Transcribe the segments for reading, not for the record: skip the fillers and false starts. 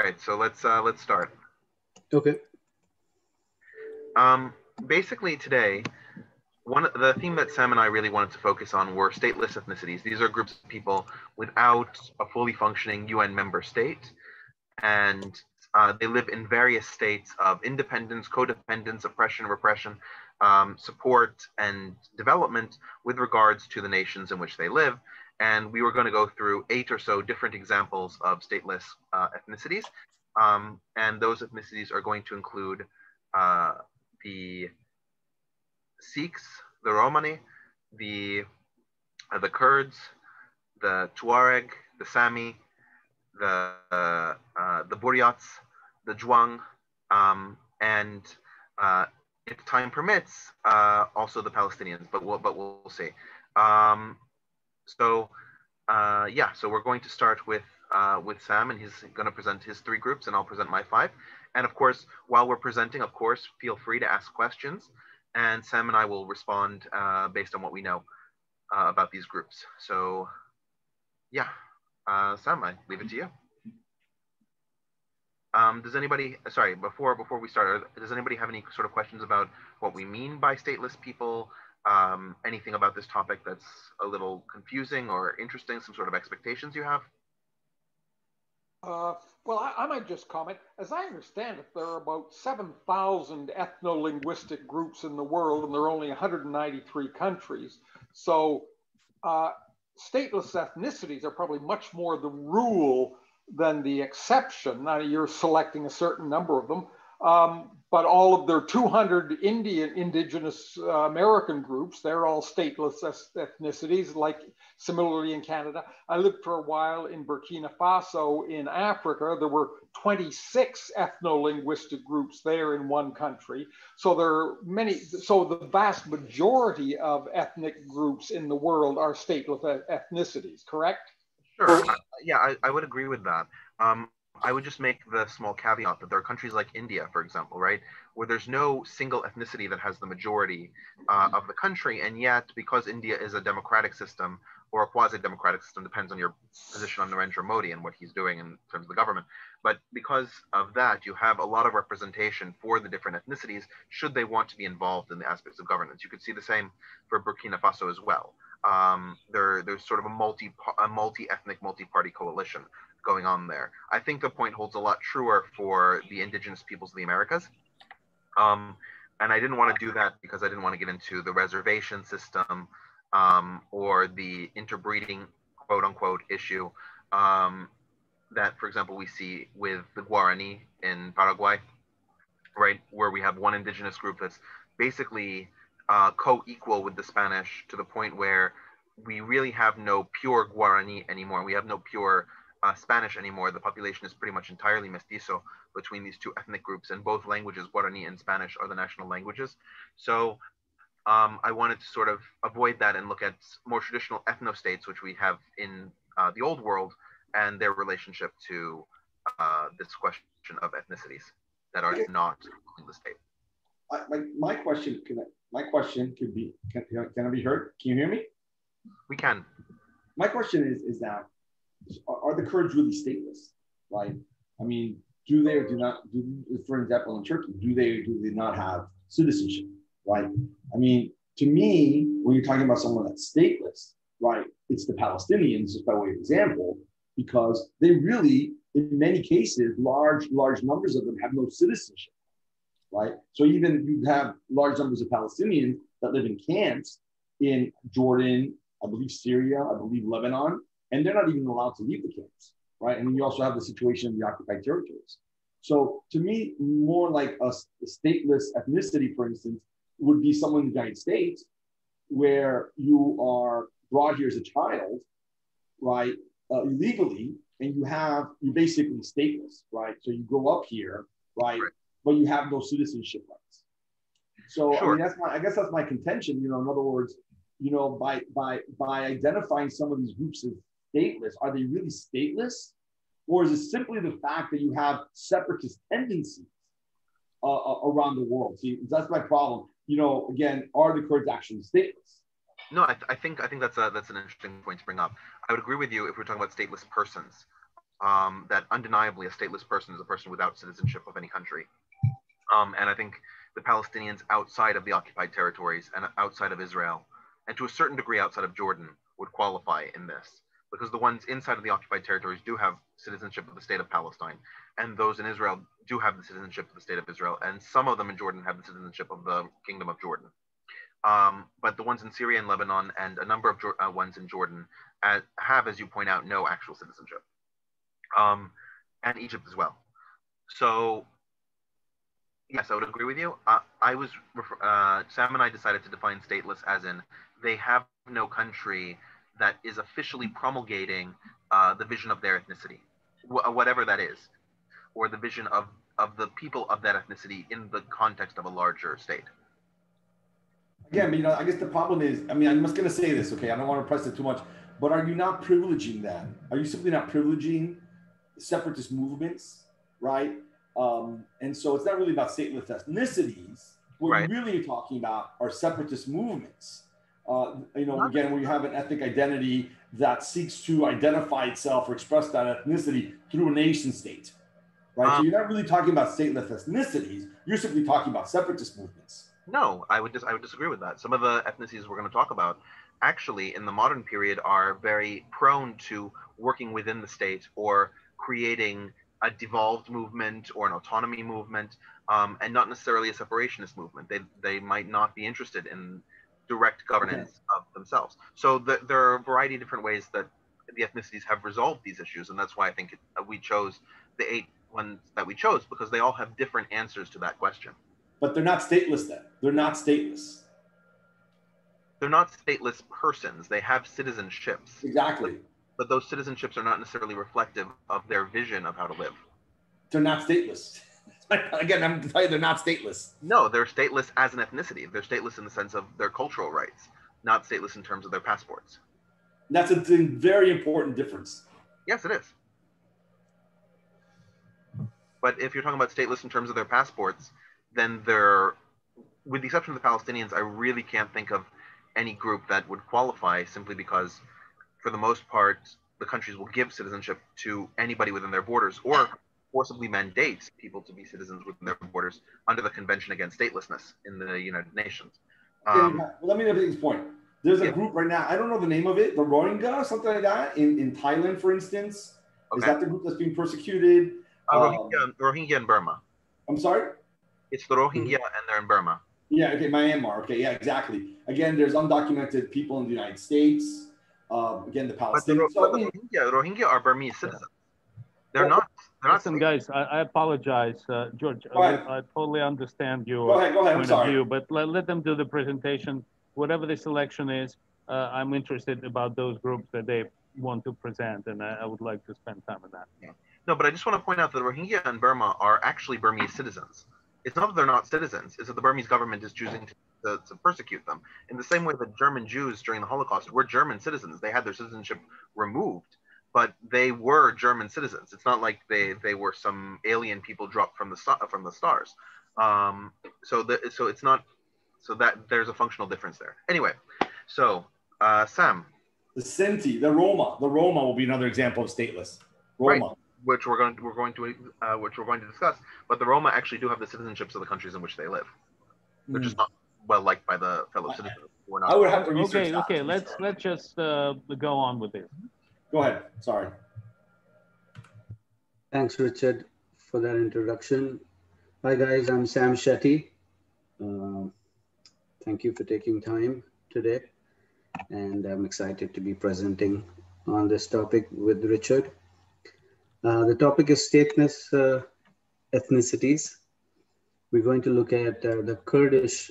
right, so let's start. Okay. Basically today, the theme that Sam and I really wanted to focus on were stateless ethnicities. These are groups of people without a fully functioning UN member state, and they live in various states of independence, codependence, oppression, repression, support, and development with regards to the nations in which they live. And we were going to go through 8 or so different examples of stateless ethnicities. And those ethnicities are going to include the Sikhs, the Romani, the Kurds, the Touareg, the Saami, the Buryats, the Zhuang, and if time permits, also the Palestinians. But we'll see. So we're going to start with Sam, and he's going to present his 3 groups, and I'll present my 5. And of course, while we're presenting, of course, feel free to ask questions, and Sam and I will respond based on what we know about these groups. So, yeah, Sam, I leave it to you. Does anybody, sorry, before we start, does anybody have any sort of questions about what we mean by stateless people? Anything about this topic that's a little confusing or interesting, some sort of expectations you have? Well, I might just comment. As I understand it, there are about 7,000 ethno-linguistic groups in the world, and there are only 193 countries. So stateless ethnicities are probably much more the rule than the exception. Now, you're selecting a certain number of them. But all of their 200 indigenous American groups, they're all stateless ethnicities, like similarly in Canada. I lived for a while in Burkina Faso in Africa. There were 26 ethno-linguistic groups there in one country. So there are many, so the vast majority of ethnic groups in the world are stateless ethnicities, correct? Sure, yeah, I would agree with that. I would just make the small caveat that there are countries like India, for example, right, where there's no single ethnicity that has the majority of the country, and yet because India is a democratic system or a quasi-democratic system, depends on your position on Narendra Modi and what he's doing in terms of the government, but because of that, you have a lot of representation for the different ethnicities should they want to be involved in the aspects of governance. You could see the same for Burkina Faso as well. There's sort of a multi-ethnic, multi-party coalition going on there. I think the point holds a lot truer for the indigenous peoples of the Americas. And I didn't want to do that because I didn't want to get into the reservation system or the interbreeding, quote unquote, issue that, for example, we see with the Guarani in Paraguay, right, where we have one indigenous group that's basically co-equal with the Spanish to the point where we really have no pure Guarani anymore. We have no pure Spanish anymore. The population is pretty much entirely mestizo between these 2 ethnic groups, and both languages, Guarani and Spanish, are the national languages. So I wanted to sort of avoid that and look at more traditional ethno-states, which we have in the old world, and their relationship to this question of ethnicities that are not in the state. My question could be, can I be heard? Can you hear me? We can. My question is that, are the Kurds really stateless, right? I mean, do they or do not, for example, in Turkey, do they or do they not have citizenship, right? I mean, to me, when you're talking about someone that's stateless, right, it's the Palestinians, just by way of example, because they really, in many cases, large numbers of them have no citizenship, right? So even you have large numbers of Palestinians that live in camps in Jordan, I believe Syria, I believe Lebanon, and they're not even allowed to leave the camps, right? And then you also have the situation in the occupied territories. So to me, more like a stateless ethnicity, for instance, would be someone in the United States where you are brought here as a child, right, illegally, and you're basically stateless, right? So you grow up here, right, but you have no citizenship rights. So sure. I mean, I guess that's my contention. You know, in other words, you know, by identifying some of these groups as stateless, are they really stateless, or is it simply the fact that you have separatist tendencies around the world? See, that's my problem. You know, again, are the Kurds actually stateless? No, I think that's an interesting point to bring up. I would agree with you if we're talking about stateless persons. that undeniably a stateless person is a person without citizenship of any country. And I think the Palestinians outside of the occupied territories and outside of Israel, and to a certain degree outside of Jordan, would qualify in this. Because the ones inside of the occupied territories do have citizenship of the state of Palestine, and those in Israel do have the citizenship of the state of Israel, and some of them in Jordan have the citizenship of the Kingdom of Jordan. But the ones in Syria and Lebanon and a number of ones in Jordan have, as you point out, no actual citizenship. And Egypt as well. So, yes, I would agree with you. Sam and I decided to define stateless as in they have no country that is officially promulgating the vision of their ethnicity, whatever that is, or the vision of the people of that ethnicity in the context of a larger state. Again, you know, I guess the problem is, I mean, I'm just going to say this, okay? I don't want to press it too much, but are you not privileging that? Are you simply not privileging separatist movements, right? And so it's not really about stateless ethnicities. What Right. you're really talking about are separatist movements. You know, again, where you have an ethnic identity that seeks to identify itself or express that ethnicity through a nation state, right? So you're not really talking about stateless ethnicities. You're simply talking about separatist movements. No, I would disagree with that. Some of the ethnicities we're going to talk about actually in the modern period are very prone to working within the state or creating a devolved movement or an autonomy movement, and not necessarily a separationist movement. They might not be interested in direct governance of themselves. So there are a variety of different ways that the ethnicities have resolved these issues, and that's why I think we chose the 8 ones that we chose, because they all have different answers to that question. But they're not stateless then. They're not stateless. They're not stateless persons. They have citizenships. Exactly. But those citizenships are not necessarily reflective of their vision of how to live. They're not stateless. Again, I'm telling you, they're not stateless. No, they're stateless as an ethnicity. They're stateless in the sense of their cultural rights, not stateless in terms of their passports. That's a very important difference. Yes, it is. But if you're talking about stateless in terms of their passports, then they're, with the exception of the Palestinians, I really can't think of any group that would qualify, simply because, for the most part, the countries will give citizenship to anybody within their borders, or forcibly mandate people to be citizens within their borders under the Convention Against Statelessness in the United Nations. Well, let me make this point. There's a group right now, I don't know the name of it, the Rohingya, something like that, in Thailand, for instance. Okay. Is that the group that's being persecuted? Rohingya in Burma. I'm sorry? It's the Rohingya and they're in Burma. Yeah, okay, Myanmar. Okay, yeah, exactly. Again, there's undocumented people in the United States. Again, the Palestinians. But the Rohingya are Burmese citizens. They're not. Listen, guys, I apologize, George. I totally understand your point of view, but let them do the presentation. Whatever the selection is, I'm interested about those groups that they want to present, and I would like to spend time on that. Yeah. No, but I just want to point out that the Rohingya in Burma are actually Burmese citizens. It's not that they're not citizens, it's that the Burmese government is choosing to persecute them. In the same way that German Jews during the Holocaust were German citizens. They had their citizenship removed, but they were German citizens. It's not like they were some alien people dropped from the stars. So it's not, so that there's a functional difference there. Anyway, so Sam. The Sinti, the Roma will be another example of stateless. Roma. Right. Which we're going to discuss, but the Roma actually do have the citizenships of the countries in which they live, which is not well liked by the fellow citizens. We're not. I would have to research that. Okay. Let's just go on with this. Go ahead. Sorry. Thanks, Richard, for that introduction. Hi guys, I'm Sam Shetty. Thank you for taking time today, and I'm excited to be presenting on this topic with Richard. The topic is stateless ethnicities. We're going to look at the Kurdish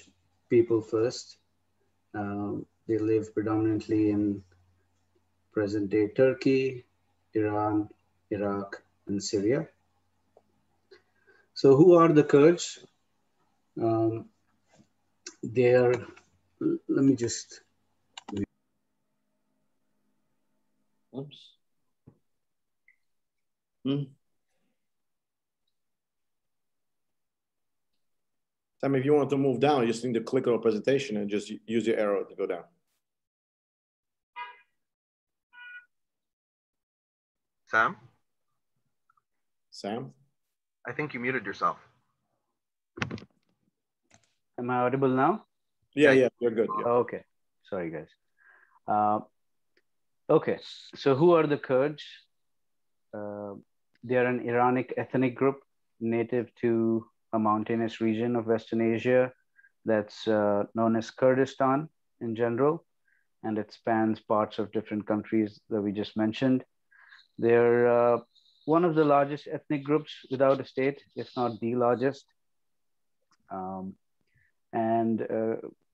people first. They live predominantly in present-day Turkey, Iran, Iraq, and Syria. So who are the Kurds? They are, let me just... Oops. Sam, if you want to move down, you just need to click on a presentation and just use your arrow to go down. Sam? Sam? I think you muted yourself. Am I audible now? Yeah, you're good. Yeah. Okay, sorry guys. Okay, so who are the Kurds? They are an Iranic ethnic group native to a mountainous region of Western Asia that's known as Kurdistan in general, and it spans parts of different countries that we just mentioned. They're one of the largest ethnic groups without a state, if not the largest. And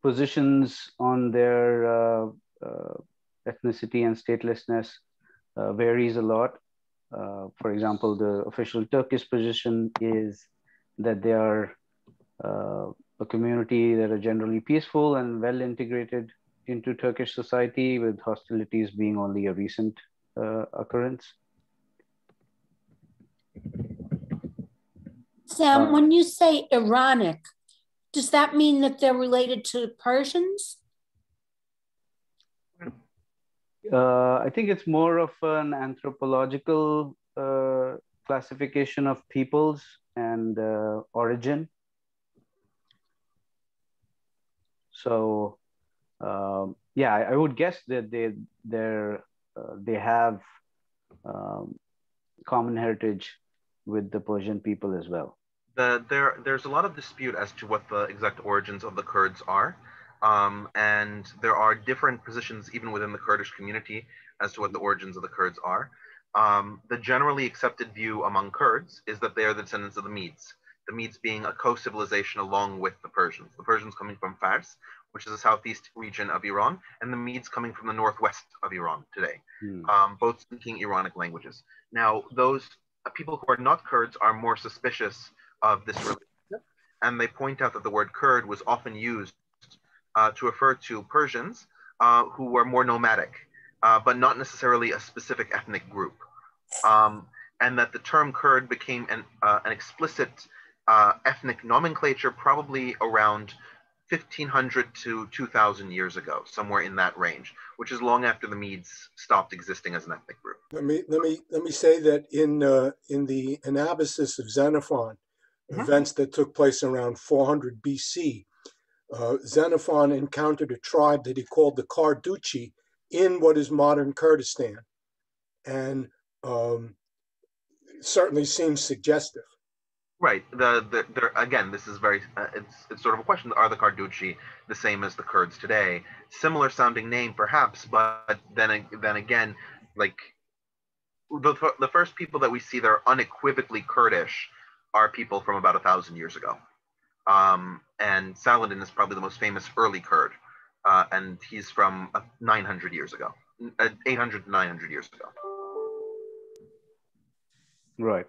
positions on their ethnicity and statelessness varies a lot. For example, the official Turkish position is that they are a community that are generally peaceful and well integrated into Turkish society, with hostilities being only a recent occurrence. Sam, when you say Iranic, does that mean that they're related to Persians? I think it's more of an anthropological classification of peoples and origin. So, yeah, I would guess that they have common heritage with the Persian people as well. There's a lot of dispute as to what the exact origins of the Kurds are. And there are different positions even within the Kurdish community as to what the origins of the Kurds are. The generally accepted view among Kurds is that they are the descendants of the Medes being a co-civilization along with the Persians coming from Fars, which is the southeast region of Iran, and the Medes coming from the northwest of Iran today, both speaking Iranic languages. Now, those people who are not Kurds are more suspicious of this relationship, and they point out that the word Kurd was often used to refer to Persians who were more nomadic, but not necessarily a specific ethnic group. And that the term Kurd became an explicit ethnic nomenclature probably around 1500 to 2000 years ago, somewhere in that range, which is long after the Medes stopped existing as an ethnic group. Let me say that in the anabasis of Xenophon, events that took place around 400 BC, Xenophon encountered a tribe that he called the Carducci in what is modern Kurdistan, and certainly seems suggestive. Right. Again, this is very. It's sort of a question: are the Carducci the same as the Kurds today? Similar sounding name, perhaps, but then again, like the first people that we see that are unequivocally Kurdish are people from about 1,000 years ago. And Saladin is probably the most famous early Kurd, and he's from 900 years ago, 800 to 900 years ago. Right.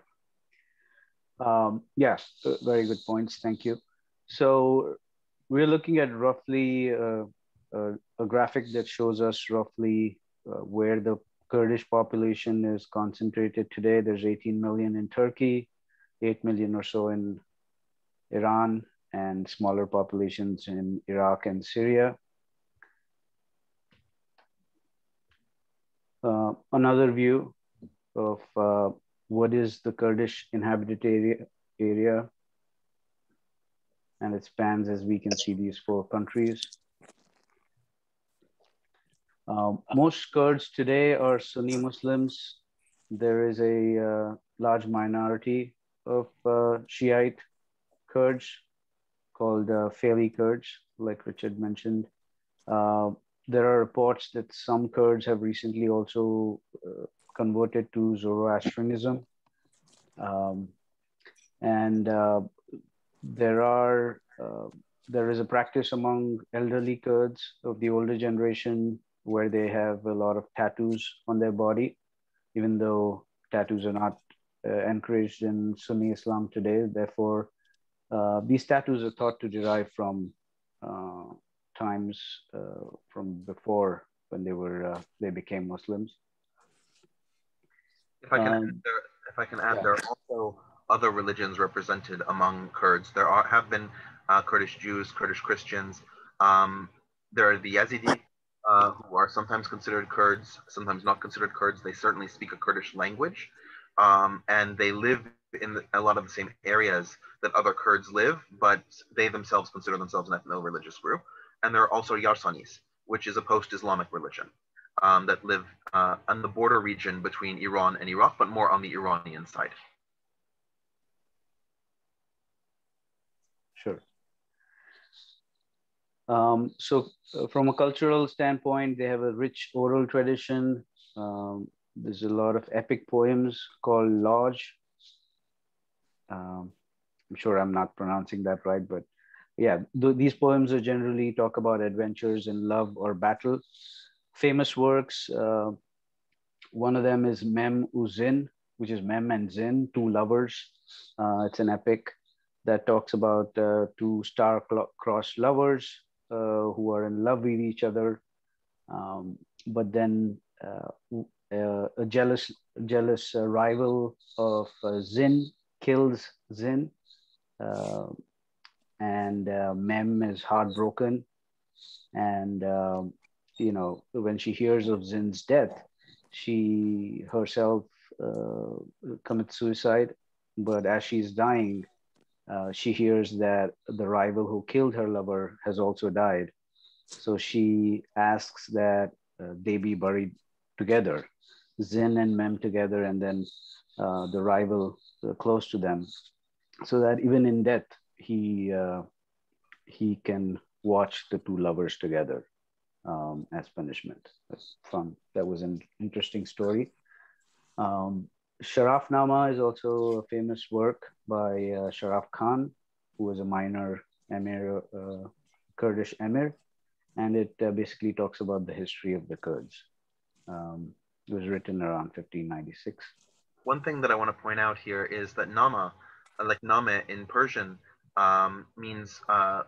Yes, very good points. Thank you. So we're looking at roughly a graphic that shows us roughly where the Kurdish population is concentrated today. There's 18 million in Turkey, 8 million or so in Iran, and smaller populations in Iraq and Syria. Another view of what is the Kurdish inhabited area, and it spans, as we can see, these 4 countries. Most Kurds today are Sunni Muslims. There is a large minority of Shiite Kurds called Faili Kurds, like Richard mentioned. There are reports that some Kurds have recently also converted to Zoroastrianism. There is a practice among elderly Kurds of the older generation where they have a lot of tattoos on their body, even though tattoos are not encouraged in Sunni Islam today. Therefore, these tattoos are thought to derive from times from before when they became Muslims. If I can add, there are also other religions represented among Kurds. There have been Kurdish Jews, Kurdish Christians. There are the Yazidi, who are sometimes considered Kurds, sometimes not considered Kurds. They certainly speak a Kurdish language, and they live in a lot of the same areas that other Kurds live, but they themselves consider themselves an ethno-religious group. And there are also Yarsanis, which is a post-Islamic religion that live on the border region between Iran and Iraq, but more on the Iranian side. Sure. From a cultural standpoint, they have a rich oral tradition. There's a lot of epic poems called Lodge. I'm sure I'm not pronouncing that right, but yeah, these poems are generally talk about adventures in love or battle. Famous works, one of them is Mem Uzin, which is Mem and Zin, two lovers. It's an epic that talks about two star-crossed lovers who are in love with each other, but then a jealous rival of Zin kills Zin, and Mem is heartbroken, and when she hears of Zin's death, she herself commits suicide. But as she's dying, she hears that the rival who killed her lover has also died. So she asks that they be buried together, Zin and Mem together, and then the rival close to them, so that even in death, he can watch the two lovers together as punishment. That's fun. That was an interesting story. Sharafnama is also a famous work by Sharaf Khan, who was a minor emir, Kurdish emir, and it basically talks about the history of the Kurds. It was written around 1596. One thing that I want to point out here is that Nama, like Name in Persian, means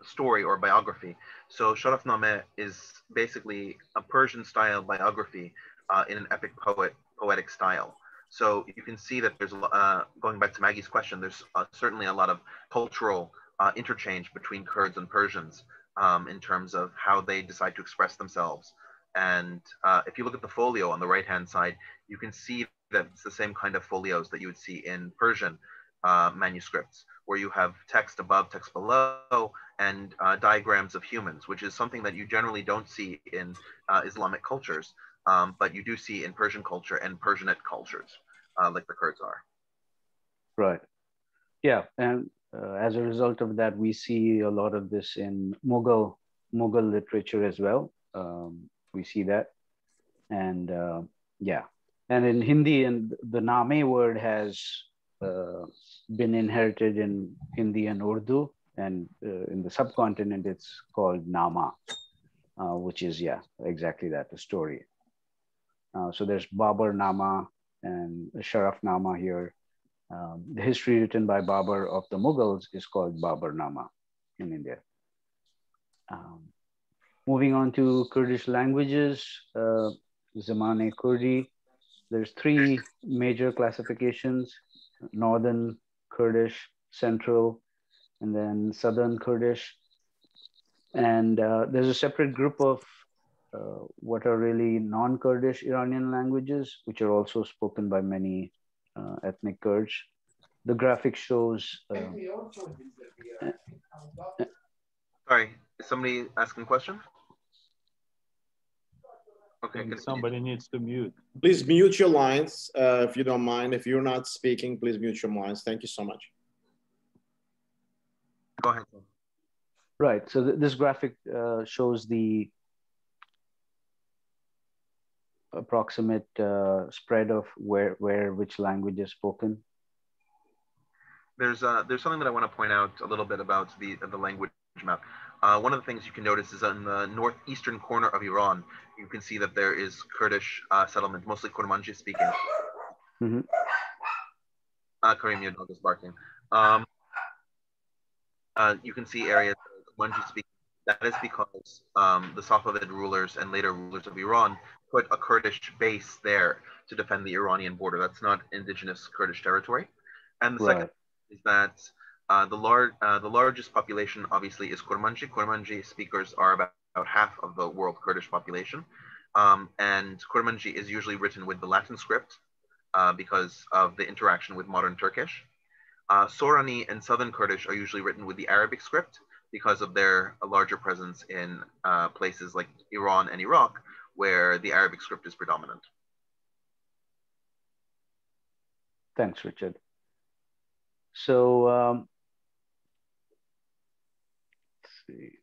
story or biography. So Sharafname is basically a Persian-style biography in an epic poetic style. So you can see that there's, going back to Maggie's question, there's certainly a lot of cultural interchange between Kurds and Persians in terms of how they decide to express themselves. And if you look at the folio on the right-hand side, you can see that it's the same kind of folios that you would see in Persian manuscripts, where you have text above, text below, and diagrams of humans, which is something that you generally don't see in Islamic cultures, but you do see in Persian culture and Persianate cultures, like the Kurds are. Right. Yeah, and as a result of that, we see a lot of this in Mughal literature as well. We see that, and yeah, and in Hindi, and the Name word has been inherited in Hindi and Urdu, and in the subcontinent, it's called Nama, which is, yeah, exactly that, a story. So there's Babar Nama and Sharaf Nama here. The history written by Babar of the Mughals is called Babar Nama in India. Moving on to Kurdish languages, Zamane Kurdi. There's three major classifications: Northern Kurdish, Central, and then Southern Kurdish. And there's a separate group of what are really non-Kurdish Iranian languages, which are also spoken by many ethnic Kurds. The graphic shows... Sorry, is somebody asking a question? Okay, somebody needs to mute. Please mute your lines if you don't mind. If you're not speaking, please mute your lines. Thank you so much. Go ahead. Right, so this graphic shows the approximate spread of where which language is spoken. There's something that I want to point out a little bit about the language map. One of the things you can notice is in the northeastern corner of Iran, you can see that there is Kurdish settlement, mostly Kurmanji speaking. Mm-hmm. Karim, your dog is barking. You can see areas Kurmanji speaking. That is because the Safavid rulers and later rulers of Iran put a Kurdish base there to defend the Iranian border. That's not indigenous Kurdish territory. And the second is that the largest population obviously is Kurmanji. Kurmanji speakers are about half of the world Kurdish population. And Kurmanji is usually written with the Latin script because of the interaction with modern Turkish. Sorani and Southern Kurdish are usually written with the Arabic script because of their larger presence in places like Iran and Iraq, where the Arabic script is predominant. Thanks, Richard. So, let's see.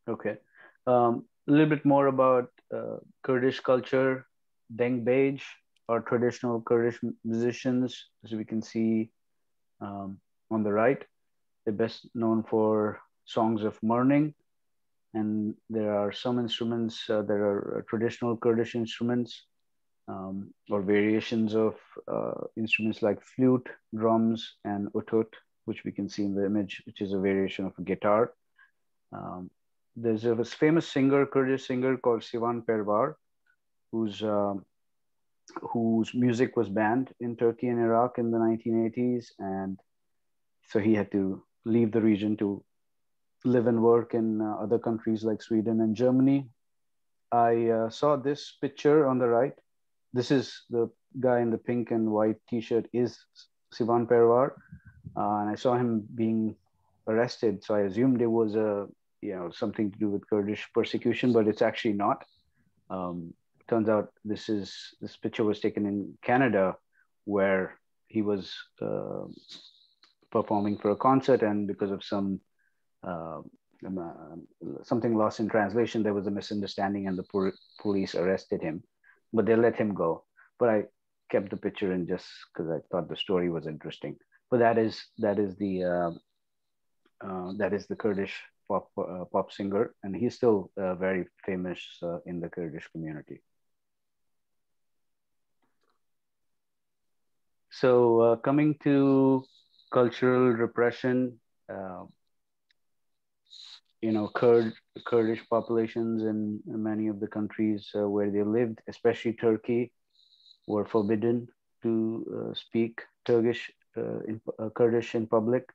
Okay. A little bit more about Kurdish culture. Dengbej are traditional Kurdish musicians, as we can see on the right. They're best known for songs of mourning. And there are some instruments that are traditional Kurdish instruments or variations of instruments like flute, drums, and utut, which we can see in the image, which is a variation of a guitar. There's a famous singer, Kurdish singer called Sivan Pervar, whose music was banned in Turkey and Iraq in the 1980s. And so he had to leave the region to live and work in other countries like Sweden and Germany. I saw this picture on the right. This is the guy in the pink and white t-shirt is Sivan Pervar. And I saw him being arrested. So I assumed it was something to do with Kurdish persecution, but it's actually not. Turns out this picture was taken in Canada, where he was performing for a concert, and because of something lost in translation, there was a misunderstanding, and the police arrested him, but they let him go. But I kept the picture in just because I thought the story was interesting. But that is the Kurdish pop singer, and he's still very famous in the Kurdish community. So coming to cultural repression, Kurdish populations in many of the countries where they lived, especially Turkey, were forbidden to speak Kurdish in public.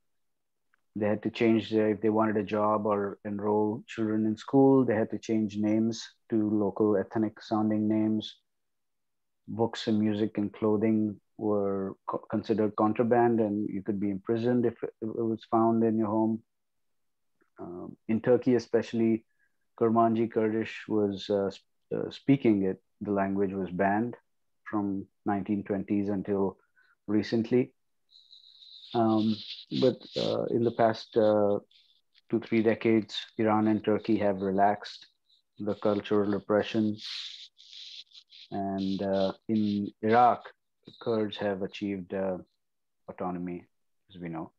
They had to change if they wanted a job or enroll children in school, they had to change names to local ethnic sounding names. Books and music and clothing were considered contraband, and you could be imprisoned if it was found in your home. In Turkey, especially, Kurmanji Kurdish was speaking it. The language was banned from 1920s until recently. But in the past 2-3 decades, Iran and Turkey have relaxed the cultural repression. And in Iraq, the Kurds have achieved autonomy, as we know.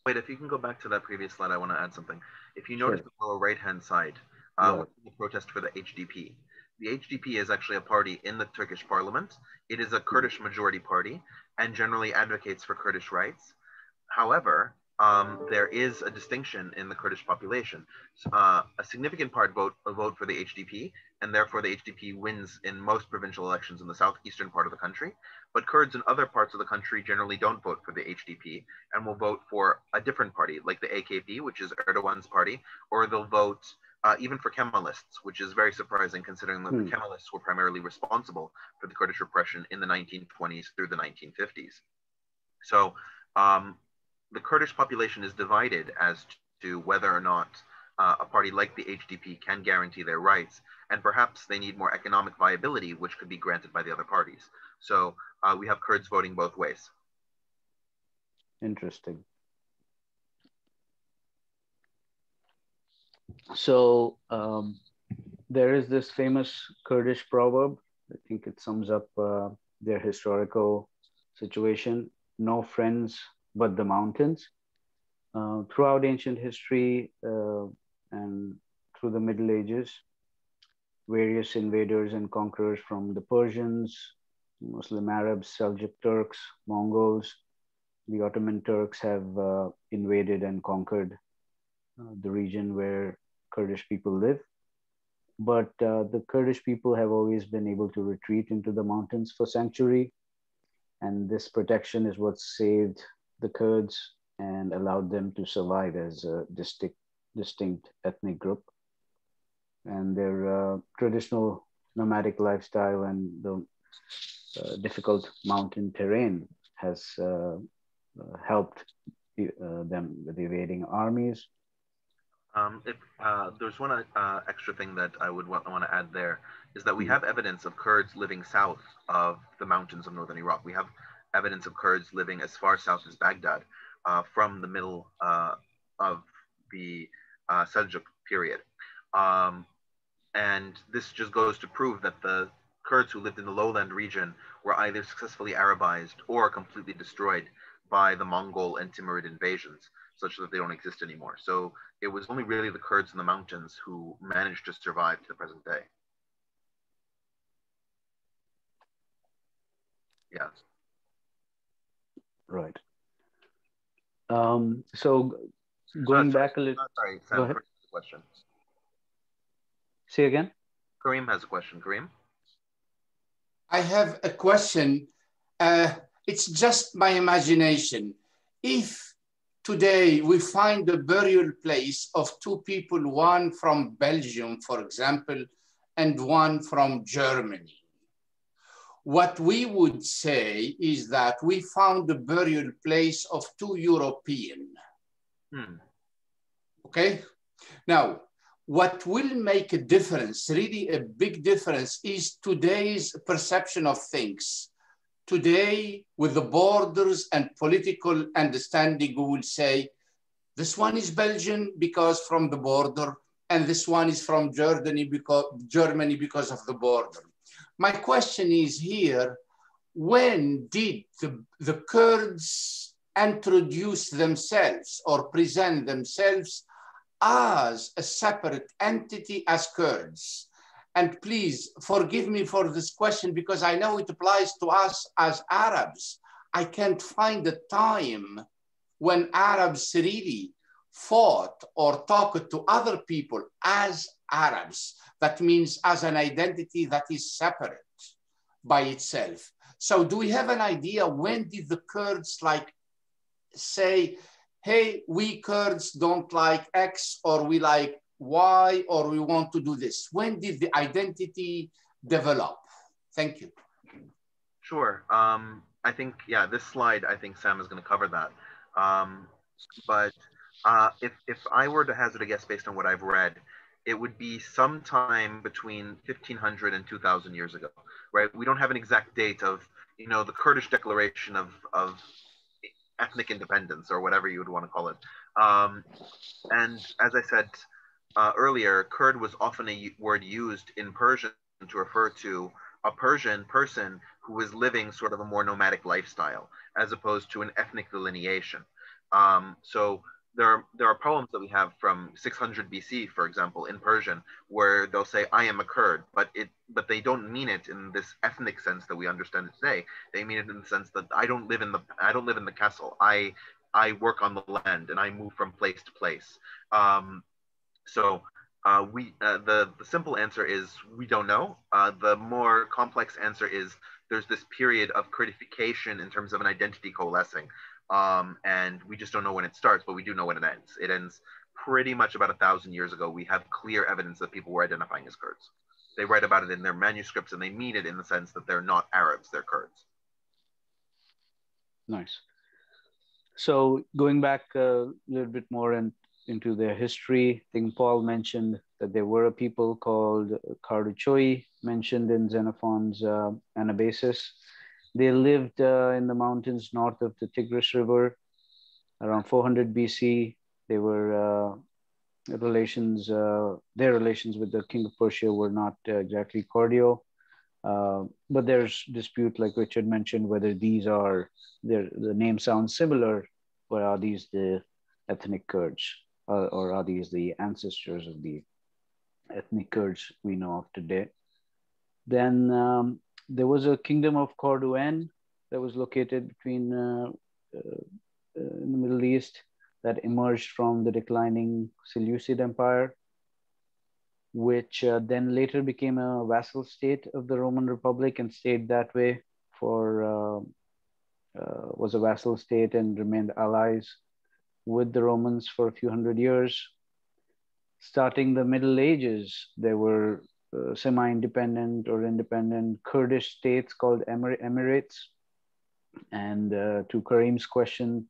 Wait, if you can go back to that previous slide, I want to add something. If you notice the lower right-hand side, the protest for the HDP. The HDP is actually a party in the Turkish parliament. It is a Kurdish majority party and generally advocates for Kurdish rights. However, there is a distinction in the Kurdish population. A significant part vote for the HDP, and therefore the HDP wins in most provincial elections in the southeastern part of the country. But Kurds in other parts of the country generally don't vote for the HDP and will vote for a different party, like the AKP, which is Erdogan's party, or they'll vote even for Kemalists, which is very surprising considering that the Kemalists were primarily responsible for the Kurdish repression in the 1920s through the 1950s. So the Kurdish population is divided as to whether or not a party like the HDP can guarantee their rights, and perhaps they need more economic viability, which could be granted by the other parties. So we have Kurds voting both ways. Interesting. So there is this famous Kurdish proverb. I think it sums up their historical situation. No friends but the mountains. Throughout ancient history and through the Middle Ages, various invaders and conquerors from the Persians, Muslim Arabs, Seljuk Turks, Mongols, the Ottoman Turks have invaded and conquered the region where Kurdish people live. But the Kurdish people have always been able to retreat into the mountains for sanctuary. And this protection is what saved the Kurds and allowed them to survive as a distinct ethnic group. And their traditional nomadic lifestyle and the difficult mountain terrain has helped them with evading armies. There's one extra thing that I would want to add there is that we have evidence of Kurds living south of the mountains of northern Iraq. We have evidence of Kurds living as far south as Baghdad from the middle of the Seljuk period. And this just goes to prove that the Kurds who lived in the lowland region were either successfully Arabized or completely destroyed by the Mongol and Timurid invasions, such that they don't exist anymore. So it was only really the Kurds in the mountains who managed to survive to the present day. Yeah. Right. So going back a little. Sorry, Sam, go ahead. Question. Say again. Kareem has a question. Kareem? I have a question. It's just my imagination. If today we find the burial place of two people, one from Belgium, for example, and one from Germany, what we would say is that we found the burial place of two European. Okay? Now, what will make a difference, really a big difference, is today's perception of things. Today, with the borders and political understanding, we will say, this one is Belgian because from the border, and this one is from Germany because of the border. My question is here, when did the Kurds introduce themselves or present themselves as a separate entity as Kurds? And please forgive me for this question because I know it applies to us as Arabs. I can't find a time when Arabs really fought or talked to other people as Arabs. That means as an identity that is separate by itself. So do we have an idea when did the Kurds say, hey, we Kurds don't like X or we like Y or we want to do this? When did the identity develop? Thank you. Sure. I think, yeah, this slide, I think Sam is going to cover that. But if I were to hazard a guess based on what I've read, it would be sometime between 1500 and 2000 years ago, right? We don't have an exact date of, the Kurdish declaration of ethnic independence or whatever you would want to call it. And as I said earlier, Kurd was often a word used in Persian to refer to a Persian person who was living sort of a more nomadic lifestyle, as opposed to an ethnic delineation. So there are poems that we have from 600 BC, for example, in Persian, where they'll say, I am a Kurd, but they don't mean it in this ethnic sense that we understand it today. They mean it in the sense that I don't live in the castle. I work on the land and I move from place to place. So the simple answer is we don't know. The more complex answer is there's this period of Kurdification in terms of an identity coalescing. And we just don't know when it starts, but we do know when it ends. It ends pretty much about 1,000 years ago. We have clear evidence that people were identifying as Kurds. They write about it in their manuscripts and they mean it in the sense that they're not Arabs, they're Kurds. Nice. So going back a little bit more into their history, I think Paul mentioned that there were a people called Karduchoi, mentioned in Xenophon's Anabasis. They lived in the mountains north of the Tigris River around 400 BC. They were their relations with the king of Persia were not exactly cordial. But there's dispute, like Richard mentioned, whether these are, the name sounds similar, but are these the ethnic Kurds? Or are these the ancestors of the ethnic Kurds we know of today? Then there was a kingdom of Cordouen that was located between in the Middle East that emerged from the declining Seleucid Empire, which then later became a vassal state of the Roman Republic and stayed that way for, was a vassal state and remained allies with the Romans for a few hundred years. Starting the Middle Ages, there were semi-independent or independent Kurdish states called emirates. And to Kareem's question,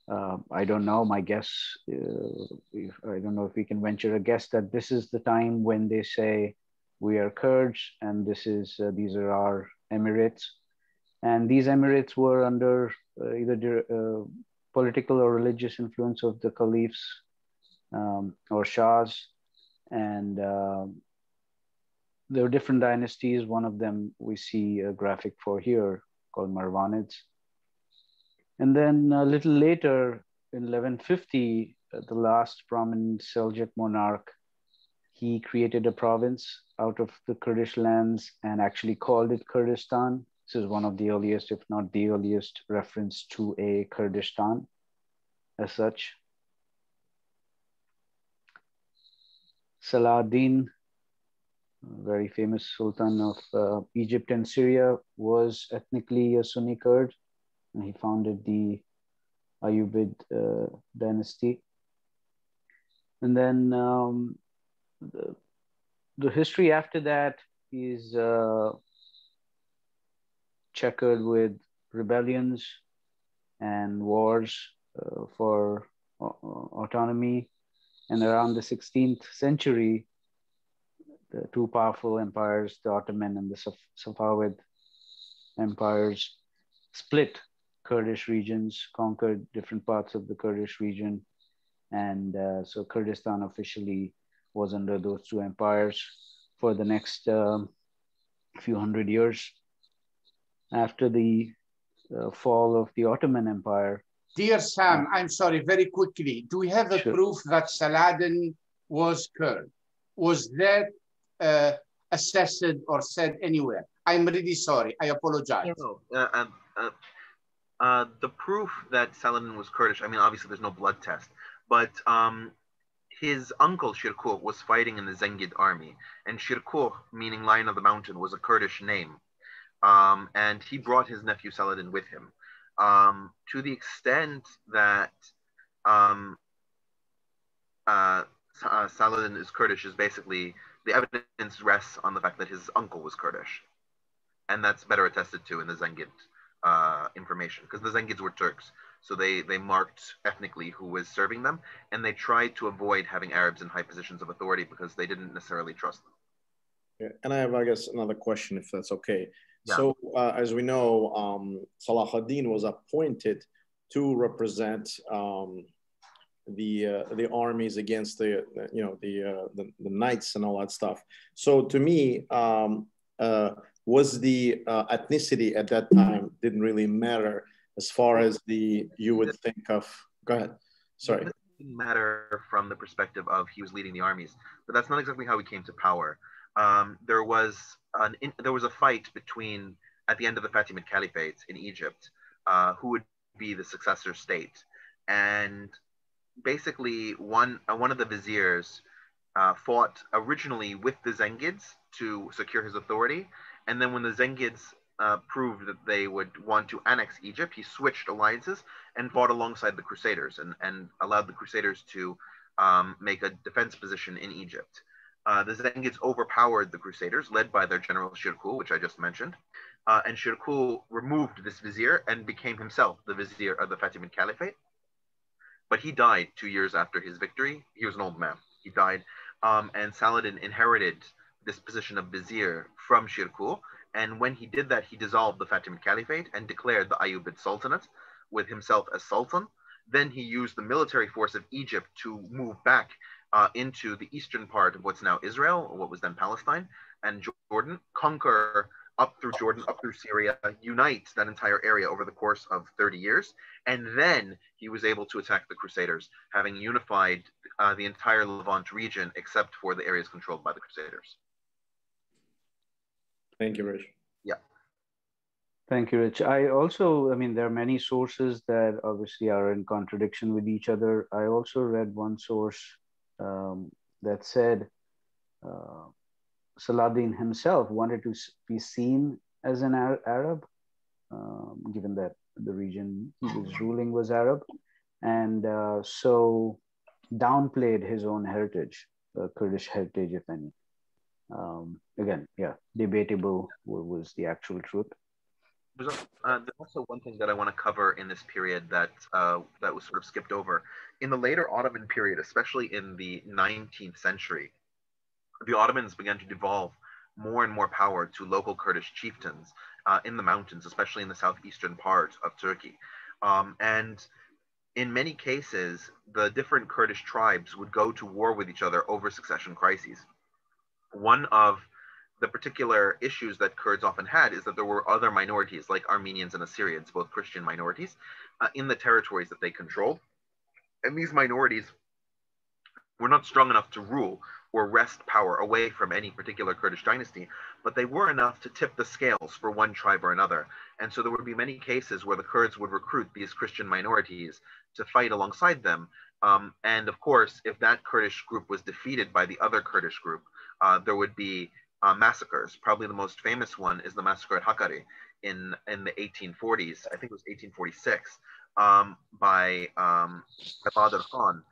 I don't know, my guess, I don't know if we can venture a guess that this is the time when they say we are Kurds and these are our emirates. And these emirates were under either political or religious influence of the caliphs or shahs. And there were different dynasties. One of them we see a graphic for here called Marwanids. And then a little later in 1150, the last prominent Seljuk monarch, he created a province out of the Kurdish lands and actually called it Kurdistan. This is one of the earliest, if not the earliest, reference to a Kurdistan as such. Saladin, very famous Sultan of Egypt and Syria, was ethnically a Sunni Kurd, and he founded the Ayyubid dynasty. And then the history after that is checkered with rebellions and wars for autonomy. And around the 16th century, the two powerful empires, the Ottoman and the Safavid empires, split Kurdish regions, conquered different parts of the Kurdish region. And so Kurdistan officially was under those two empires for the next few hundred years. After the fall of the Ottoman Empire. Dear Sam, I'm sorry, very quickly. Do we have the proof that Saladin was Kurd? Was that assessed or said anywhere? I'm really sorry. I apologize. The proof that Saladin was Kurdish, I mean, obviously there's no blood test, but his uncle Shirkuh was fighting in the Zengid army, and Shirkuh, meaning Lion of the Mountain, was a Kurdish name. And he brought his nephew Saladin with him. To the extent that Saladin is Kurdish is basically, the evidence rests on the fact that his uncle was Kurdish. And that's better attested to in the Zengid information, because the Zengids were Turks. So they marked ethnically who was serving them, and they tried to avoid having Arabs in high positions of authority because they didn't necessarily trust them. Yeah, and I have, I guess, another question, if that's okay. Yeah. So, as we know, Salah ad-Din was appointed to represent the armies against the knights and all that stuff. So, to me, was the ethnicity at that time didn't really matter as far as you would think of. Go ahead. Sorry. It didn't matter from the perspective of he was leading the armies, but that's not exactly how he came to power. There was a fight between, at the end of the Fatimid Caliphate in Egypt, who would be the successor state, and basically one of the viziers fought originally with the Zengids to secure his authority, and then when the Zengids proved that they would want to annex Egypt, he switched alliances and fought alongside the Crusaders and allowed the Crusaders to make a defense position in Egypt. The Zengids overpowered the Crusaders, led by their general Shirkuh, which I just mentioned, and Shirkuh removed this vizier and became himself the vizier of the Fatimid Caliphate. But he died 2 years after his victory. He was an old man. He died, and Saladin inherited this position of vizier from Shirkuh. And when he did that, he dissolved the Fatimid Caliphate and declared the Ayyubid Sultanate with himself as Sultan. Then he used the military force of Egypt to move back into the eastern part of what's now Israel, or what was then Palestine, and Jordan, conquer up through Jordan, up through Syria, unite that entire area over the course of 30 years. And then he was able to attack the Crusaders, having unified the entire Levant region, except for the areas controlled by the Crusaders. Thank you, Rich. Yeah. Thank you, Rich. I mean, there are many sources that obviously are in contradiction with each other. I also read one source that said Saladin himself wanted to be seen as an Arab, given that the region he was ruling was Arab, and so downplayed his own heritage, Kurdish heritage, if any. Again, yeah, debatable what was the actual truth. There's also one thing that I want to cover in this period that that was sort of skipped over. In the later Ottoman period, especially in the 19th century, the Ottomans began to devolve more and more power to local Kurdish chieftains in the mountains, especially in the southeastern part of Turkey. And in many cases, the different Kurdish tribes would go to war with each other over succession crises. One of the particular issues that Kurds often had is that there were other minorities like Armenians and Assyrians, both Christian minorities, in the territories that they controlled. And these minorities were not strong enough to rule or wrest power away from any particular Kurdish dynasty, but they were enough to tip the scales for one tribe or another. And so there would be many cases where the Kurds would recruit these Christian minorities to fight alongside them. And of course, if that Kurdish group was defeated by the other Kurdish group, there would be massacres. Probably the most famous one is the massacre at Hakkari in the 1840s. I think it was 1846 by Badr Khan,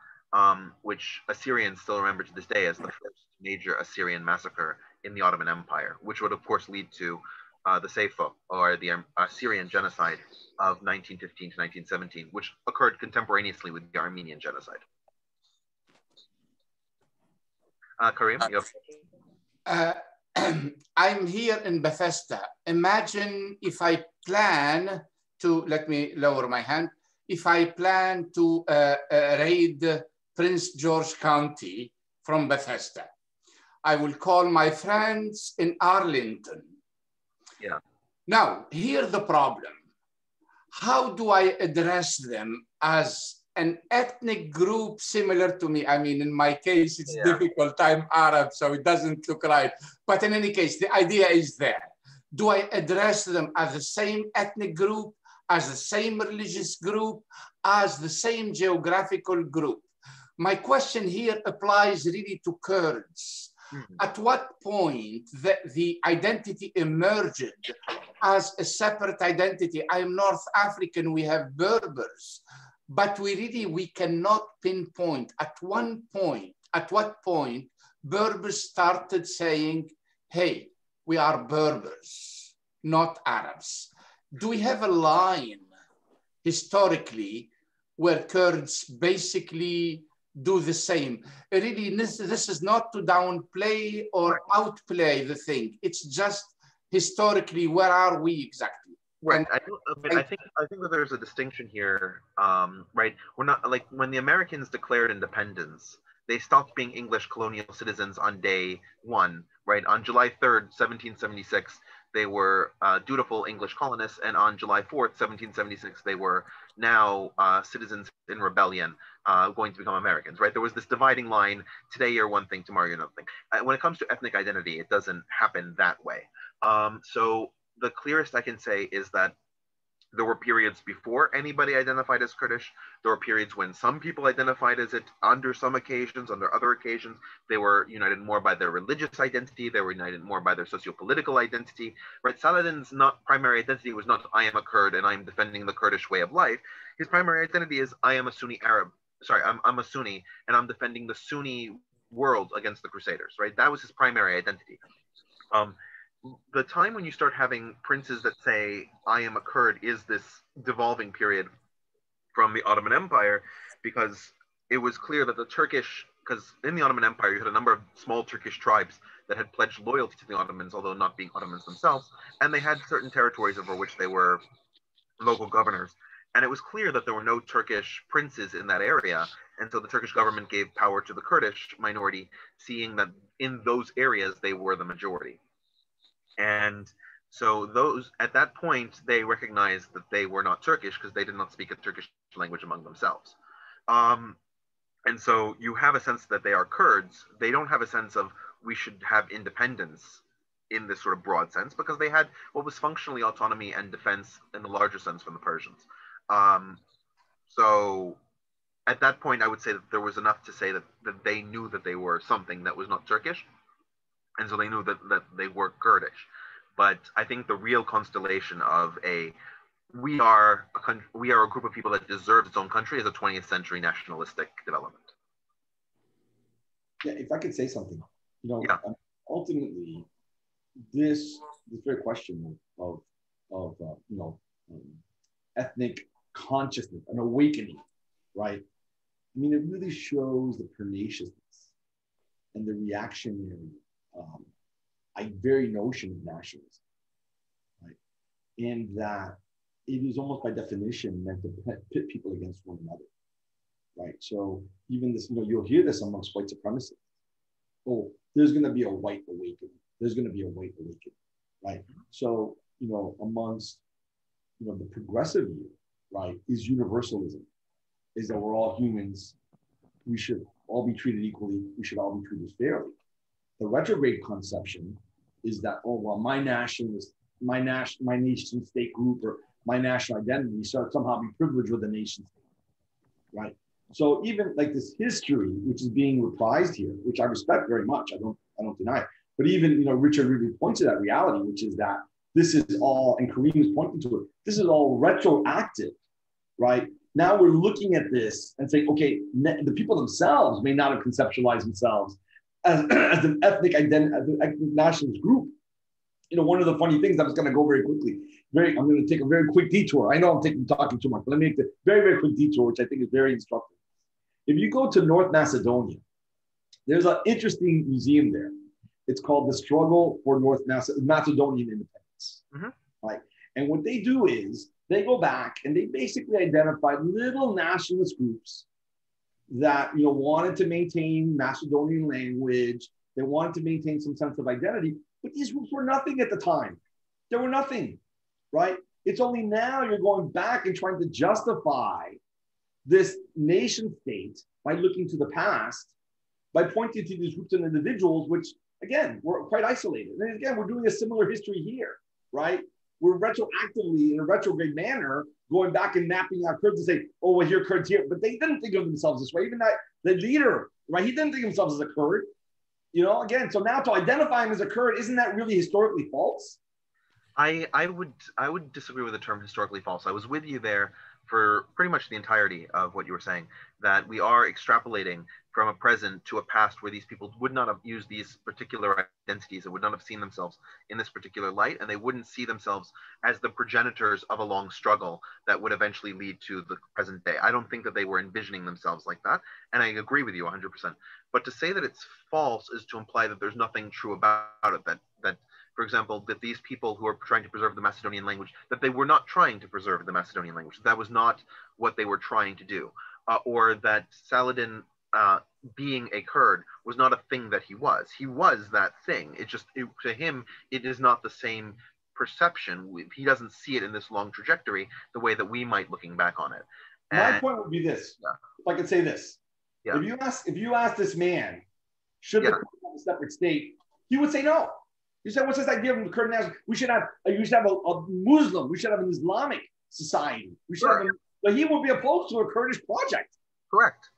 which Assyrians still remember to this day as the first major Assyrian massacre in the Ottoman Empire, which would of course lead to the Seyfo, or the Assyrian genocide of 1915 to 1917, which occurred contemporaneously with the Armenian genocide. Karim, you have I'm here in Bethesda. Imagine if I plan to, let me lower my hand, if I plan to raid Prince George County from Bethesda, I will call my friends in Arlington. Yeah. Now, here's the problem. How do I address them as an ethnic group similar to me? I mean, in my case, it's difficult. I'm Arab, so it doesn't look right. But in any case, the idea is there. Do I address them as the same ethnic group, as the same religious group, as the same geographical group? My question here applies really to Kurds. At what point the identity emerged as a separate identity? I am North African, we have Berbers, but we cannot pinpoint at what point Berbers started saying, hey, we are Berbers, not Arabs. Do we have a line historically where Kurds basically do the same? Really, this is not to downplay or outplay the thing. It's just historically, where are we exactly? Right. I think that there's a distinction here, right? We're not, like, when the Americans declared independence, they stopped being English colonial citizens on day one, right? On July 3rd, 1776, they were dutiful English colonists, and on July 4th, 1776, they were now citizens in rebellion, going to become Americans, right? There was this dividing line. Today you're one thing, tomorrow you're another thing. When it comes to ethnic identity, it doesn't happen that way. So the clearest I can say is that there were periods before anybody identified as Kurdish. There were periods when some people identified as it under some occasions. Under other occasions, they were united more by their religious identity. They were united more by their socio-political identity. Right? Saladin's primary identity was not I am a Kurd and I'm defending the Kurdish way of life. His primary identity is I am a Sunni Arab. Sorry, I'm a Sunni and I'm defending the Sunni world against the Crusaders. Right? That was his primary identity. The time when you start having princes that say, I am a Kurd, is this devolving period from the Ottoman Empire, because it was clear that the Turkish, because in the Ottoman Empire, you had a number of small Turkish tribes that had pledged loyalty to the Ottomans, although not being Ottomans themselves, and they had certain territories over which they were local governors. And it was clear that there were no Turkish princes in that area, and so the Turkish government gave power to the Kurdish minority, seeing that in those areas, they were the majority. And so those, at that point, they recognized that they were not Turkish because they did not speak a Turkish language among themselves. And so you have a sense that they are Kurds. They don't have a sense of we should have independence in this sort of broad sense, because they had what was functionally autonomy and defense in the larger sense from the Persians. So at that point, I would say that there was enough to say that they knew that they were something that was not Turkish. And so they knew that they were Kurdish. But I think the real constellation of we are a group of people that deserves its own country is a 20th century nationalistic development. Yeah, if I could say something, ultimately, this very question of ethnic consciousness, an awakening, right? I mean, it really shows the perniciousness and the reactionary, very notion of nationalism, right? And that it is almost by definition meant to pit people against one another, right? So even this, you'll hear this amongst white supremacists. Oh, there's going to be a white awakening. There's going to be a white awakening, right? So, amongst, the progressive view, right, is universalism, is that we're all humans. We should all be treated equally. We should all be treated fairly. The retrograde conception is that, oh, well, my nation state group or my national identity somehow be privileged with the nation state, right? So even like this history, which is being reprised here, which I respect very much, I don't deny it. But even, Richard really points to that reality, which is that this is all, and Kareem is pointing to it, this is all retroactive, right? Now we're looking at this and saying, okay, the people themselves may not have conceptualized themselves as an ethnic nationalist group. One of the funny things, I'm just going to go very quickly. I'm going to take a very quick detour. I know I'm talking too much, but let me make the very, very quick detour, which I think is very instructive. If you go to North Macedonia, there's an interesting museum there. It's called the Struggle for Macedonian Independence, right? And what they do is they go back and they basically identify little nationalist groups that wanted to maintain Macedonian language. They wanted to maintain some sense of identity, but these groups were nothing at the time. They were nothing, right? It's only now you're going back and trying to justify this nation state by looking to the past, by pointing to these groups and individuals, which again, were quite isolated. And again, we're doing a similar history here, right? We're retroactively, in a retrograde manner, going back and mapping out Kurds and say, oh, well, here, Kurds here. But they didn't think of themselves this way. Even that, the leader, right? He didn't think of himself as a Kurd. Again, so now to identify him as a Kurd, isn't that really historically false? I would disagree with the term historically false. I was with you there for pretty much the entirety of what you were saying, that we are extrapolating from a present to a past where these people would not have used these particular identities and would not have seen themselves in this particular light, and they wouldn't see themselves as the progenitors of a long struggle that would eventually lead to the present day. I don't think that they were envisioning themselves like that, and I agree with you 100%. But to say that it's false is to imply that there's nothing true about it, that for example, that these people who are trying to preserve the Macedonian language, that they were not trying to preserve the Macedonian language. That was not what they were trying to do. Or that Saladin, being a Kurd, was not a thing that he was. He was that thing. To him, it is not the same perception. He doesn't see it in this long trajectory the way that we might looking back on it. My point would be this, if I could say this. Yeah. If you ask this man, should the Kurds have a separate state, he would say no. You said, what's this idea of the Kurd national? We should have a Muslim. We should have an Islamic society. We should have. But he would be opposed to a Kurdish project. Correct.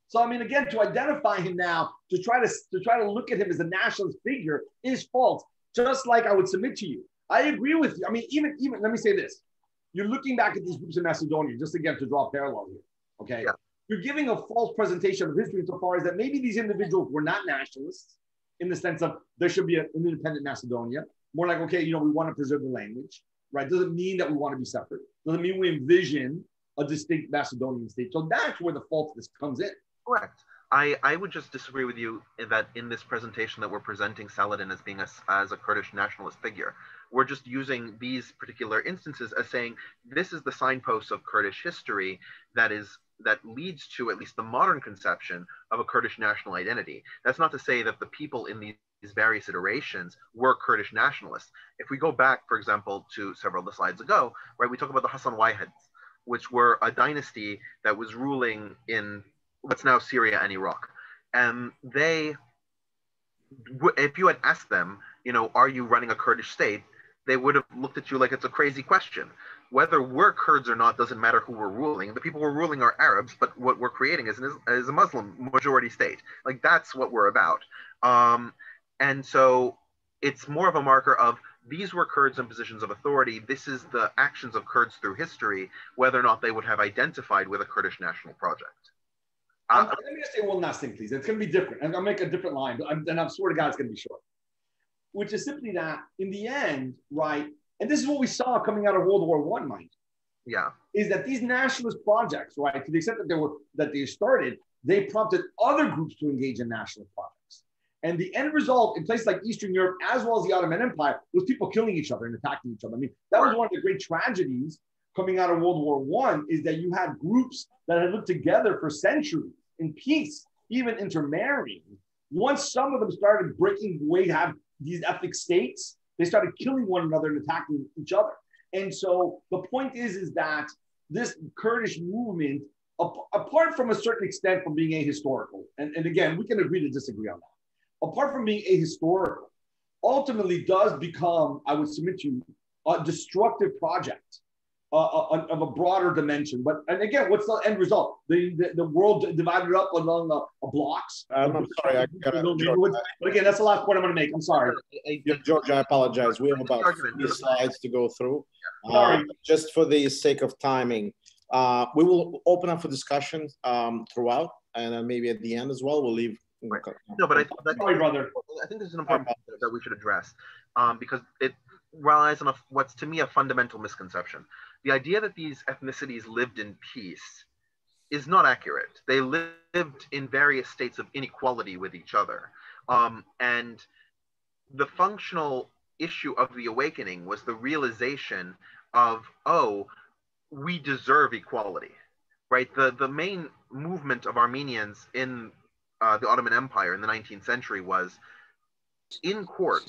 So I mean, again, to identify him now, to try to look at him as a nationalist figure is false. Just like I would submit to you, I agree with you. I mean, even let me say this: you're looking back at these groups in Macedonia, just again to draw a parallel here. Okay, you're giving a false presentation of history insofar as that maybe these individuals were not nationalists, in the sense of there should be an independent Macedonia. More like, okay, we want to preserve the language, right? Doesn't mean that we want to be separate. Doesn't mean we envision a distinct Macedonian state. So that's where the falseness comes in. Correct. I would just disagree with you that in this presentation that we're presenting Saladin as being as a Kurdish nationalist figure. We're just using these particular instances as saying this is the signpost of Kurdish history that leads to at least the modern conception of a Kurdish national identity. That's not to say that the people in these various iterations were Kurdish nationalists. If we go back, for example, to several of the slides ago, right, we talk about the Hassan Wahids, which were a dynasty that was ruling in what's now Syria and Iraq. And they, if you had asked them, are you running a Kurdish state? They would have looked at you like it's a crazy question. Whether we're Kurds or not doesn't matter who we're ruling. The people we're ruling are Arabs, but what we're creating is a Muslim majority state. Like, that's what we're about. And so it's more of a marker of these were Kurds in positions of authority. This is the actions of Kurds through history, whether or not they would have identified with a Kurdish national project. Let me just say one last thing, please. It's going to be different. And I'll make a different line, and I swear to God, it's going to be short. Which is simply that, in the end, right, And this is what we saw coming out of World War I, mind. Yeah. Is that these nationalist projects, right, to the extent that they started, they prompted other groups to engage in nationalist projects. And the end result in places like Eastern Europe, as well as the Ottoman Empire, was people killing each other and attacking each other. I mean, that was one of the great tragedies coming out of World War I, is that you had groups that had lived together for centuries in peace, even intermarrying. Once some of them started breaking away, have these ethnic states, they started killing one another and attacking each other. And so the point is that this Kurdish movement, apart from a certain extent from being ahistorical, and again, we can agree to disagree on that, apart from being ahistorical, ultimately does become, I would submit to you, a destructive project of a broader dimension. But, and again, what's the end result? The world divided up along blocks. I'm sorry, but again, that's the last point I'm going to make. I'm sorry. George, I apologize. We have about 50 slides to go through. Sorry. Just for the sake of timing, we will open up for discussion throughout, and then maybe at the end as well, we'll leave. Right. No, but sorry, brother. I think this is an important point that we should address because it relies on what's to me a fundamental misconception. The idea that these ethnicities lived in peace is not accurate. They lived in various states of inequality with each other. And the functional issue of the awakening was the realization of, oh, we deserve equality, right? The main movement of Armenians in the Ottoman Empire in the 19th century was, in court,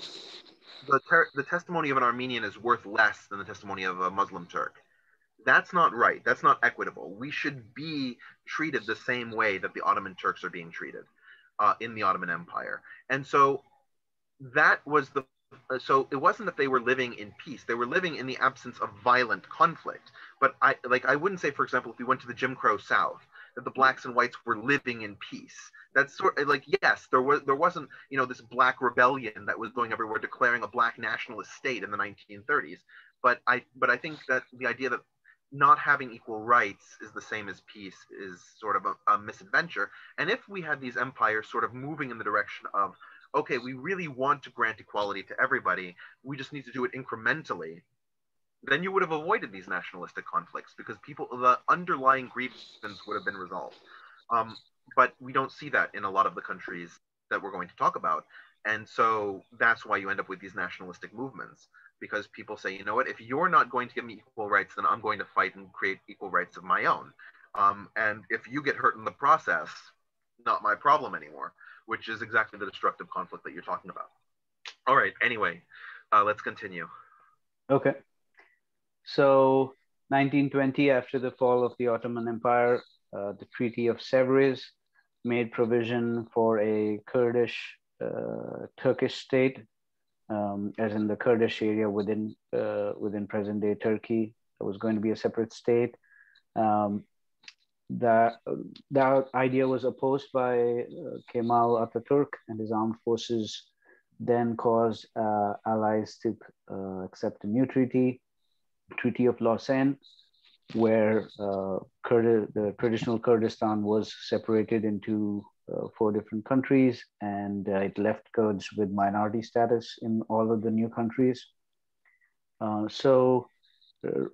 the testimony of an Armenian is worth less than the testimony of a Muslim Turk. That's not right. That's not equitable. We should be treated the same way that the Ottoman Turks are being treated in the Ottoman Empire. And so that was so it wasn't that they were living in peace. They were living in the absence of violent conflict. But I wouldn't say, for example, if we went to the Jim Crow South, that the blacks and whites were living in peace. That's sort of like, yes, there wasn't, this black rebellion that was going everywhere declaring a black nationalist state in the 1930s. But I think that the idea that not having equal rights is the same as peace is sort of a misadventure. And if we had these empires sort of moving in the direction of, okay, we really want to grant equality to everybody, we just need to do it incrementally, then you would have avoided these nationalistic conflicts because the underlying grievance would have been resolved. But we don't see that in a lot of the countries that we're going to talk about. And so that's why you end up with these nationalistic movements, because people say, you know what, if you're not going to give me equal rights, then I'm going to fight and create equal rights of my own. And if you get hurt in the process, not my problem anymore, which is exactly the destructive conflict that you're talking about. All right, anyway, let's continue. Okay. So 1920, after the fall of the Ottoman Empire, the Treaty of Sevres made provision for a Kurdish Turkish state, as in the Kurdish area within present-day Turkey. There was going to be a separate state. That idea was opposed by Kemal Atatürk, and his armed forces then caused allies to accept a new treaty, Treaty of Lausanne, where the traditional Kurdistan was separated into 4 different countries, and it left Kurds with minority status in all of the new countries. So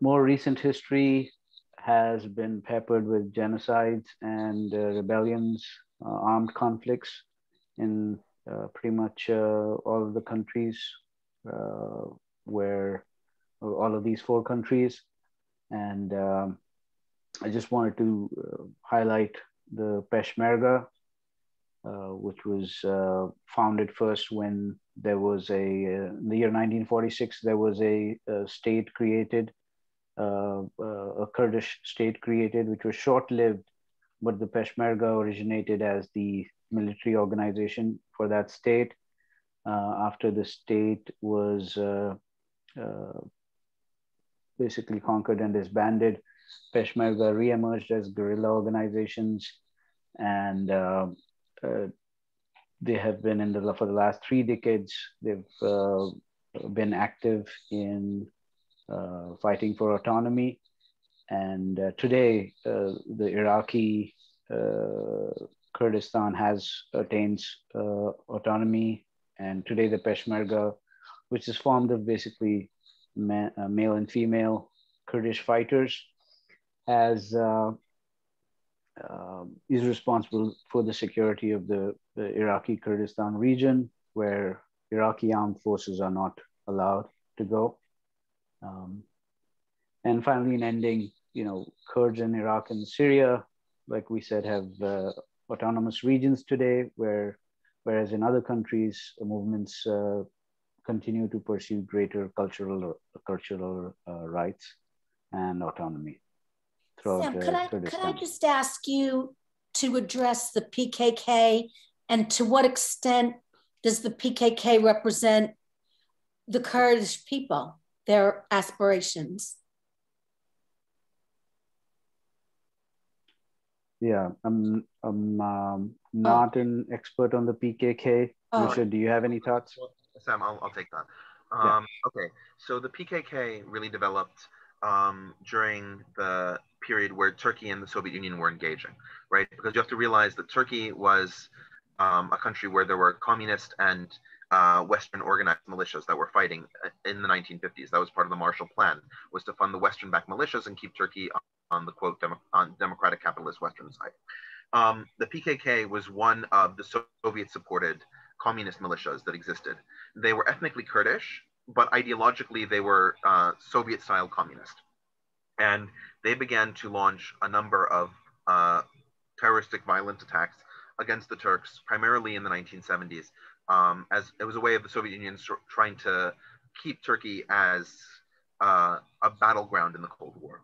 more recent history has been peppered with genocides and rebellions, armed conflicts in pretty much all of the countries all of these 4 countries. And I just wanted to highlight the Peshmerga, which was founded first when there was in the year 1946, there was a state created, a Kurdish state created, which was short-lived, but the Peshmerga originated as the military organization for that state. After the state was basically conquered and disbanded, Peshmerga re-emerged as guerrilla organizations, and they have been for the last 3 decades, they've been active in fighting for autonomy. And today, the Iraqi Kurdistan attains autonomy. And today the Peshmerga, which is formed of basically male and female Kurdish fighters, is responsible for the security of the Iraqi Kurdistan region, where Iraqi armed forces are not allowed to go. And finally, in ending, Kurds in Iraq and Syria, like we said, have autonomous regions today, whereas in other countries, movements continue to pursue greater cultural rights and autonomy. Sam, could I just ask you to address the PKK, and to what extent does the PKK represent the Kurdish people, their aspirations? Yeah, I'm not an expert on the PKK. Richard, do you have any thoughts? Sam, I'll take that. Yeah. Okay, so the PKK really developed during the period where Turkey and the Soviet Union were engaging, right? Because you have to realize that Turkey was a country where there were communist and Western organized militias that were fighting in the 1950s. That was part of the Marshall Plan, was to fund the Western-backed militias and keep Turkey on the quote on democratic capitalist Western side. The PKK was one of the Soviet-supported communist militias that existed. They were ethnically Kurdish, but ideologically they were Soviet-style communist. And they began to launch a number of terroristic violent attacks against the Turks, primarily in the 1970s, as it was a way of the Soviet Union trying to keep Turkey as a battleground in the Cold War.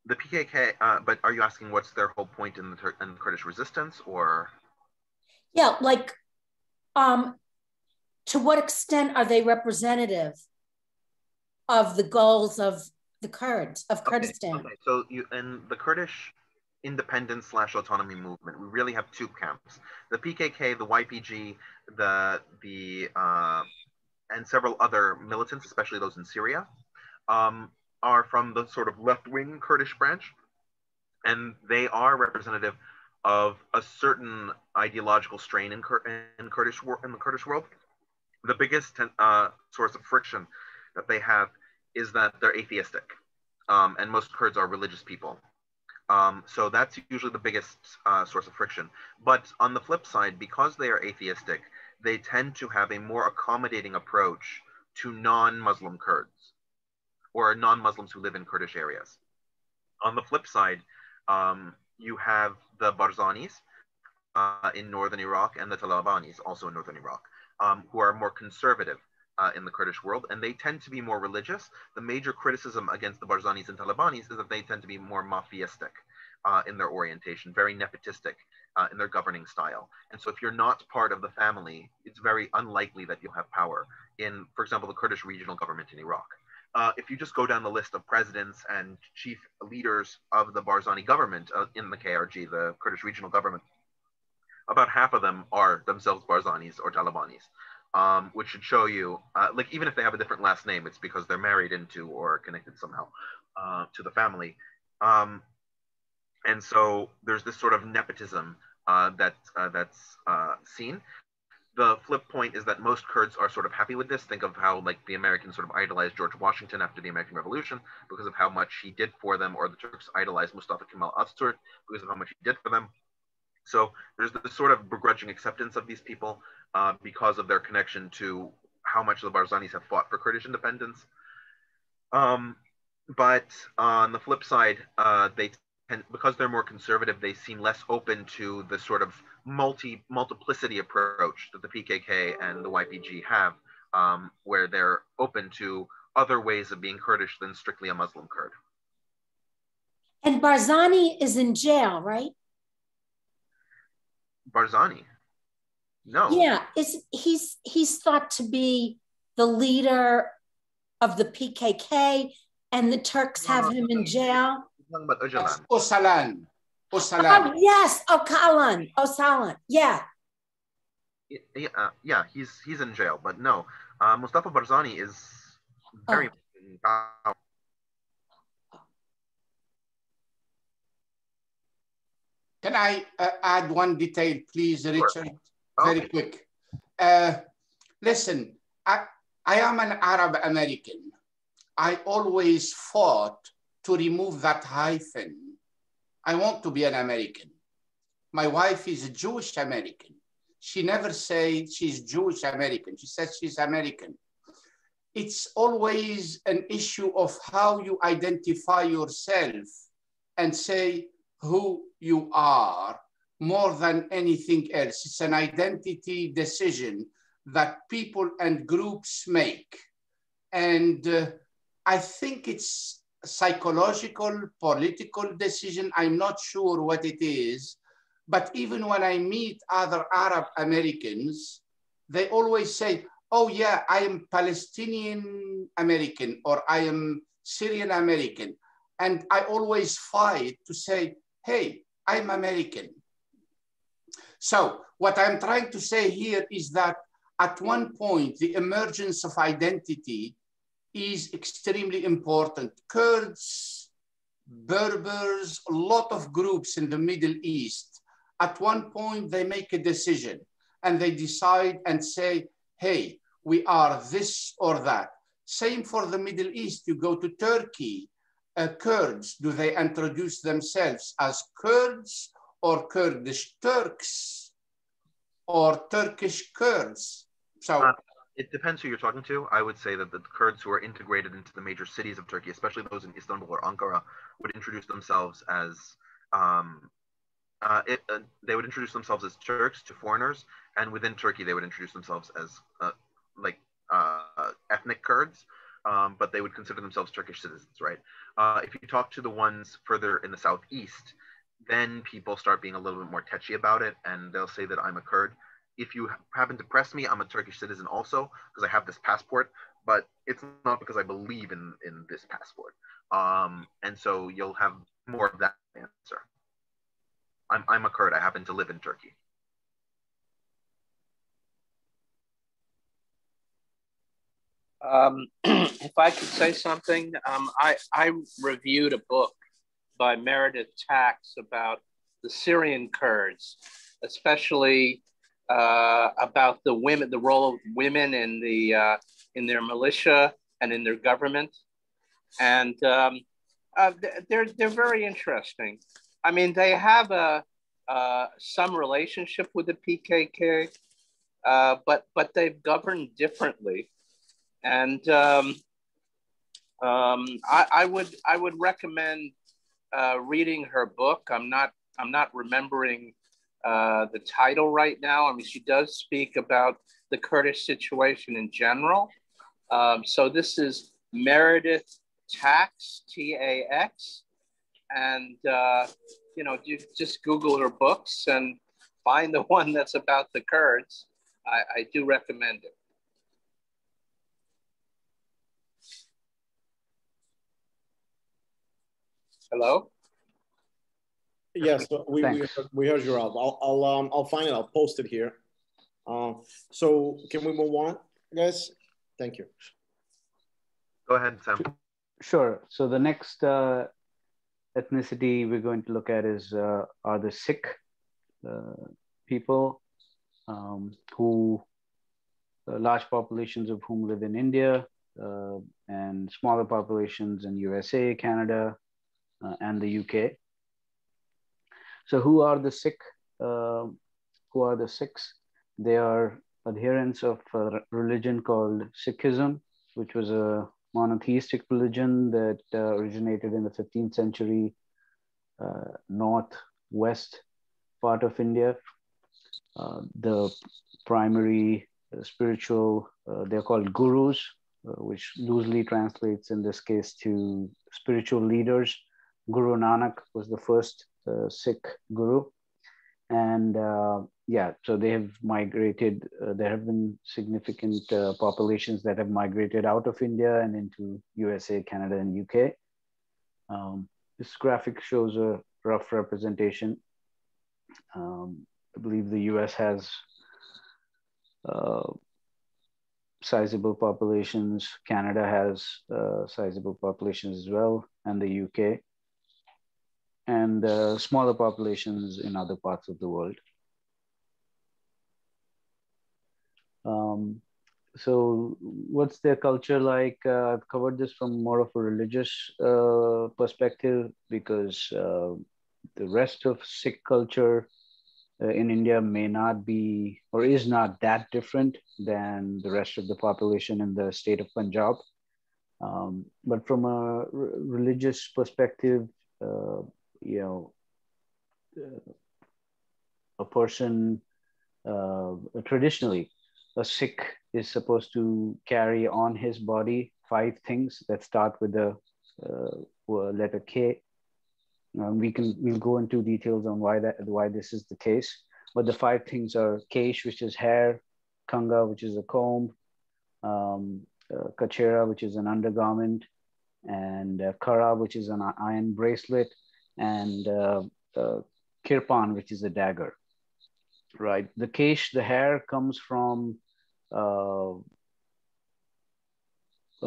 The PKK, but are you asking what's their whole point in the Kurdish resistance, or? Yeah, like, to what extent are they representative of the goals of the Kurds, of Kurdistan? Okay. So in the Kurdish independence / autonomy movement, we really have two camps: the PKK, the YPG, and several other militants, especially those in Syria, are from the sort of left-wing Kurdish branch, and they are representative of a certain ideological strain in the Kurdish world. The biggest source of friction that they have is that they're atheistic, and most Kurds are religious people. So that's usually the biggest source of friction. But on the flip side, because they are atheistic, they tend to have a more accommodating approach to non-Muslim Kurds, or non-Muslims who live in Kurdish areas. On the flip side, you have the Barzanis in northern Iraq and the Talabanis, also in northern Iraq, who are more conservative in the Kurdish world, and they tend to be more religious. The major criticism against the Barzanis and Talabanis is that they tend to be more mafiistic in their orientation, very nepotistic in their governing style. And so if you're not part of the family, it's very unlikely that you'll have power in, for example, the Kurdish regional government in Iraq. If you just go down the list of presidents and chief leaders of the Barzani government in the KRG, the Kurdish regional government, about half of them are themselves Barzanis or Talabanis, which should show you, like, even if they have a different last name, it's because they're married into or connected somehow to the family. And so there's this sort of nepotism that's seen. The flip point is that most Kurds are sort of happy with this. Think of how, like, the Americans sort of idolized George Washington after the American Revolution because of how much he did for them, or the Turks idolized Mustafa Kemal Atatürk because of how much he did for them. So there's this sort of begrudging acceptance of these people because of their connection to how much the Barzanis have fought for Kurdish independence. But on the flip side, because they're more conservative, they seem less open to the sort of multiplicity approach that the PKK and the YPG have, where they're open to other ways of being Kurdish than strictly a Muslim Kurd. And Barzani is in jail, right? Barzani? No. Yeah, he's thought to be the leader of the PKK, and the Turks have him in jail. Öcalan. Oh, yes, Öcalan, yeah. Yeah, he's in jail, but no, Mustafa Barzani is very powerful. Can I add one detail, please, Richard? Sure. Very quick. Listen, I am an Arab American. I always fought to remove that hyphen. I want to be an American. My wife is a Jewish American. She never says she's Jewish American. She says she's American. It's always an issue of how you identify yourself and say who you are more than anything else. It's an identity decision that people and groups make. And I think it's a psychological, political decision. I'm not sure what it is. But even when I meet other Arab Americans, they always say, oh yeah, I am Palestinian American or I am Syrian American. And I always fight to say, hey, I'm American. So what I'm trying to say here is that at one point, the emergence of identity is extremely important. Kurds, Berbers, a lot of groups in the Middle East, at one point they make a decision and they decide and say, hey, we are this or that. Same for the Middle East. You go to Turkey, Kurds, do they introduce themselves as Kurds or Kurdish Turks or Turkish Kurds? So it depends who you're talking to. I would say that the Kurds who are integrated into the major cities of Turkey, especially those in Istanbul or Ankara, would introduce themselves as they would introduce themselves as Turks to foreigners, and within Turkey they would introduce themselves as ethnic Kurds, but they would consider themselves Turkish citizens, right? If you talk to the ones further in the southeast, then people start being a little bit more touchy about it, and they'll say that I'm a Kurd. If you happen to press me, I'm a Turkish citizen also, because I have this passport, but it's not because I believe in this passport. And so you'll have more of that answer. I'm a Kurd. I happen to live in Turkey. If I could say something, I reviewed a book by Meredith Tax about the Syrian Kurds, especially about the women, the role of women in their militia and in their government, and they're very interesting. I mean, they have some relationship with the PKK, but they've governed differently. And I would recommend reading her book. I'm not remembering the title right now. I mean, she does speak about the Kurdish situation in general. So this is Meredith Tax, T-A-X, and you just Google her books and find the one that's about the Kurds. I do recommend it. Hello? Yes, we heard you, Rob. I'll find it. I'll post it here. So can we move on, guys? Thank you. Go ahead, Sam. Sure. So the next ethnicity we're going to look at is are the Sikh people, who large populations of whom live in India, and smaller populations in USA, Canada, and the UK. So who are the Sikh? Who are the Sikhs? They are adherents of a religion called Sikhism, which was a monotheistic religion that originated in the 15th century, northwest part of India. The primary spiritual, they're called gurus, which loosely translates in this case to spiritual leaders. Guru Nanak was the first Sikh guru. And so they have migrated. There have been significant populations that have migrated out of India and into USA, Canada, and UK. This graphic shows a rough representation. I believe the US has sizable populations. Canada has sizable populations as well, and the UK, and smaller populations in other parts of the world. so what's their culture like? I've covered this from more of a religious perspective, because the rest of Sikh culture in India may not be, or is not that different than the rest of the population in the state of Punjab. But from a religious perspective, you know, a person, traditionally, a Sikh is supposed to carry on his body 5 things that start with the letter K. We'll go into details on why this is the case. But the 5 things are kesh, which is hair; kanga, which is a comb; kachera, which is an undergarment; and kara, which is an iron bracelet; and kirpan, which is a dagger. Right. The kesh, the hair, comes from a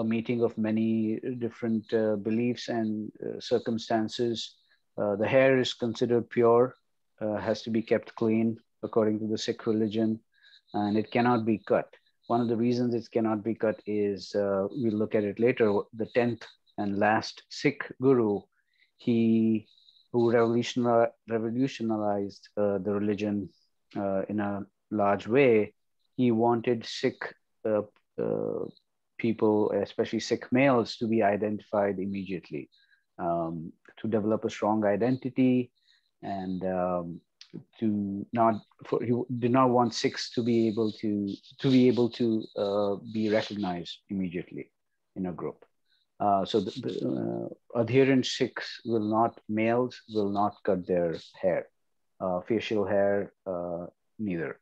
meeting of many different beliefs and circumstances. The hair is considered pure, has to be kept clean according to the Sikh religion, and it cannot be cut. One of the reasons it cannot be cut is, we'll look at it later, the 10th and last Sikh guru, who revolutionized the religion in a large way. He wanted Sikh people, especially Sikh males, to be identified immediately, to develop a strong identity, and he did not want Sikhs to be able to be recognized immediately in a group. So the adherent Sikhs males will not cut their hair, facial hair, neither.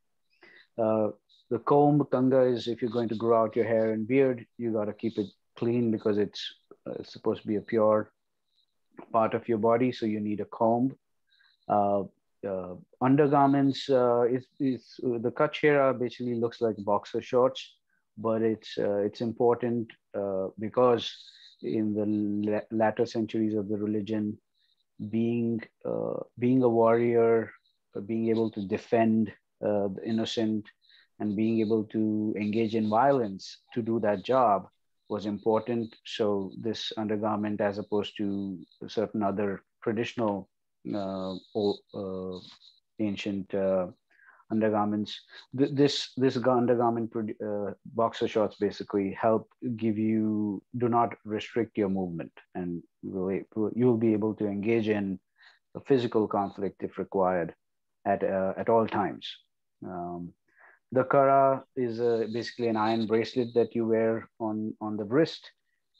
The comb, kanga, is if you're going to grow out your hair and beard, you got to keep it clean, because it's supposed to be a pure part of your body, so you need a comb. Undergarments, the kachera basically looks like boxer shorts, but it's important because in the latter centuries of the religion, being a warrior, being able to defend the innocent, and being able to engage in violence to do that job was important. So this undergarment, as opposed to certain other traditional ancient undergarments, this undergarment, boxer shorts, basically help do not restrict your movement, and you'll be able to engage in a physical conflict if required at all times. The kara is basically an iron bracelet that you wear on the wrist,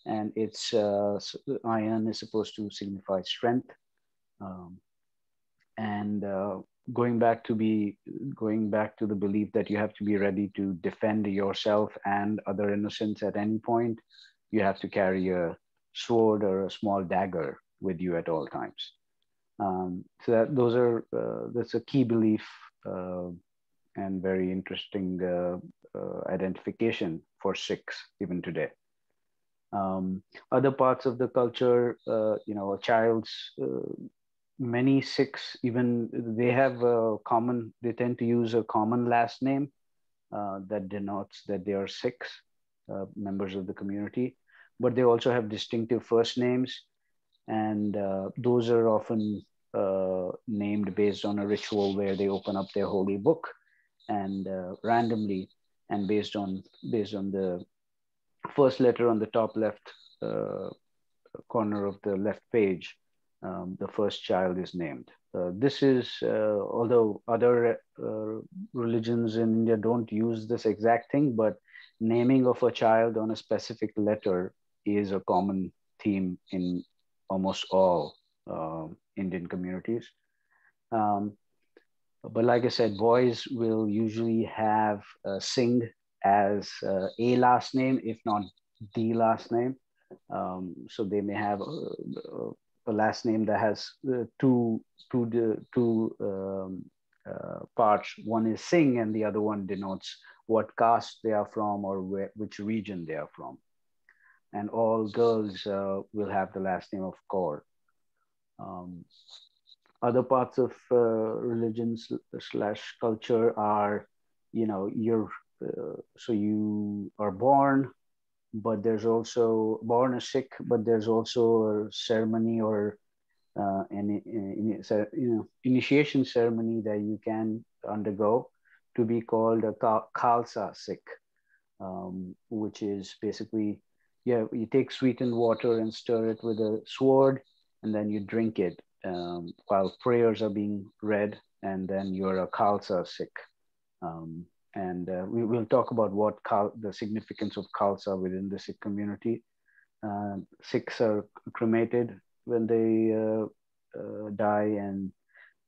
and its iron is supposed to signify strength. Going back to the belief that you have to be ready to defend yourself and other innocents at any point, you have to carry a sword or a small dagger with you at all times. So that's a key belief and very interesting identification for Sikhs even today. Other parts of the culture, a child's, many Sikhs, even they tend to use a common last name that denotes that they are Sikhs, members of the community, but they also have distinctive first names, and those are often named based on a ritual where they open up their holy book and randomly, and based on the first letter on the top left corner of the left page, the first child is named. This is, although other religions in India don't use this exact thing, but naming of a child on a specific letter is a common theme in almost all Indian communities. But like I said, boys will usually have Singh as a last name, if not the last name. So they may have a last name that has two parts. One is Singh, and the other one denotes what caste they are from or which region they are from. And all girls will have the last name of Kaur. Other parts of religion / culture are, your so you are born, but there's also born a Sikh, but there's also a ceremony or initiation ceremony that you can undergo to be called a Khalsa Sikh, which is basically, you take sweetened water and stir it with a sword, and then you drink it while prayers are being read, and then you're a Khalsa Sikh. We will talk about what the significance of Khalsa within the Sikh community. Sikhs are cremated when they die, and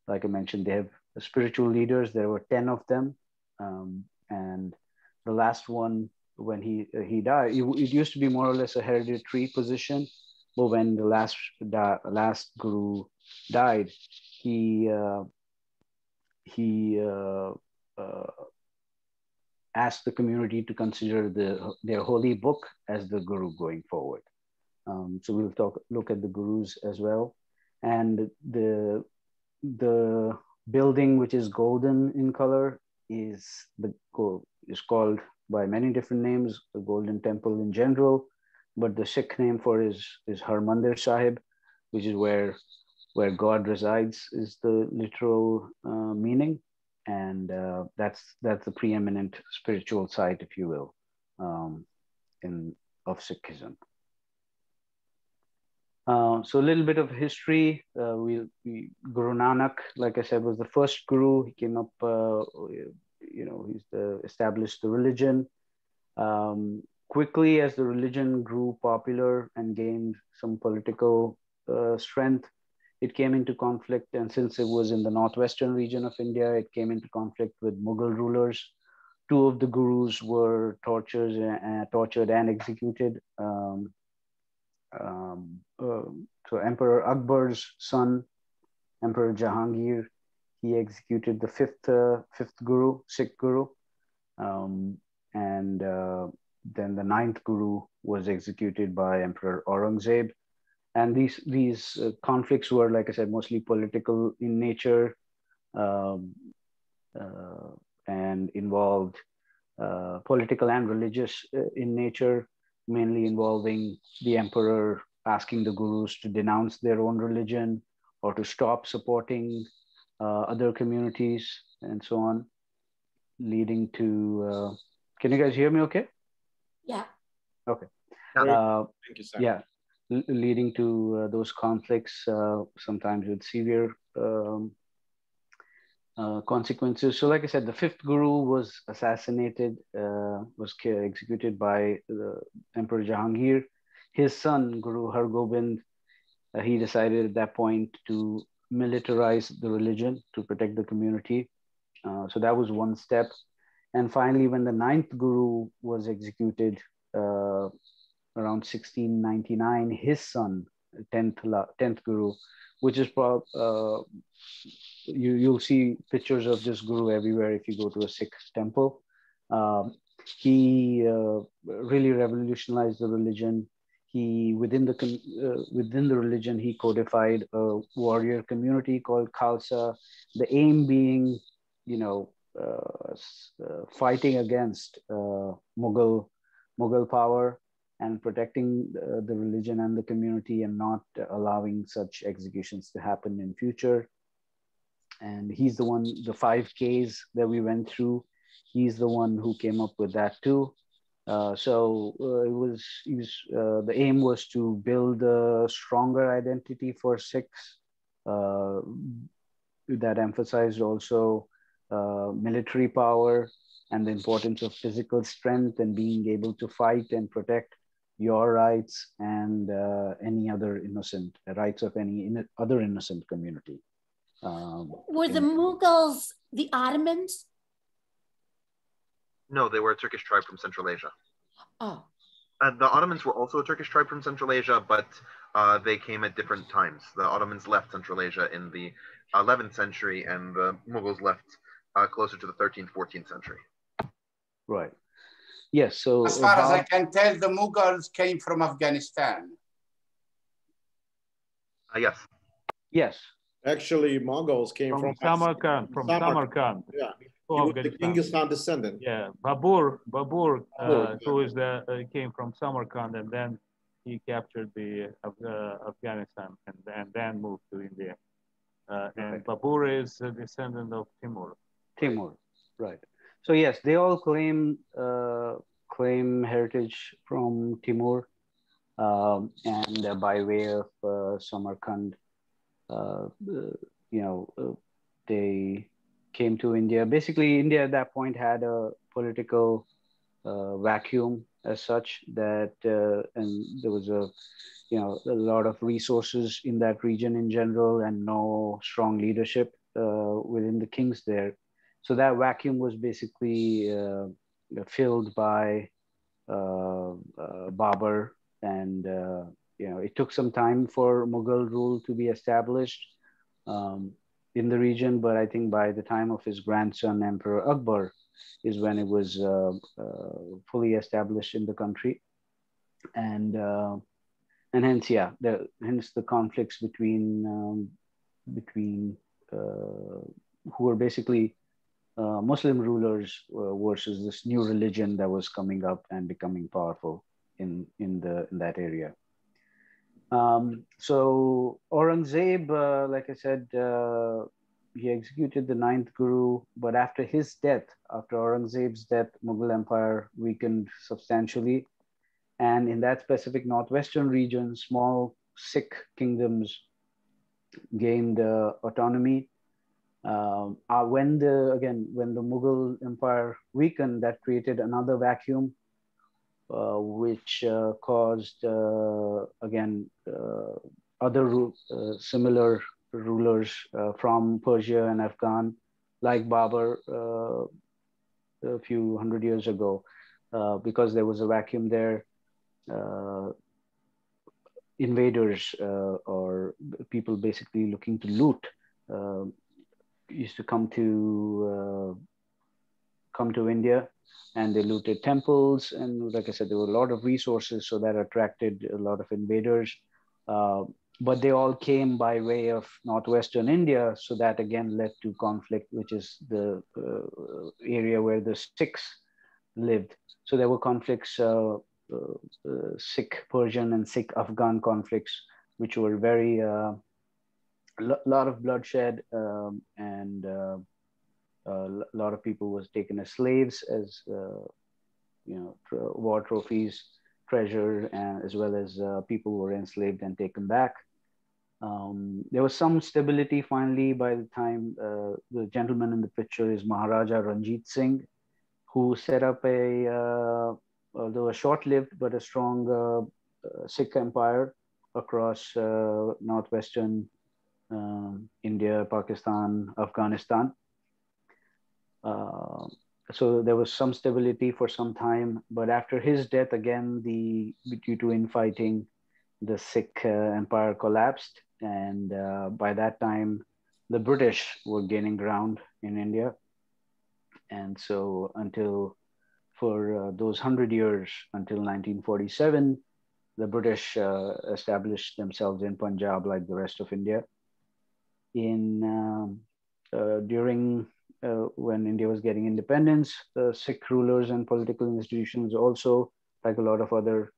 like I mentioned, they have spiritual leaders. There were 10 of them, and the last one, when he died, it used to be more or less a hereditary position, but when the last guru died, he asked the community to consider their holy book as the guru going forward. So we'll look at the gurus as well. And the building, which is golden in color, is called by many different names, the Golden Temple in general, but the Sikh name for it is Harmandir Sahib, which is where God resides, is the literal meaning. And that's the preeminent spiritual site, if you will, of Sikhism. So a little bit of history. Guru Nanak, like I said, was the first guru. He came up, he's established the religion. Quickly, as the religion grew popular and gained some political strength, it came into conflict. And since it was in the northwestern region of India, it came into conflict with Mughal rulers. Two of the gurus were tortured and executed. So Emperor Akbar's son, Emperor Jahangir, he executed the fifth guru, Sikh guru, and then the ninth guru was executed by Emperor Aurangzeb. And these conflicts were, like I said, mostly political in nature, and involved political and religious in nature, mainly involving the emperor asking the gurus to denounce their own religion or to stop supporting other communities and so on, leading to, can you guys hear me okay? Yeah. Okay. Thank you, Sam. Yeah, leading to those conflicts, sometimes with severe consequences. So like I said, the fifth guru was assassinated, was executed by Emperor Jahangir. His son, Guru Hargobind, he decided at that point to militarize the religion to protect the community. So that was one step. And finally, when the ninth guru was executed around 1699, his son, 10th guru, which is you'll see pictures of this guru everywhere if you go to a Sikh temple. He really revolutionized the religion. He within the religion, he codified a warrior community called Khalsa. The aim being, fighting against Mughal power and protecting the religion and the community, and not allowing such executions to happen in future. And he's the one, the 5 Ks that we went through, he's the one who came up with that too. The aim was to build a stronger identity for Sikhs that emphasized also military power and the importance of physical strength and being able to fight and protect your rights and any other rights of any other innocent community. Were the Mughals the Ottomans? No, they were a Turkish tribe from Central Asia. Oh. The Ottomans were also a Turkish tribe from Central Asia, but they came at different times. The Ottomans left Central Asia in the 11th century, and the Mughals left closer to the 13th, 14th century. Right. Yes. So as far as I can tell, the Mughals came from Afghanistan. Yes. Yes. Actually, Mongols came from Samarkand. From Samarkand. Yeah. He was the Genghis Khan descendant. Yeah, Babur, who is came from Samarkand, and then he captured the Afghanistan and then moved to India. And Babur is a descendant of Timur. Timur, right. So yes, they all claim heritage from Timur, and by way of Samarkand, they came to India. Basically, India at that point had a political vacuum as such that, and there was a lot of resources in that region in general, and no strong leadership within the kings there. So that vacuum was basically filled by Babur, and it took some time for Mughal rule to be established in the region, but I think by the time of his grandson, Emperor Akbar, is when it was fully established in the country, and hence, hence the conflicts between who were basically Muslim rulers versus this new religion that was coming up and becoming powerful in that area. So Aurangzeb, like I said, he executed the 9th Guru, but after his death, after Aurangzeb's death, Mughal Empire weakened substantially. And in that specific northwestern region, small Sikh kingdoms gained autonomy. When the Mughal Empire weakened, that created another vacuum, which caused other similar rulers from Persia and Afghan, like Babur a few hundred years ago, because there was a vacuum there. Invaders or people basically looking to loot used to come to India, and they looted temples, and like I said, there were a lot of resources, so that attracted a lot of invaders. But they all came by way of northwestern India, so that again led to conflict, which is the area where the Sikhs lived. So there were conflicts, Sikh Persian and Sikh Afghan conflicts, which were very lot of bloodshed, and a lot of people was taken as slaves, as war trophies, treasure, and as well as people were enslaved and taken back. There was some stability finally by the time the gentleman in the picture is Maharaja Ranjit Singh, who set up although a short-lived but a strong Sikh empire across northwestern India, Pakistan, Afghanistan. So there was some stability for some time, but after his death, again, due to infighting, the Sikh empire collapsed, and by that time, the British were gaining ground in India, and so for those 100 years until 1947, the British established themselves in Punjab like the rest of India. During when India was getting independence, the Sikh rulers and political institutions also, like a lot of other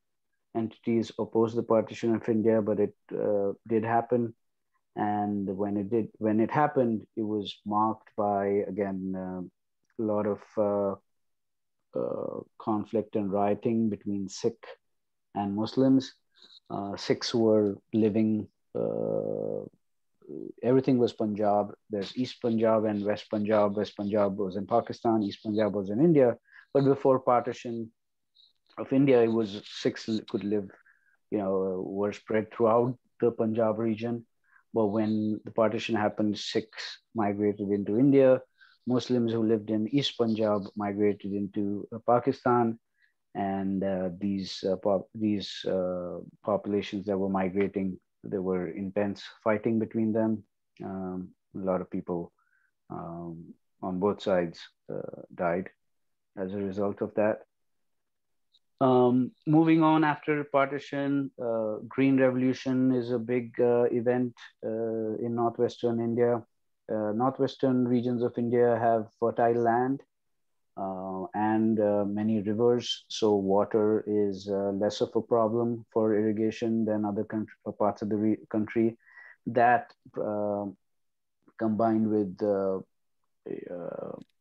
entities, opposed the partition of India, but it did happen. And when it happened, it was marked by, again, a lot of conflict and rioting between Sikh and Muslims. Sikhs were living, everything was Punjab. There's East Punjab and West Punjab. West Punjab was in Pakistan, East Punjab was in India. But before partition of India, it was Sikhs could live, were spread throughout the Punjab region. But when the partition happened, Sikhs migrated into India. Muslims who lived in East Punjab migrated into Pakistan, and these populations that were migrating, there were intense fighting between them. A lot of people on both sides died as a result of that. Moving on after partition, Green Revolution is a big event in northwestern India. northwestern regions of India have fertile land and many rivers, so water is less of a problem for irrigation than other parts of the country. That combined with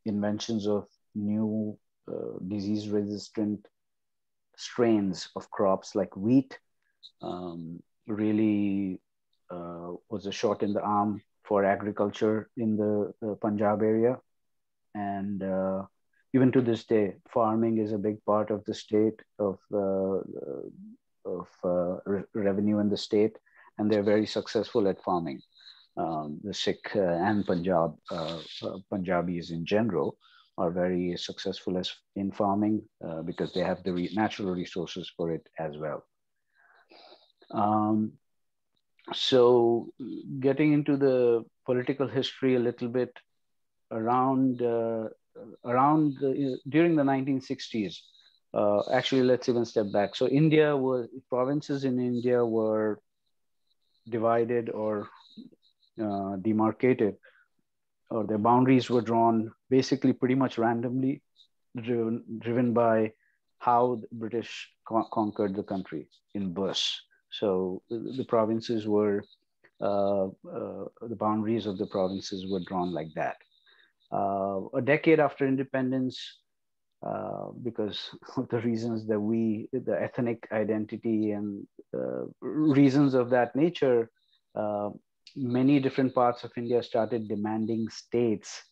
inventions of new disease-resistant strains of crops like wheat really was a shot in the arm for agriculture in the Punjab area. And even to this day, farming is a big part of the state of revenue in the state, and they're very successful at farming. The Sikh and Punjabis in general are very successful in farming because they have the natural resources for it as well. So getting into the political history a little bit, during the 1960s, actually, let's even step back. So provinces in India were divided or demarcated, or their boundaries were drawn basically pretty much randomly, driven by how the British conquered the country in bursts. So the provinces were, the boundaries of the provinces were drawn like that. A decade after independence, because of the reasons that the ethnic identity and reasons of that nature, many different parts of India started demanding states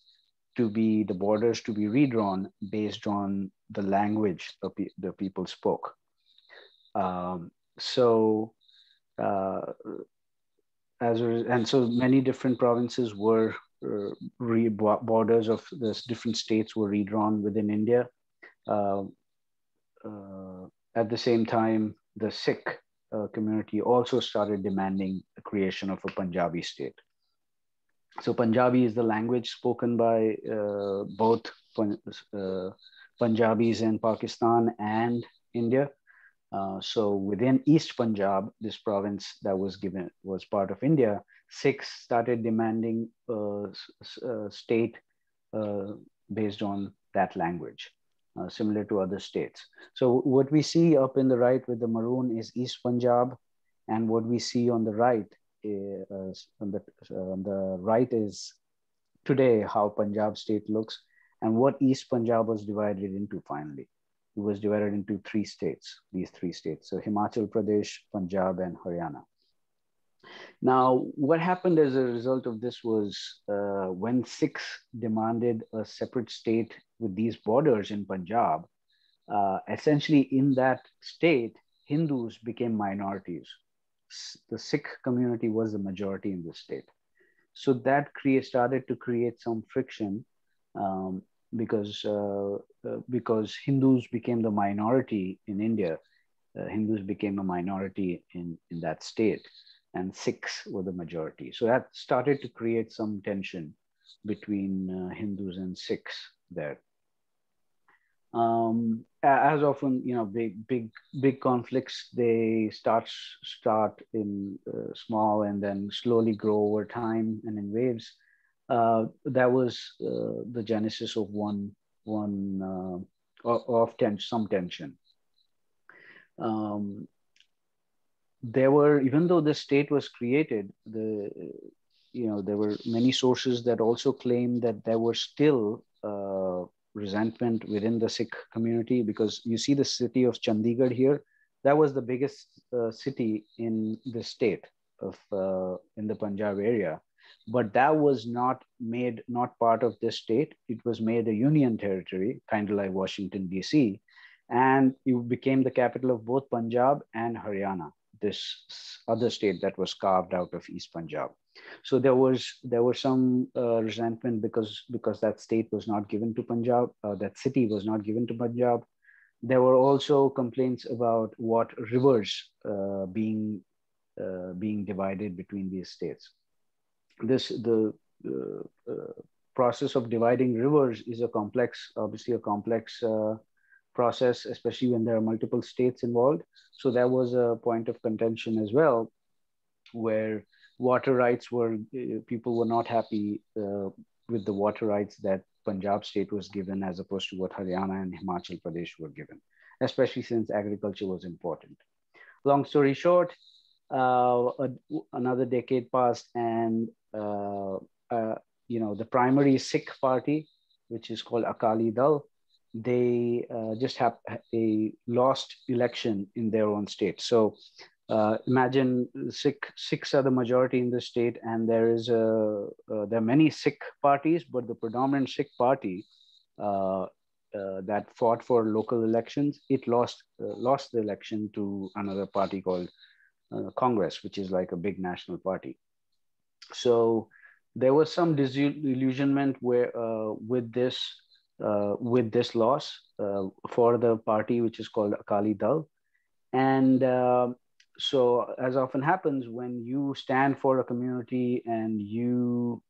the borders to be redrawn based on the language the people spoke. So many different provinces were borders of the different states were redrawn within India. At the same time, the Sikh community also started demanding the creation of a Punjabi state. So Punjabi is the language spoken by both Punjabis in Pakistan and India. So within East Punjab, this province that was part of India, Sikhs started demanding a state based on that language, similar to other states. So what we see up in the right with the maroon is East Punjab, and what we see on the right is today how Punjab state looks, and what East Punjab was divided into finally. It was divided into these three states. So Himachal Pradesh, Punjab, and Haryana. Now, what happened as a result of this was when Sikhs demanded a separate state with these borders in Punjab, essentially in that state, Hindus became minorities. The Sikh community was the majority in the state. So that started to create some friction because Hindus became the minority in India. Hindus became a minority in that state, and Sikhs were the majority. So that started to create some tension between Hindus and Sikhs there. As often, big conflicts, they start in small and then slowly grow over time and in waves. That was the genesis of some tension. Even though the state was created, there were many sources that also claim that there were still resentment within the Sikh community, because you see the city of Chandigarh here. That was the biggest city in the state in the Punjab area, but that was not part of this state. It was made a union territory, kind of like Washington, DC, and it became the capital of both Punjab and Haryana, this other state that was carved out of East Punjab. So there was some resentment because that state was not given to Punjab, that city was not given to Punjab. There were also complaints about what rivers being divided between these states. The process of dividing rivers is obviously a complex process, especially when there are multiple states involved. So that was a point of contention as well, where water rights were, people were not happy with the water rights that Punjab state was given as opposed to what Haryana and Himachal Pradesh were given, especially since agriculture was important. Long story short, another decade passed, and the primary Sikh party, which is called Akali Dal, they just have a lost election in their own state. So imagine Sikhs are the majority in the state, and there are many Sikh parties, but the predominant Sikh party that fought for local elections, it lost the election to another party called Congress, which is like a big national party. So there was some disillusionment with this loss for the party, which is called Akali Dal. And so, as often happens, when you stand for a community and you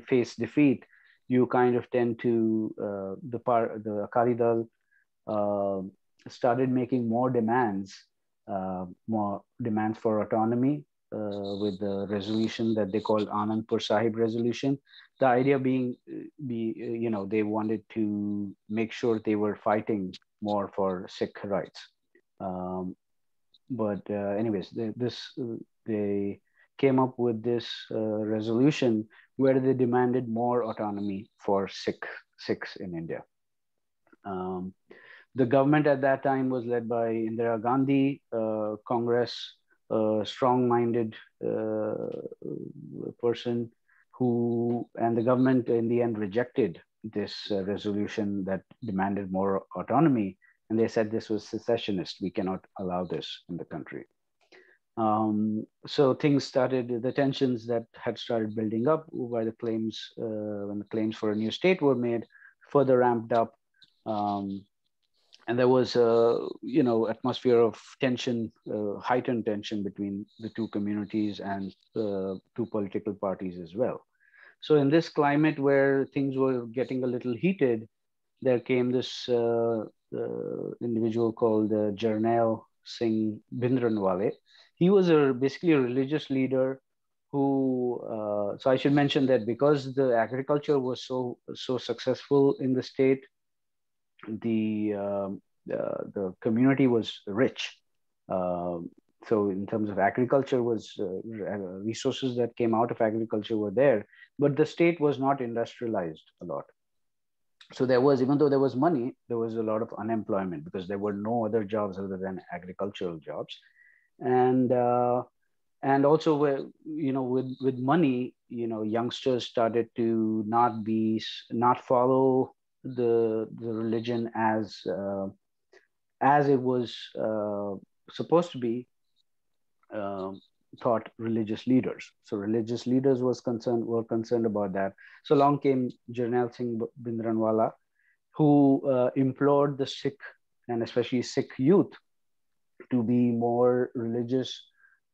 face defeat, you kind of tend to, the Akali Dal started making more demands for autonomy with the resolution that they called Anandpur Sahib resolution. The idea being, they wanted to make sure they were fighting more for Sikh rights. Anyways, they came up with this resolution where they demanded more autonomy for Sikhs in India. The government at that time was led by Indira Gandhi, Congress, strong-minded person and the government in the end rejected this resolution that demanded more autonomy. And they said this was secessionist. We cannot allow this in the country. So things started, the tensions that had started building up by the claims, when the claims for a new state were made, further ramped up. And there was atmosphere of tension, heightened tension between the two communities and two political parties as well. So in this climate where things were getting a little heated, there came this individual called Jarnail Singh Bhindranwale. He was basically a religious leader who, so I should mention that because the agriculture was so successful in the state, the community was rich. So in terms of agriculture, resources that came out of agriculture were there, but the state was not industrialized a lot. So there was, even though there was money, there was a lot of unemployment because there were no other jobs other than agricultural jobs. And also with money, youngsters started to not follow the religion as it was supposed to be taught religious leaders. So religious leaders were concerned about that. So along came Jarnail Singh Bhindranwala, who implored the Sikh and especially Sikh youth to be more religious,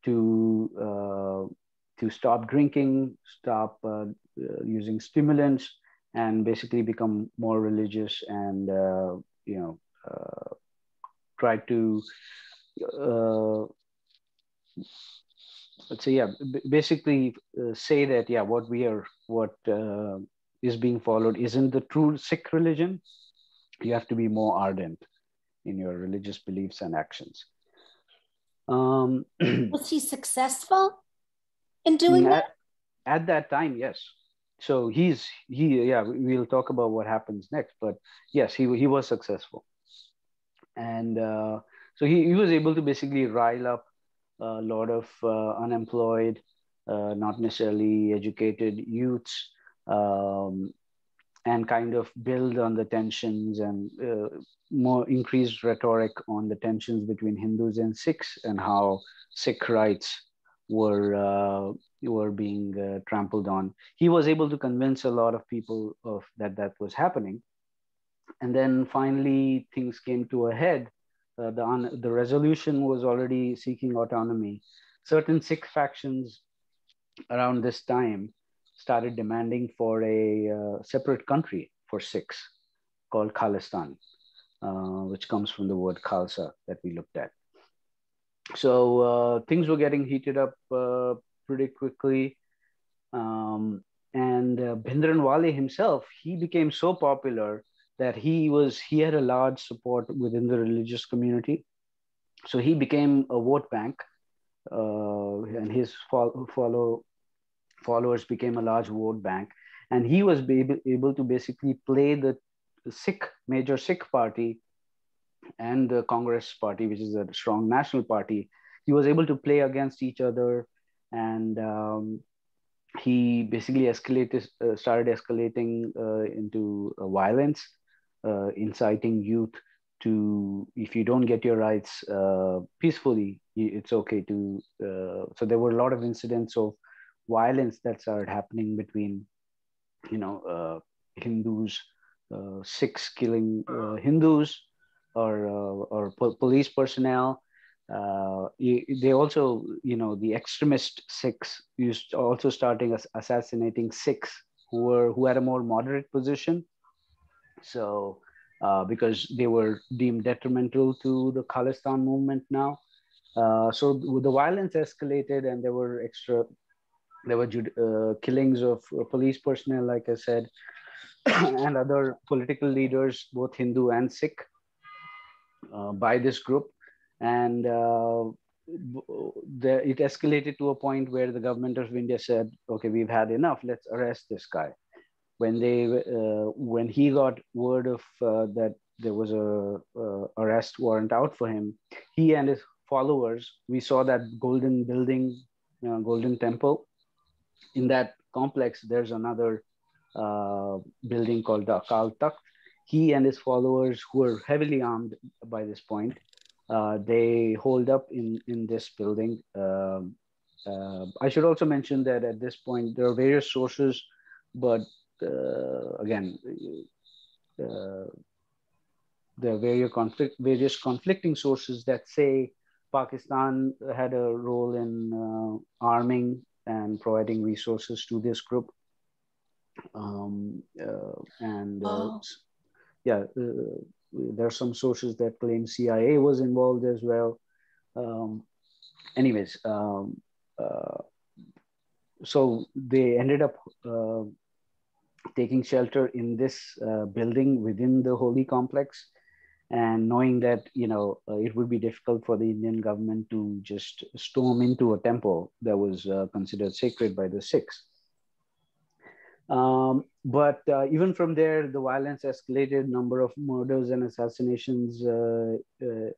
to stop drinking, stop using stimulants, and basically become more religious and try to basically say that what is being followed isn't the true Sikh religion. You have to be more ardent in your religious beliefs and actions. Was he successful in doing that? At that time, yes. So we'll talk about what happens next, but yes, he was successful. And so he was able to basically rile up a lot of unemployed, not necessarily educated youths, and kind of build on the tensions and more increased rhetoric on the tensions between Hindus and Sikhs and how Sikh rights were being trampled on. He was able to convince a lot of people of that was happening. And then finally things came to a head. The resolution was already seeking autonomy. Certain Sikh factions around this time started demanding for a separate country for Sikhs called Khalistan, which comes from the word Khalsa that we looked at. So things were getting heated up pretty quickly. And Bhindranwale himself, he became so popular that he had a large support within the religious community. So he became a vote bank, and his followers became a large vote bank. And he was able to basically play the major Sikh party and the Congress party, which is a strong national party. He was able to play against each other, and he basically started escalating into violence, inciting youth to, if you don't get your rights peacefully, it's okay to. So there were a lot of incidents of violence that started happening between, Hindus, Sikhs killing Hindus, or police personnel. They also, the extremist Sikhs also starting assassinating Sikhs who had a more moderate position. So because they were deemed detrimental to the Khalistan movement now. So the violence escalated, and there were killings of police personnel, like I said, and other political leaders, both Hindu and Sikh, by this group. And it escalated to a point where the government of India said, okay, we've had enough, let's arrest this guy. When he got word of that there was a arrest warrant out for him, he and his followers, we saw that golden building, golden temple. In that complex, there's another building called the Akal Takht. He and his followers, who were heavily armed by this point, they holed up in this building. I should also mention that at this point, there are various sources, but again, there are various conflicting sources that say Pakistan had a role in arming and providing resources to this group. There are some sources that claim CIA was involved as well. So they ended up taking shelter in this building within the holy complex, and knowing that it would be difficult for the Indian government to just storm into a temple that was considered sacred by the Sikhs. But even from there, the violence escalated, number of murders and assassinations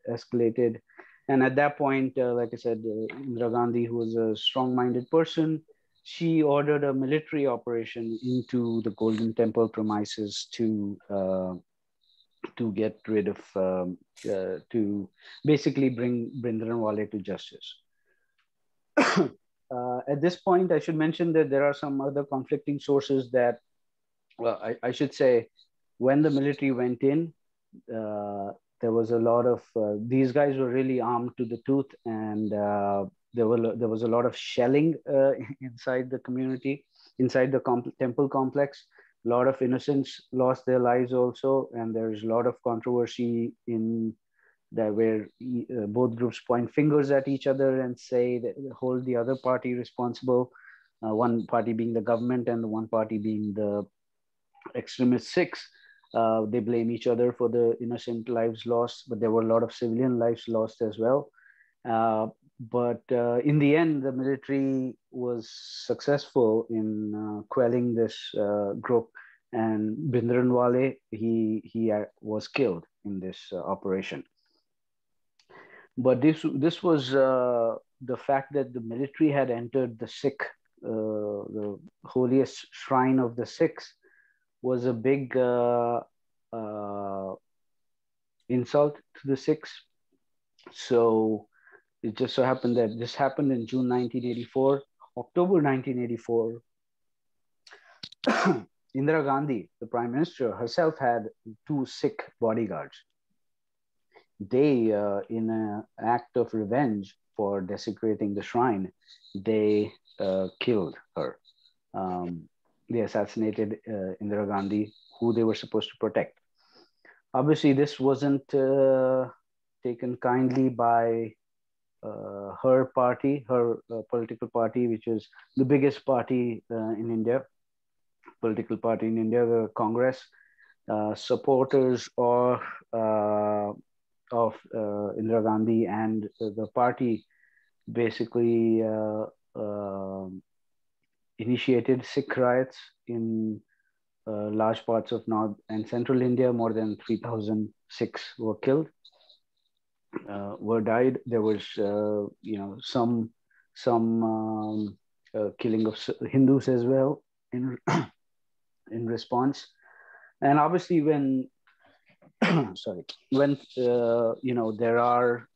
escalated. And at that point, like I said, Indira Gandhi, who was a strong-minded person, she ordered a military operation into the Golden Temple premises to get rid of, to basically bring Bhindranwale to justice. At this point, I should mention that there are some other conflicting sources that, well, I should say, when the military went in, there was a lot of, these guys were really armed to the tooth, and there was a lot of shelling inside the community, inside the temple complex. A lot of innocents lost their lives also, and there's a lot of controversy in that where both groups point fingers at each other and say that hold the other party responsible, one party being the government and the one party being the extremist Sikhs. They blame each other for the innocent lives lost, but there were a lot of civilian lives lost as well. But in the end, the military was successful in quelling this group, and Bhindranwale, he was killed in this operation. But this was the fact that the military had entered the Sikh, the holiest shrine of the Sikhs, was a big insult to the Sikhs. So it just so happened that this happened in June 1984. October 1984, Indira Gandhi, the Prime Minister herself, had 2 Sikh bodyguards. They, in an act of revenge for desecrating the shrine, they killed her. They assassinated Indira Gandhi, who they were supposed to protect. Obviously, this wasn't taken kindly by her party, her political party, which is the biggest party in India, political party in India, the Congress, supporters of Indira Gandhi and the party basically initiated Sikh riots in large parts of North and Central India. More than 3,000 Sikhs were killed, were died. There was, some killing of Hindus as well in in response. And obviously, when there are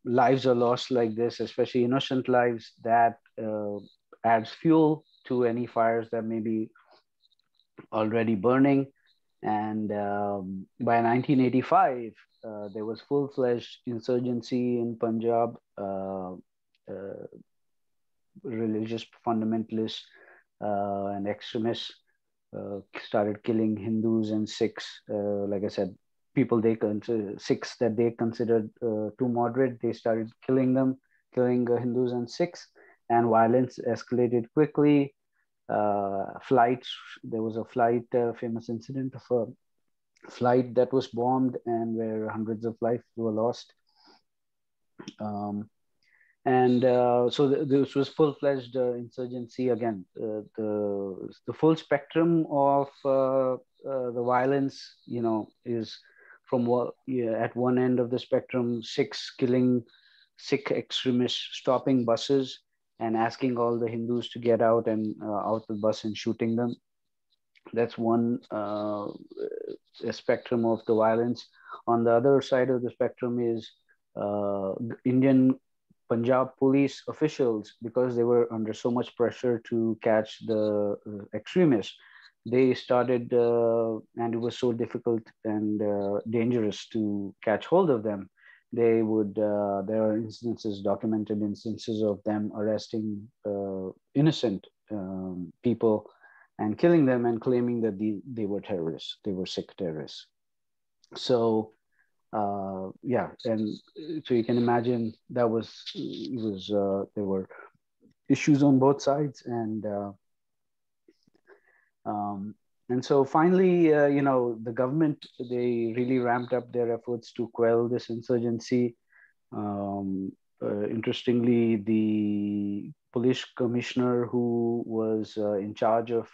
lives are lost like this, especially innocent lives, that adds fuel to any fires that may be already burning. And by 1985, there was full-fledged insurgency in Punjab. Religious fundamentalists and extremists started killing Hindus and Sikhs. Like I said, Sikhs that they considered too moderate, they started killing Hindus and Sikhs, and violence escalated quickly. Flights, there was a flight, famous incident of a flight that was bombed and where hundreds of lives were lost. So this was full-fledged insurgency again. The full spectrum of the violence, is from at one end of the spectrum, Sikhs killing Sikh extremists, stopping buses and asking all the Hindus to get out and out the bus and shooting them. That's one spectrum of the violence. On the other side of the spectrum is Indian Punjab police officials, because they were under so much pressure to catch the extremists. They started, and it was so difficult and dangerous to catch hold of them. They would, there are documented instances of them arresting innocent people and killing them and claiming that they were terrorists, they were Sikh terrorists. So, and so you can imagine that there were issues on both sides, and so finally, the government, they really ramped up their efforts to quell this insurgency. Interestingly, the police commissioner who was in charge of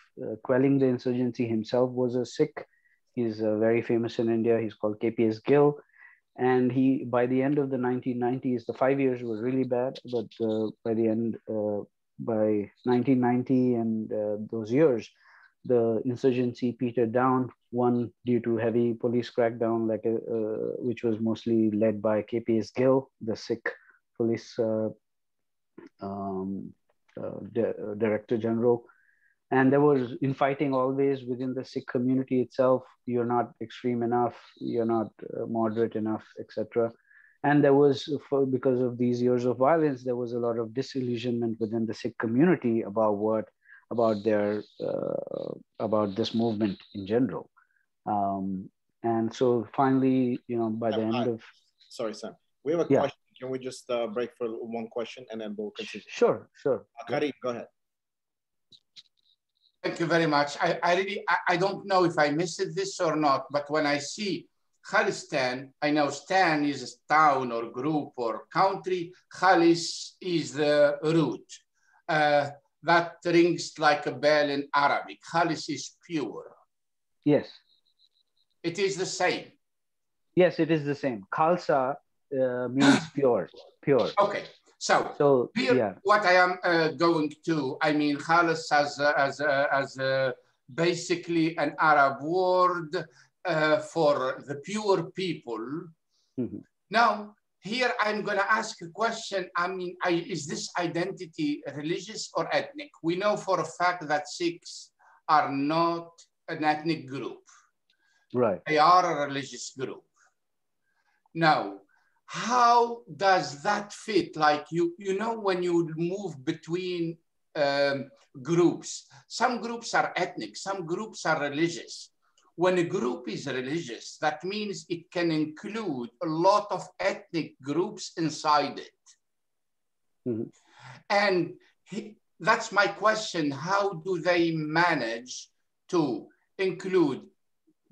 quelling the insurgency himself was a Sikh. He's very famous in India. He's called KPS Gill. And by the end of the 1990s, the 5 years were really bad, but by the end, by 1990 and those years, the insurgency petered down, one due to heavy police crackdown, which was mostly led by KPS Gill, the Sikh police director general. And there was infighting always within the Sikh community itself. You're not extreme enough, you're not moderate enough, etc. And there was, because of these years of violence, there was a lot of disillusionment within the Sikh community about this movement in general. And so finally, by the end of... Sorry, Sam. We have a question. Can we just break for one question and then we'll continue? Sure. Karim, go ahead. Thank you very much. I don't know if I missed this or not, but when I see Khalistan, I know Stan is a town or group or country. Khalis is the root. That rings like a bell in Arabic. Khalis is pure. Yes. It is the same. Yes, it is the same. Khalsa means pure. Okay. So here, yeah. What I am going to, I mean, Khalis as basically an Arab word for the pure people. Mm-hmm. Now, here I'm going to ask a question. I mean, is this identity religious or ethnic? We know for a fact that Sikhs are not an ethnic group. Right. They are a religious group. Now, how does that fit? Like, you know, when you move between groups, some groups are ethnic, some groups are religious. when a group is religious, that means it can include a lot of ethnic groups inside it. Mm-hmm. And that's my question. How do they manage to include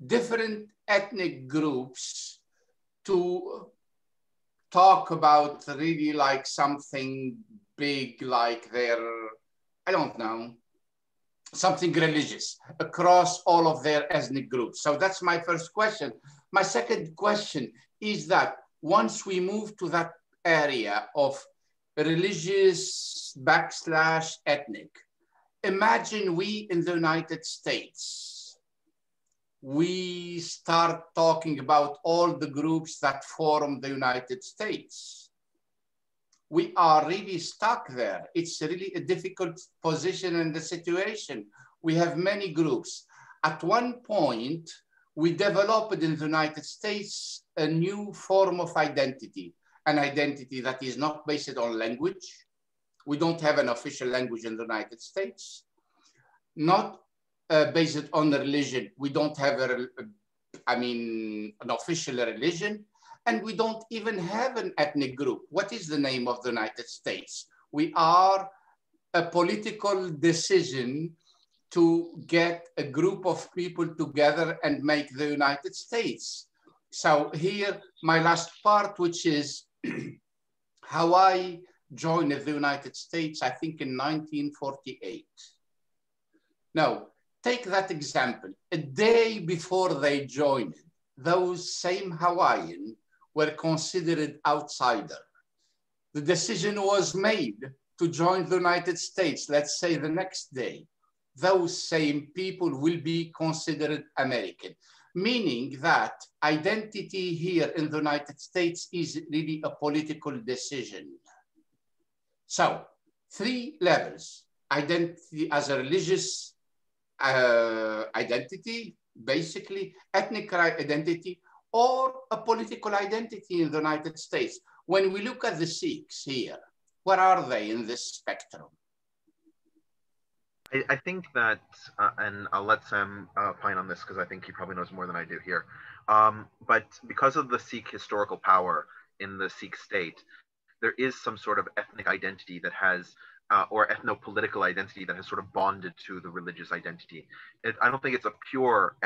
different ethnic groups to talk about really like something big, like their, I don't know, something religious across all of their ethnic groups? So that's my first question. My second question is that once we move to that area of religious / ethnic, imagine we in the United States, we start talking about all the groups that form the United States. We are really stuck there. It's really a difficult position in the situation. We have many groups. At one point, we developed in the United States a new form of identity, an identity that is not based on language. We don't have an official language in the United States. Not based on religion. We don't have an official religion. And we don't even have an ethnic group. What is the name of the United States? We are a political decision to get a group of people together and make the United States. So here, my last part, which is how I joined the United States, I think in 1948. Now, take that example. A day before they joined, those same Hawaiian were considered outsider. The decision was made to join the United States, let's say the next day. Those same people will be considered American, meaning that identity here in the United States is really a political decision. So, 3 levels: identity as a religious identity, basically, ethnic identity, or a political identity in the United States. When we look at the Sikhs here, where are they in this spectrum? I think that, and I'll let Sam opine on this because I think he probably knows more than I do here. But because of the Sikh historical power in the Sikh state, there is some sort of ethnic identity that has, or ethno-political identity that has sort of bonded to the religious identity. I don't think it's a pure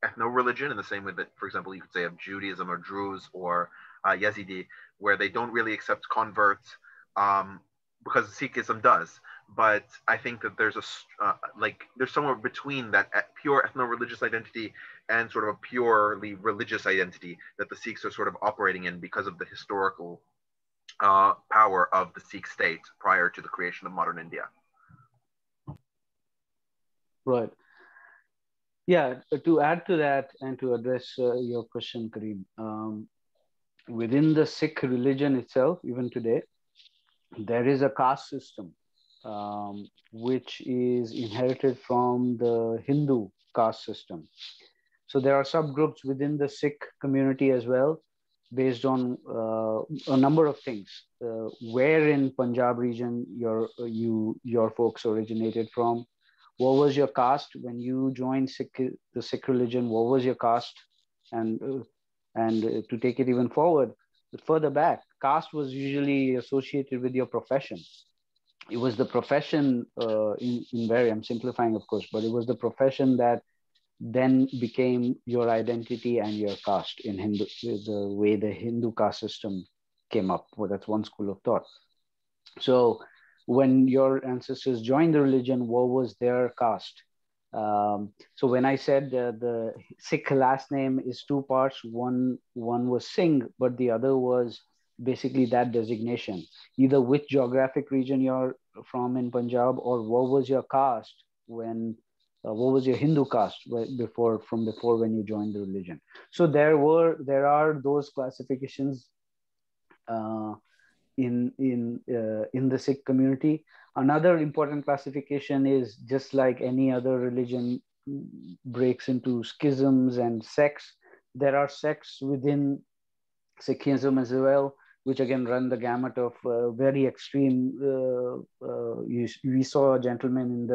ethno-religion in the same way that, for example, you could say of Judaism or Druze or Yazidi, where they don't really accept converts because Sikhism does. But I think that there's there's somewhere between that pure ethno-religious identity and sort of a purely religious identity that the Sikhs are sort of operating in because of the historical power of the Sikh state prior to the creation of modern India. Right. Yeah, to add to that and to address your question, Kareem, within the Sikh religion itself, even today, there is a caste system which is inherited from the Hindu caste system. So there are subgroups within the Sikh community as well, based on a number of things. Where in Punjab region your folks originated from? What was your caste when you joined the Sikh religion? What was your caste? And to take it even further back, caste was usually associated with your profession. It was the profession, I'm simplifying, of course, but it was the profession that then became your identity and your caste in Hindu, the way the Hindu caste system came up. Well, that's one school of thought. So when your ancestors joined the religion, what was their caste? So when I said the Sikh last name is 2 parts, one was Singh, but the other was basically that designation, either which geographic region you're from in Punjab, or what was your caste when, what was your Hindu caste before when you joined the religion. So there are those classifications in the Sikh community. Another important classification is, just like any other religion breaks into schisms and sects, there are sects within Sikhism as well, which again run the gamut of very extreme. We saw a gentleman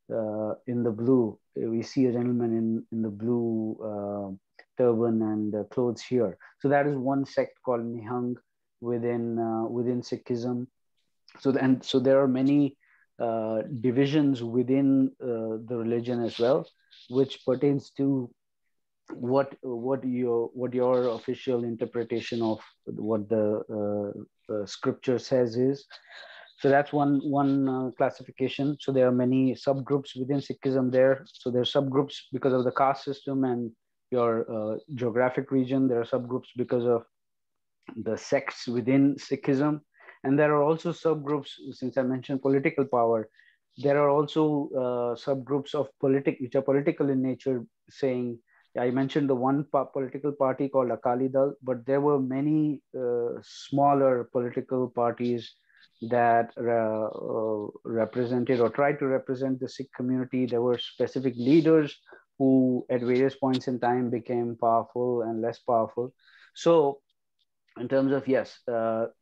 in the blue. We see a gentleman in the blue turban and clothes here. So that is one sect called Nihang within Sikhism. So there are many divisions within the religion as well, which pertains to what your official interpretation of what the scripture says is. So that's one classification. So there are many subgroups within Sikhism there. So there are subgroups because of the caste system and your geographic region. There are subgroups because of the sects within Sikhism. And there are also subgroups, since I mentioned political power, there are also subgroups of which are political in nature, saying, I mentioned the one political party called Akali Dal, but there were many smaller political parties that represented or tried to represent the Sikh community. There were specific leaders who at various points in time became powerful and less powerful. So in terms of, yes,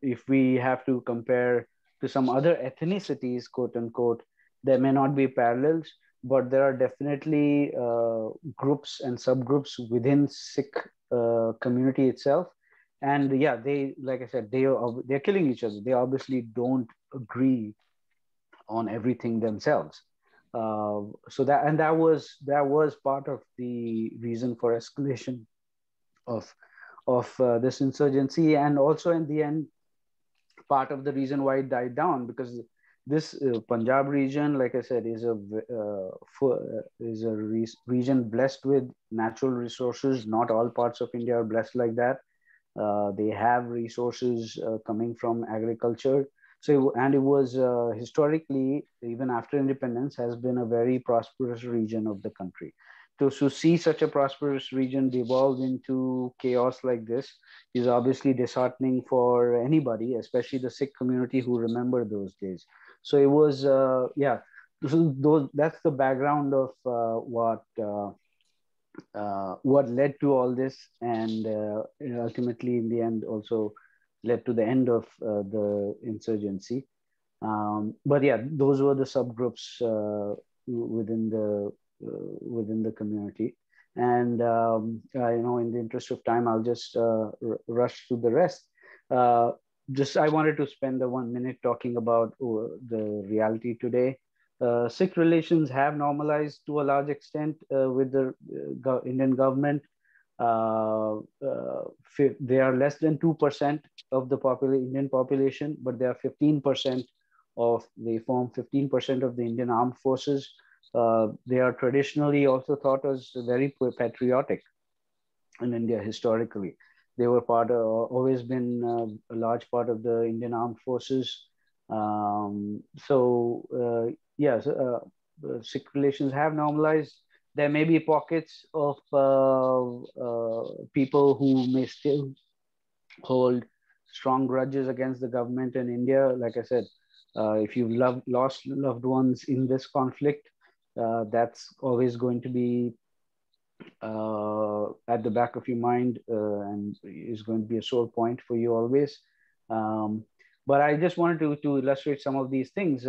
if we have to compare to some other ethnicities, quote unquote, there may not be parallels, but there are definitely groups and subgroups within Sikh community itself. And yeah, they, like I said, they're killing each other. They obviously don't agree on everything themselves. So that was part of the reason for escalation of this insurgency, and also in the end, part of the reason why it died down, because this Punjab region, like I said, is a region blessed with natural resources. Not all parts of India are blessed like that. They have resources coming from agriculture. So, and it was historically, even after independence, has been a very prosperous region of the country. To see such a prosperous region devolve into chaos like this is obviously disheartening for anybody, especially the Sikh community who remember those days. So it was, yeah, that's the background of what led to all this, and ultimately in the end also led to the end of the insurgency. But yeah, those were the subgroups within the community. And in the interest of time, I'll just rush through the rest. I wanted to spend the 1 minute talking about the reality today. Sikh relations have normalized to a large extent with the Indian government. They are less than 2% of the Indian population, but they are 15% they form 15% of the Indian armed forces. They are traditionally also thought as very patriotic in India historically. They were always been a large part of the Indian armed forces. Sikh relations have normalized. There may be pockets of people who may still hold strong grudges against the government in India. Like I said, if you've lost loved ones in this conflict, that's always going to be at the back of your mind and is going to be a sore point for you always. But I just wanted to illustrate some of these things.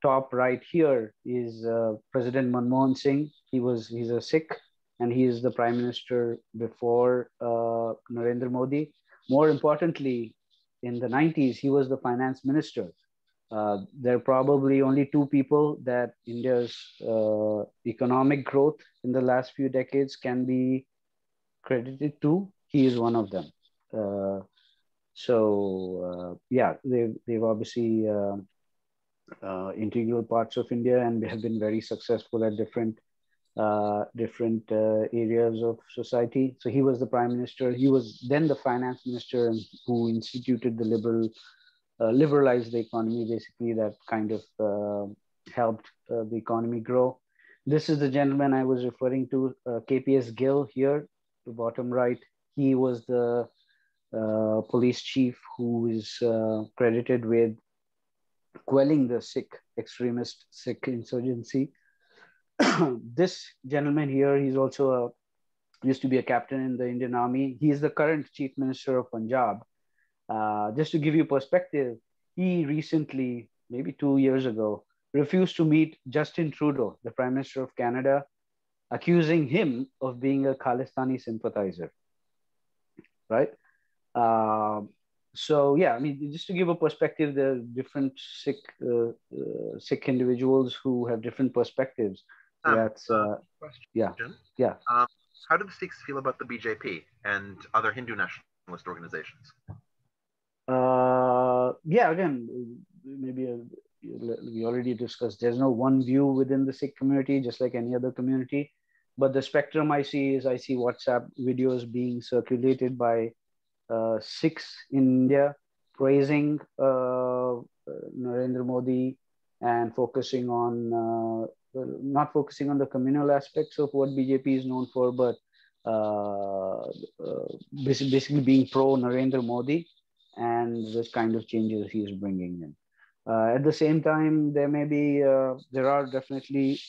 Top right here is President Manmohan Singh. He's a Sikh, and he is the Prime Minister before Narendra Modi. More importantly, in the 90s, he was the Finance Minister. There are probably only two people that India's economic growth in the last few decades can be credited to. He is one of them. They've obviously integral parts of India, and they have been very successful at different areas of society. So he was the Prime Minister. He was then the Finance Minister, who instituted the liberalized the economy, basically, that kind of helped the economy grow. This is the gentleman I was referring to, KPS Gill here, the bottom right. He was the police chief who is credited with quelling the extremist Sikh insurgency. This gentleman here, he's also used to be a captain in the Indian Army. He is the current Chief Minister of Punjab. Just to give you perspective, he recently, maybe 2 years ago, refused to meet Justin Trudeau, the Prime Minister of Canada, accusing him of being a Khalistani sympathizer, right? So yeah, I mean, just to give a perspective, there are different Sikh individuals who have different perspectives. That's yeah. How do the Sikhs feel about the BJP and other Hindu nationalist organizations? Yeah, again, maybe we already discussed. There's no one view within the Sikh community, just like any other community. But the spectrum I see WhatsApp videos being circulated by Sikhs in India praising Narendra Modi and focusing on not focusing on the communal aspects of what BJP is known for, but basically being pro Narendra Modi and this kind of changes he is bringing in. At the same time, there are definitely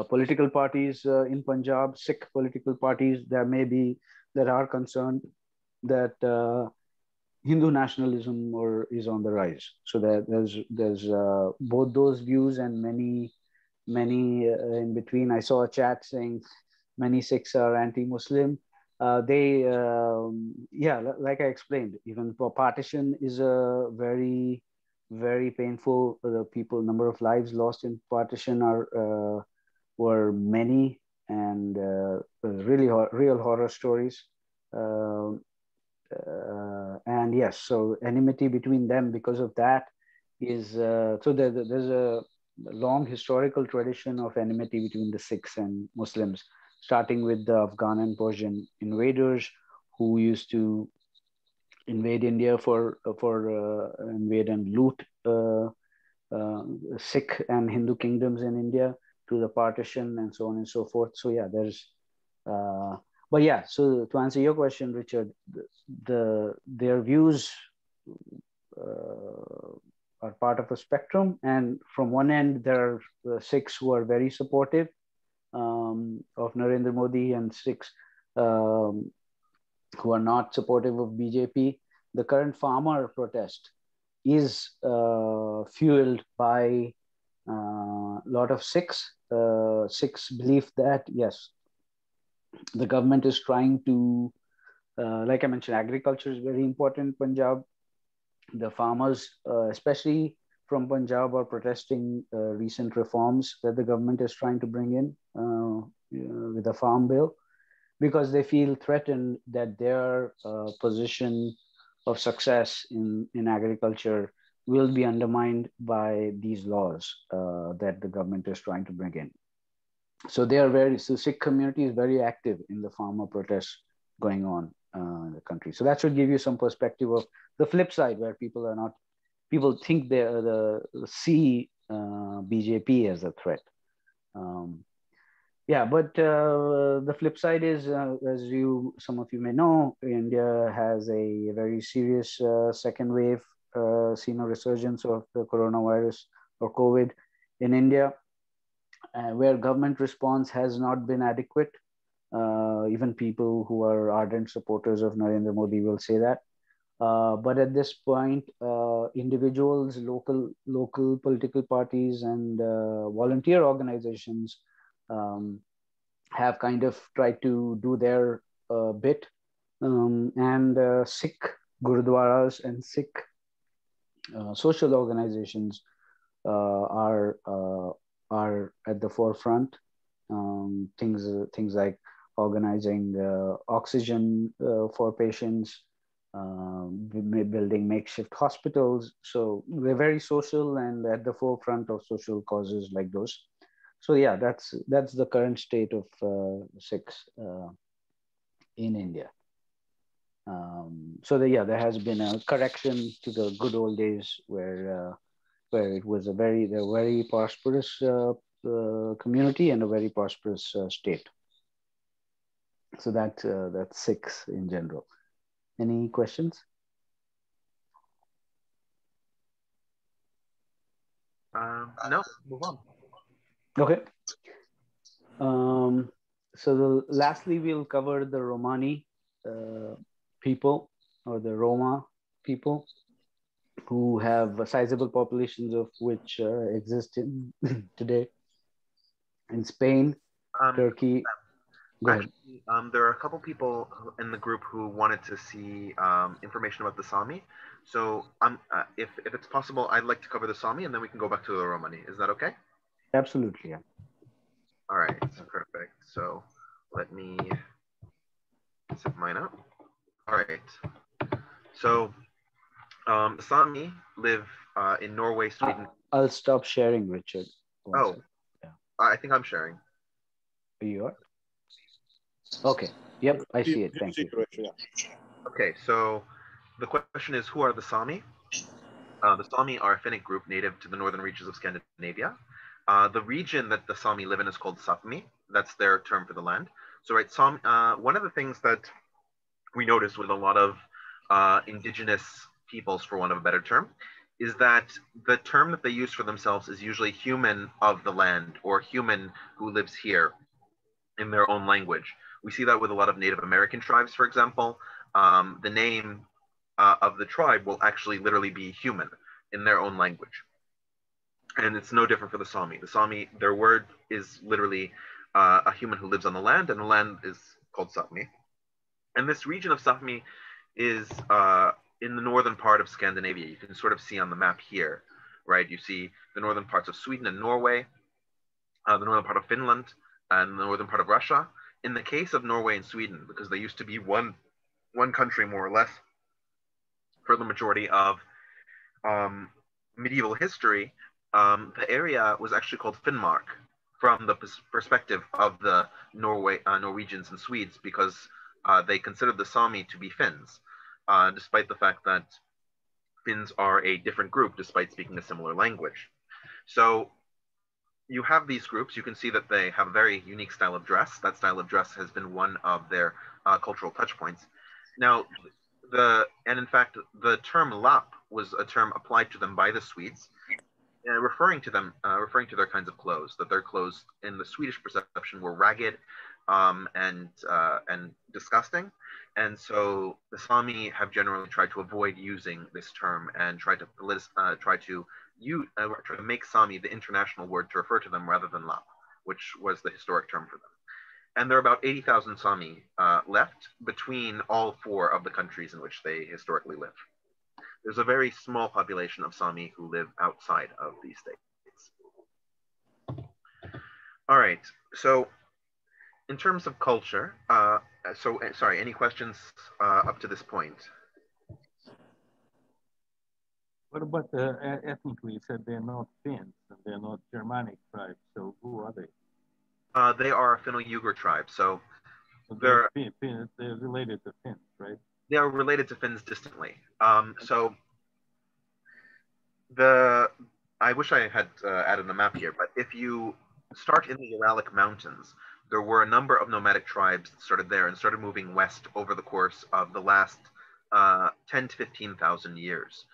political parties in Punjab, Sikh political parties that are concerned that Hindu nationalism is on the rise. So that there's both those views and many in between. I saw a chat saying many Sikhs are anti-Muslim. Like I explained, even for partition is a very, very painful. The number of lives lost in partition were many, and really real horror stories. And yes, so enmity between them because of that is so there's a long historical tradition of enmity between the Sikhs and Muslims, starting with the Afghan and Persian invaders who used to invade India for invade and loot Sikh and Hindu kingdoms in India, to the partition and so on and so forth. So yeah, there's but yeah, so to answer your question, Richard, their views are part of a spectrum, and from one end there are Sikhs who are very supportive of Narendra Modi, and Sikhs who are not supportive of BJP. The current farmer protest is fueled by a lot of Sikhs. Sikhs believe that yes, the government is trying to, like I mentioned, agriculture is very important in Punjab. The farmers, especially from Punjab, are protesting recent reforms that the government is trying to bring in with the farm bill, because they feel threatened that their position of success in agriculture will be undermined by these laws that the government is trying to bring in. So so Sikh community is very active in the farmer protests going on in the country. So that should give you some perspective of the flip side, where people think they see BJP as a threat. But the flip side is, as some of you may know, India has a very serious second wave, seen a resurgence of the coronavirus or COVID in India, where government response has not been adequate. Even people who are ardent supporters of Narendra Modi will say that. But at this point, individuals, local political parties, and volunteer organizations have kind of tried to do their bit. And Sikh gurudwaras and Sikh social organizations are at the forefront. Things like organizing oxygen for patients, building makeshift hospitals. So we're very social and at the forefront of social causes like those. So yeah, that's the current state of Sikhs in India. There has been a correction to the good old days where it was a very prosperous community and a very prosperous state. So that's Sikhs in general. Any questions? No, move on. Okay. Lastly, we'll cover the Romani people, or the Roma people. who have sizable populations of which exist in today in Spain, Turkey. Go ahead. There are a couple people in the group who wanted to see information about the Saami. So if it's possible, I'd like to cover the Saami and then we can go back to the Romani. Is that okay? Absolutely, yeah. All right, perfect. So let me set mine up. All right. So the Saami live in Norway, Sweden. I'll stop sharing, Richard. Oh, yeah. I think I'm sharing. You are? Okay. Yep, I see it. Thank you. Okay, so the question is, who are the Saami? The Saami are a Finnic group native to the northern reaches of Scandinavia. The region that the Saami live in is called Saami. That's their term for the land. So, right, one of the things that we notice with a lot of indigenous peoples, for want of a better term, is that the term that they use for themselves is usually human of the land or human who lives here in their own language. We see that with a lot of Native American tribes, for example. The name of the tribe will actually literally be human in their own language. And it's no different for the Saami. The Saami, their word is literally a human who lives on the land, and the land is called Saami. And this region of Saami is in the northern part of Scandinavia. You can sort of see on the map here, right? You see the northern parts of Sweden and Norway, the northern part of Finland, and the northern part of Russia. In the case of Norway and Sweden, because they used to be one country more or less for the majority of medieval history, the area was actually called Finnmark from the perspective of the Norwegians and Swedes, because they considered the Saami to be Finns, despite the fact that Finns are a different group despite speaking a similar language. So you have these groups. You can see that they have a very unique style of dress. That style of dress has been one of their cultural touch points. Now, and in fact, the term Lapp was a term applied to them by the Swedes, referring to their kinds of clothes. That their clothes, in the Swedish perception, were ragged and disgusting. And so the Saami have generally tried to avoid using this term and try to make Saami the international word to refer to them rather than Lapp, which was the historic term for them. And there are about 80,000 Saami left between all four of the countries in which they historically live. There's a very small population of Saami who live outside of these states. All right, so in terms of culture, sorry, any questions up to this point? What about ethnically? You said they're not Finns, and they're not Germanic tribes, so who are they? They are a Finno-Ugric tribe, so they're related to Finns, right? They are related to Finns distantly. So I wish I had added a map here, but if you start in the Uralic Mountains, there were a number of nomadic tribes that started there and started moving west over the course of the last 10 to 15,000 years.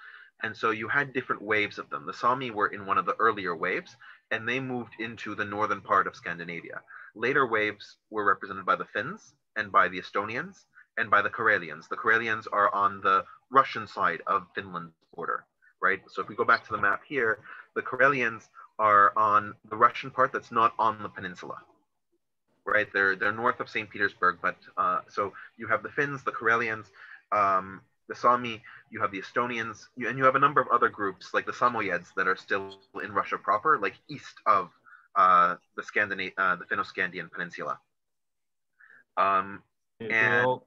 And so you had different waves of them. The Saami were in one of the earlier waves, and they moved into the northern part of Scandinavia. Later waves were represented by the Finns and by the Estonians and by the Karelians. The Karelians are on the Russian side of Finland's border, right? So if we go back to the map here, the Karelians are on the Russian part that's not on the peninsula, right? They're north of St. Petersburg, but so you have the Finns, the Karelians, the Saami, you have the Estonians, and you have a number of other groups like the Samoyeds that are still in Russia proper, like east of the Finno-Scandian peninsula. They're all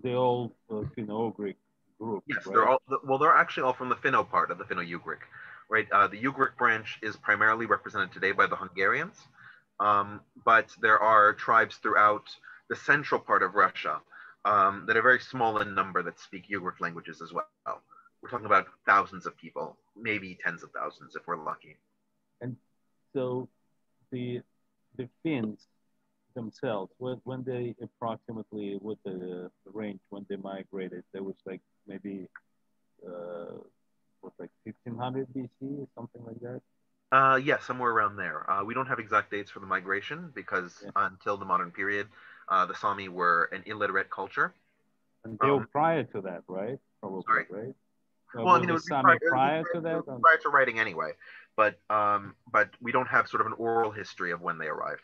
Finno-Ugric group. Yes, right? They're actually all from the Finno part of the Finno-Ugric, right? The Ugric branch is primarily represented today by the Hungarians, but there are tribes throughout the central part of Russia that are very small in number that speak Ugric languages as well. We're talking about thousands of people, maybe tens of thousands if we're lucky. And so the Finns themselves, when they approximately, with the range when they migrated, there was like maybe like 1500 BC or something like that? Yeah, somewhere around there. We don't have exact dates for the migration because until the modern period, the Saami were an illiterate culture. And they were prior to that, right? Probably, right? Well, I mean, it was would the be Saami prior to that? Prior to writing anyway, but we don't have sort of an oral history of when they arrived.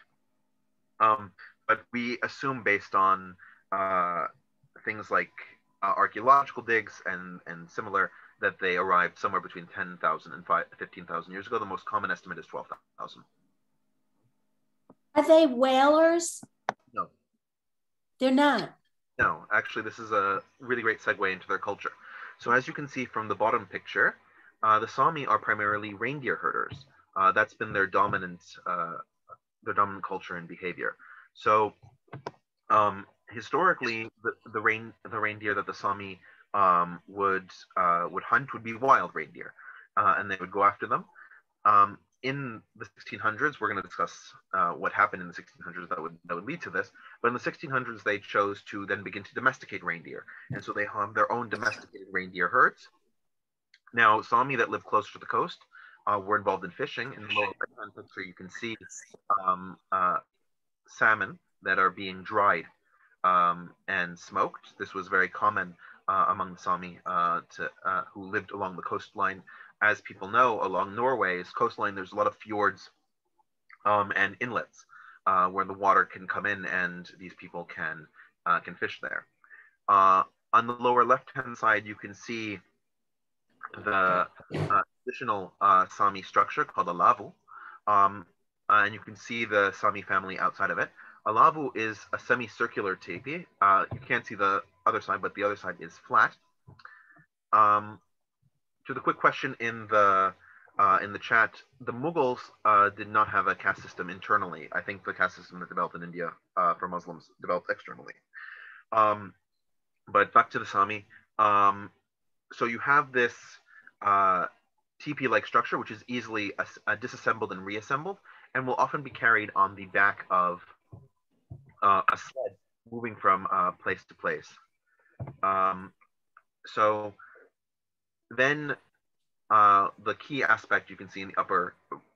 But we assume based on things like archaeological digs and similar that they arrived somewhere between 10,000 and 15,000 years ago. The most common estimate is 12,000. Are they whalers? No. They're not. No, actually, this is a really great segue into their culture. So as you can see from the bottom picture, the Saami are primarily reindeer herders. That's been their dominant culture and behavior. So historically, the reindeer that the Saami would hunt would be wild reindeer, and they would go after them. In the 1600s, we're going to discuss what happened in the 1600s that would lead to this. But in the 1600s, they chose to then begin to domesticate reindeer, and so they have their own domesticated reindeer herds. Now, Saami that live closer to the coast were involved in fishing. In the lower right-hand picture, you can see salmon that are being dried and smoked. This was very common among the Saami who lived along the coastline. As people know, along Norway's coastline, there's a lot of fjords and inlets where the water can come in, and these people can fish there. On the lower left-hand side, you can see the traditional Saami structure called a lavu, and you can see the Saami family outside of it. A lavu is a semicircular teepee. You can't see the other side, but the other side is flat. To the quick question in the chat, the Mughals did not have a caste system internally. I think the caste system that developed in India for Muslims developed externally. But back to the Saami. So you have this teepee-like structure, which is easily disassembled and reassembled, and will often be carried on the back of a sled moving from place to place. So then the key aspect you can see in the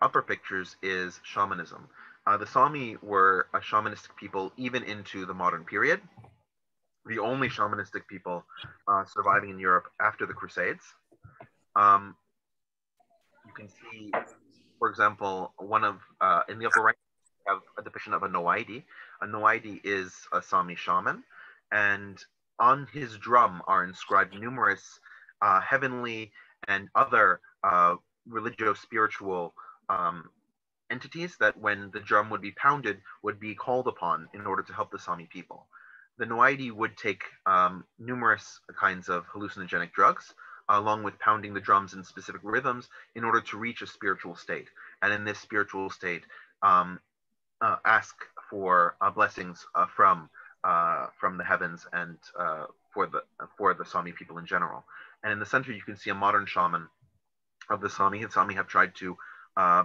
upper pictures is shamanism. The Saami were a shamanistic people even into the modern period. The only shamanistic people surviving in Europe after the Crusades. You can see, for example, in the upper right, we have a depiction of a Noaidi. A Noaidi is a Saami shaman, and on his drum are inscribed numerous heavenly and other religio-spiritual entities that, when the drum would be pounded, would be called upon in order to help the Saami people. The Noaidi would take numerous kinds of hallucinogenic drugs, along with pounding the drums in specific rhythms in order to reach a spiritual state. And in this spiritual state, ask for blessings from the heavens and for the Saami people in general. And in the center, you can see a modern shaman of the Saami. The Saami have tried to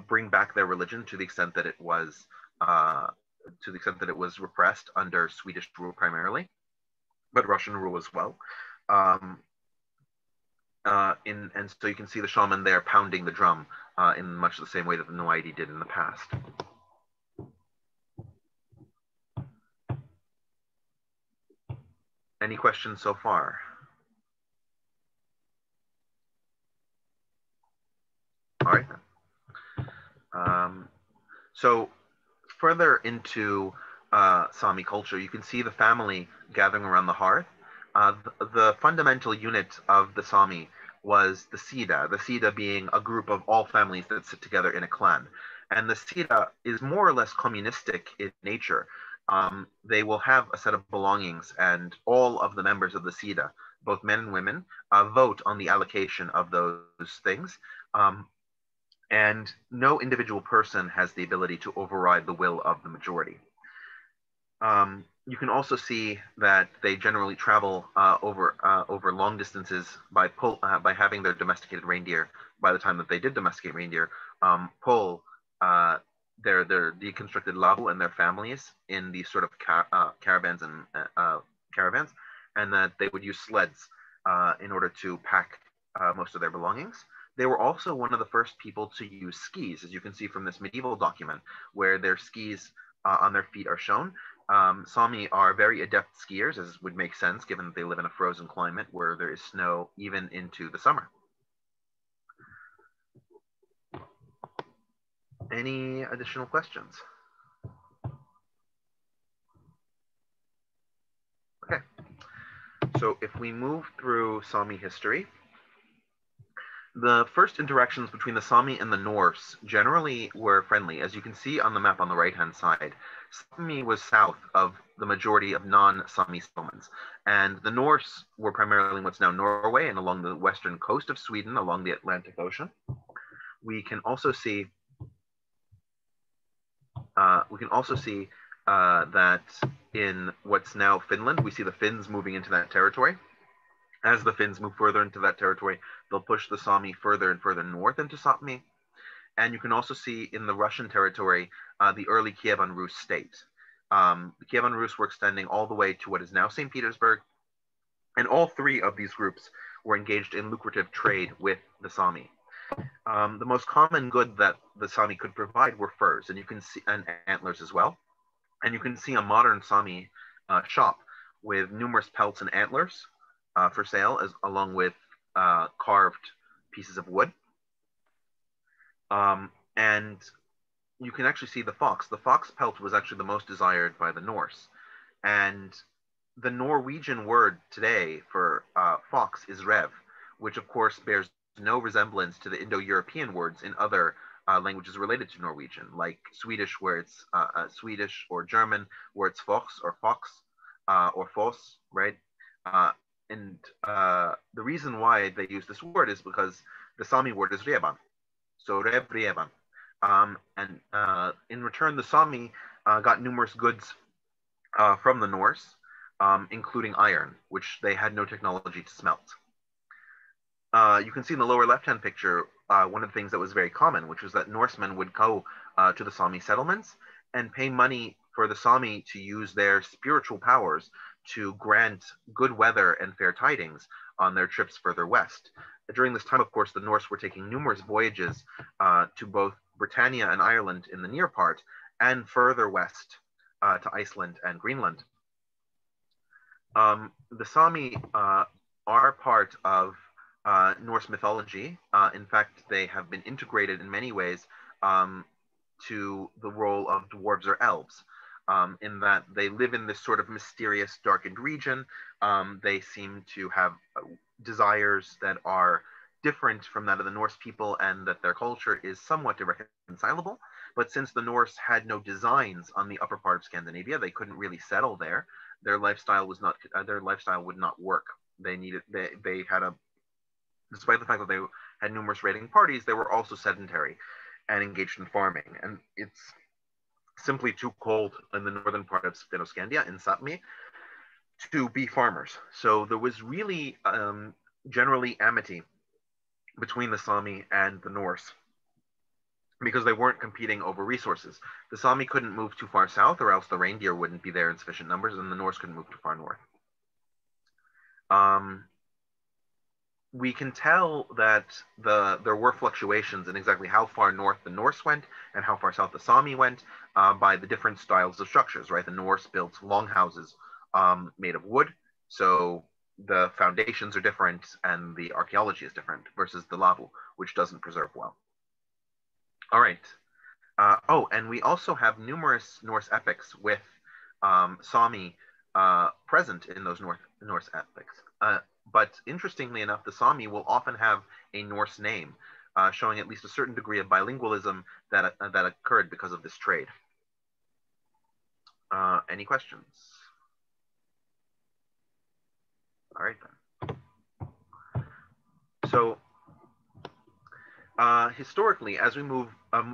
bring back their religion to the extent that it was repressed under Swedish rule primarily, but Russian rule as well. And so you can see the shaman there pounding the drum in much the same way that the Noaidi did in the past. Any questions so far? All right. So further into Saami culture, you can see the family gathering around the hearth. The fundamental unit of the Saami was the Sida being a group of all families that sit together in a clan. And the Sida is more or less communistic in nature. They will have a set of belongings, and all of the members of the Sida, both men and women, vote on the allocation of those things. And no individual person has the ability to override the will of the majority. You can also see that they generally travel over long distances by having their domesticated reindeer. By the time that they did domesticate reindeer, pull their deconstructed lavu and their families in these sort of caravans, and that they would use sleds in order to pack most of their belongings. They were also one of the first people to use skis, as you can see from this medieval document, where their skis on their feet are shown. Saami are very adept skiers, as would make sense given that they live in a frozen climate where there is snow even into the summer. Any additional questions? Okay. So if we move through Saami history, the first interactions between the Saami and the Norse generally were friendly. As you can see on the map on the right-hand side, Saami was south of the majority of non-Saami settlements, and the Norse were primarily in what's now Norway and along the western coast of Sweden along the Atlantic Ocean. We can also see that in what's now Finland, we see the Finns moving into that territory. As the Finns move further into that territory, they'll push the Saami further and further north into Saami. And you can also see in the Russian territory, the early Kievan Rus state. The Kievan Rus were extending all the way to what is now St. Petersburg. And all three of these groups were engaged in lucrative trade with the Saami. The most common good that the Saami could provide were furs, and you can see, and antlers as well. And you can see a modern Saami shop with numerous pelts and antlers for sale, along with carved pieces of wood. And you can actually see the fox. The fox pelt was actually the most desired by the Norse. And the Norwegian word today for fox is rev, which of course bears no resemblance to the Indo-European words in other languages related to Norwegian, like Swedish, where it's Swedish, or German, where it's fox or fox or foss, right? And the reason why they use this word is because the Saami word is reban, so rev reban. And in return, the Saami got numerous goods from the Norse, including iron, which they had no technology to smelt. You can see in the lower left-hand picture, one of the things that was very common, which was that Norsemen would go to the Saami settlements and pay money for the Saami to use their spiritual powers to grant good weather and fair tidings on their trips further west. During this time, of course, the Norse were taking numerous voyages to both Britannia and Ireland in the near part, and further west to Iceland and Greenland. The Saami are part of Norse mythology. In fact, they have been integrated in many ways to the role of dwarves or elves, in that they live in this sort of mysterious, darkened region. They seem to have desires that are different from that of the Norse people, and that their culture is somewhat irreconcilable. But since the Norse had no designs on the upper part of Scandinavia, they couldn't really settle there. Their lifestyle would not work. They had a, despite the fact that they had numerous raiding parties, they were also sedentary and engaged in farming. And it's simply too cold in the northern part of Fennoscandia, in Sapmi, to be farmers. So there was really generally amity between the Saami and the Norse, because they weren't competing over resources. The Saami couldn't move too far south, or else the reindeer wouldn't be there in sufficient numbers, and the Norse couldn't move too far north. We can tell that there were fluctuations in exactly how far north the Norse went and how far south the Saami went by the different styles of structures, right? The Norse built longhouses made of wood, so the foundations are different and the archaeology is different, versus the Lavu, which doesn't preserve well. All right. And we also have numerous Norse epics with Saami present in those Norse epics. But interestingly enough, the Saami will often have a Norse name, showing at least a certain degree of bilingualism that occurred because of this trade. Any questions? All right, then. So historically, as we move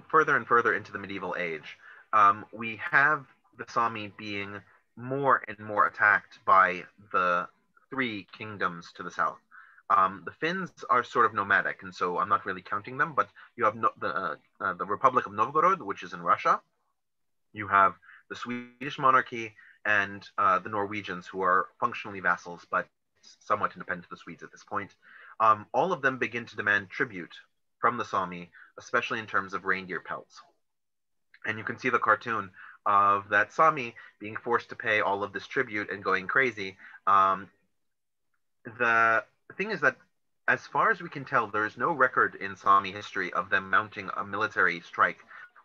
further and further into the medieval age, we have the Saami being more and more attacked by the three kingdoms to the south. The Finns are sort of nomadic, and so I'm not really counting them, but you have the Republic of Novgorod, which is in Russia. You have the Swedish monarchy and the Norwegians, who are functionally vassals, but somewhat independent of the Swedes at this point. All of them begin to demand tribute from the Saami, especially in terms of reindeer pelts. And you can see the cartoon of that Saami being forced to pay all of this tribute and going crazy. The thing is that, as far as we can tell, there is no record in Saami history of them mounting a military strike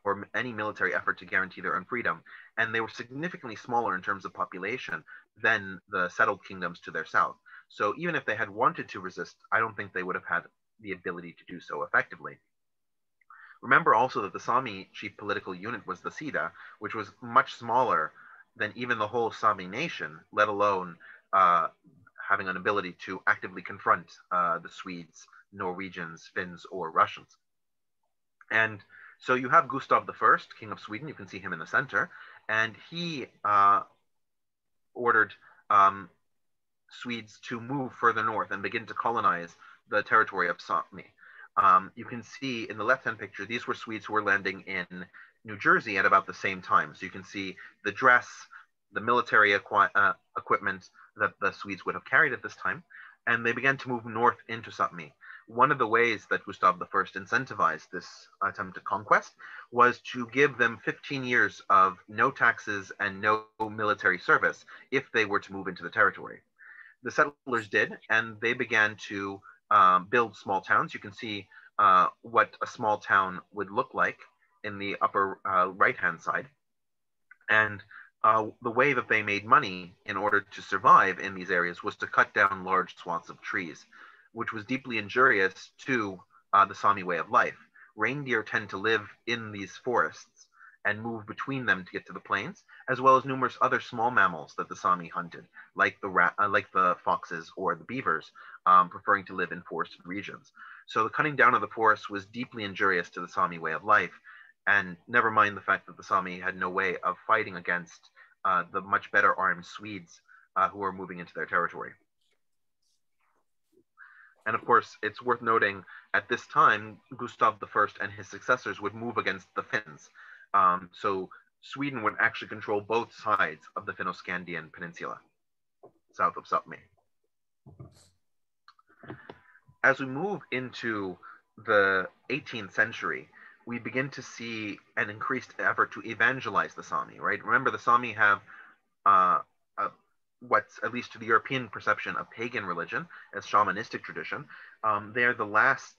or any military effort to guarantee their own freedom. And they were significantly smaller in terms of population than the settled kingdoms to their south. So even if they had wanted to resist, I don't think they would have had the ability to do so effectively. Remember also that the Saami chief political unit was the Sida, which was much smaller than even the whole Saami nation, let alone having an ability to actively confront the Swedes, Norwegians, Finns, or Russians. And so you have Gustav I, King of Sweden. You can see him in the center. And he ordered Swedes to move further north and begin to colonize the territory of Saami. You can see in the left-hand picture, these were Swedes who were landing in New Jersey at about the same time. So you can see the dress, the military equipment that the Swedes would have carried at this time. And they began to move north into Saami. One of the ways that Gustav I incentivized this attempted conquest was to give them 15 years of no taxes and no military service if they were to move into the territory. The settlers did, and they began to build small towns. You can see what a small town would look like in the upper right-hand side. And the way that they made money in order to survive in these areas was to cut down large swaths of trees, which was deeply injurious to the Saami way of life. Reindeer tend to live in these forests and move between them to get to the plains, as well as numerous other small mammals that the Saami hunted, like the foxes or the beavers, preferring to live in forested regions. So the cutting down of the forests was deeply injurious to the Saami way of life, and never mind the fact that the Saami had no way of fighting against the much better armed Swedes who were moving into their territory. And of course, it's worth noting at this time, Gustav I and his successors would move against the Finns. So Sweden would actually control both sides of the Finno-Scandian peninsula, south of Saami. As we move into the 18th century, we begin to see an increased effort to evangelize the Saami, right? Remember, the Saami have what's, at least to the European perception, a pagan religion, a shamanistic tradition. They are the last,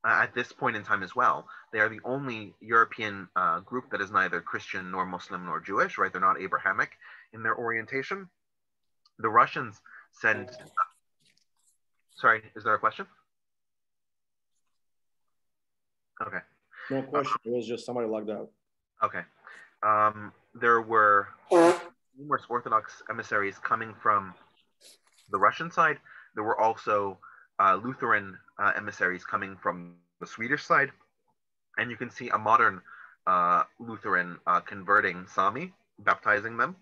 at this point in time as well, they are the only European group that is neither Christian nor Muslim nor Jewish, right? They're not Abrahamic in their orientation. The Russians send, sorry, is there a question? Okay. No question, it was just somebody logged out. Okay. There were numerous Orthodox emissaries coming from the Russian side. There were also Lutheran emissaries coming from the Swedish side. And you can see a modern Lutheran converting Saami, baptizing them.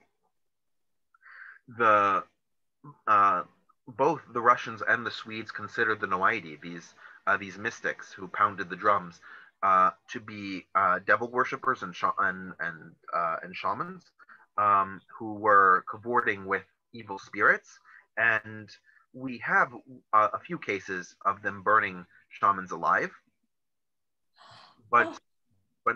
Both the Russians and the Swedes considered the Noaidi, these mystics who pounded the drums, to be devil worshippers and shamans who were cavorting with evil spirits. And we have a few cases of them burning shamans alive, but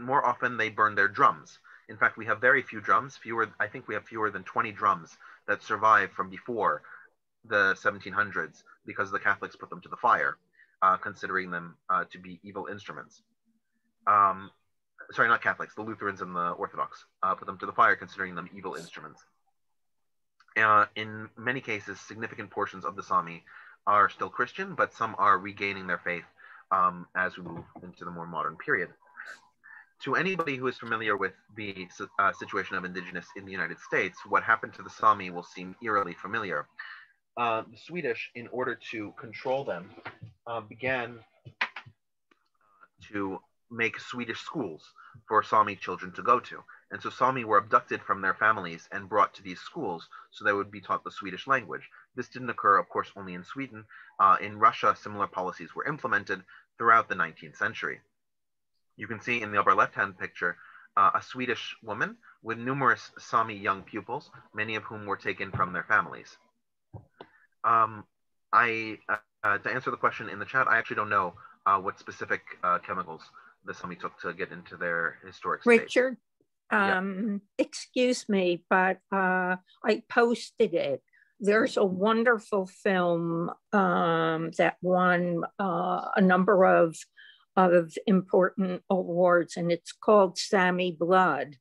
more often they burn their drums. In fact, we have very few drums, I think we have fewer than 20 drums that survive from before the 1700s because the Catholics put them to the fire, considering them to be evil instruments. Sorry, not Catholics, the Lutherans and the Orthodox put them to the fire, considering them evil instruments. In many cases, significant portions of the Saami are still Christian, but some are regaining their faith as we move into the more modern period. To anybody who is familiar with the situation of indigenous in the United States, what happened to the Saami will seem eerily familiar. The Swedish, in order to control them, began to make Swedish schools for Saami children to go to. And so Saami were abducted from their families and brought to these schools so they would be taught the Swedish language. This didn't occur, of course, only in Sweden. In Russia, similar policies were implemented throughout the 19th century. You can see in the upper left-hand picture a Swedish woman with numerous Saami young pupils, many of whom were taken from their families. To answer the question in the chat, I actually don't know what specific chemicals the Saami took to get into their historic state. Richard, excuse me, but I posted it. There's a wonderful film that won a number of of important awards, and it's called Saami Blood.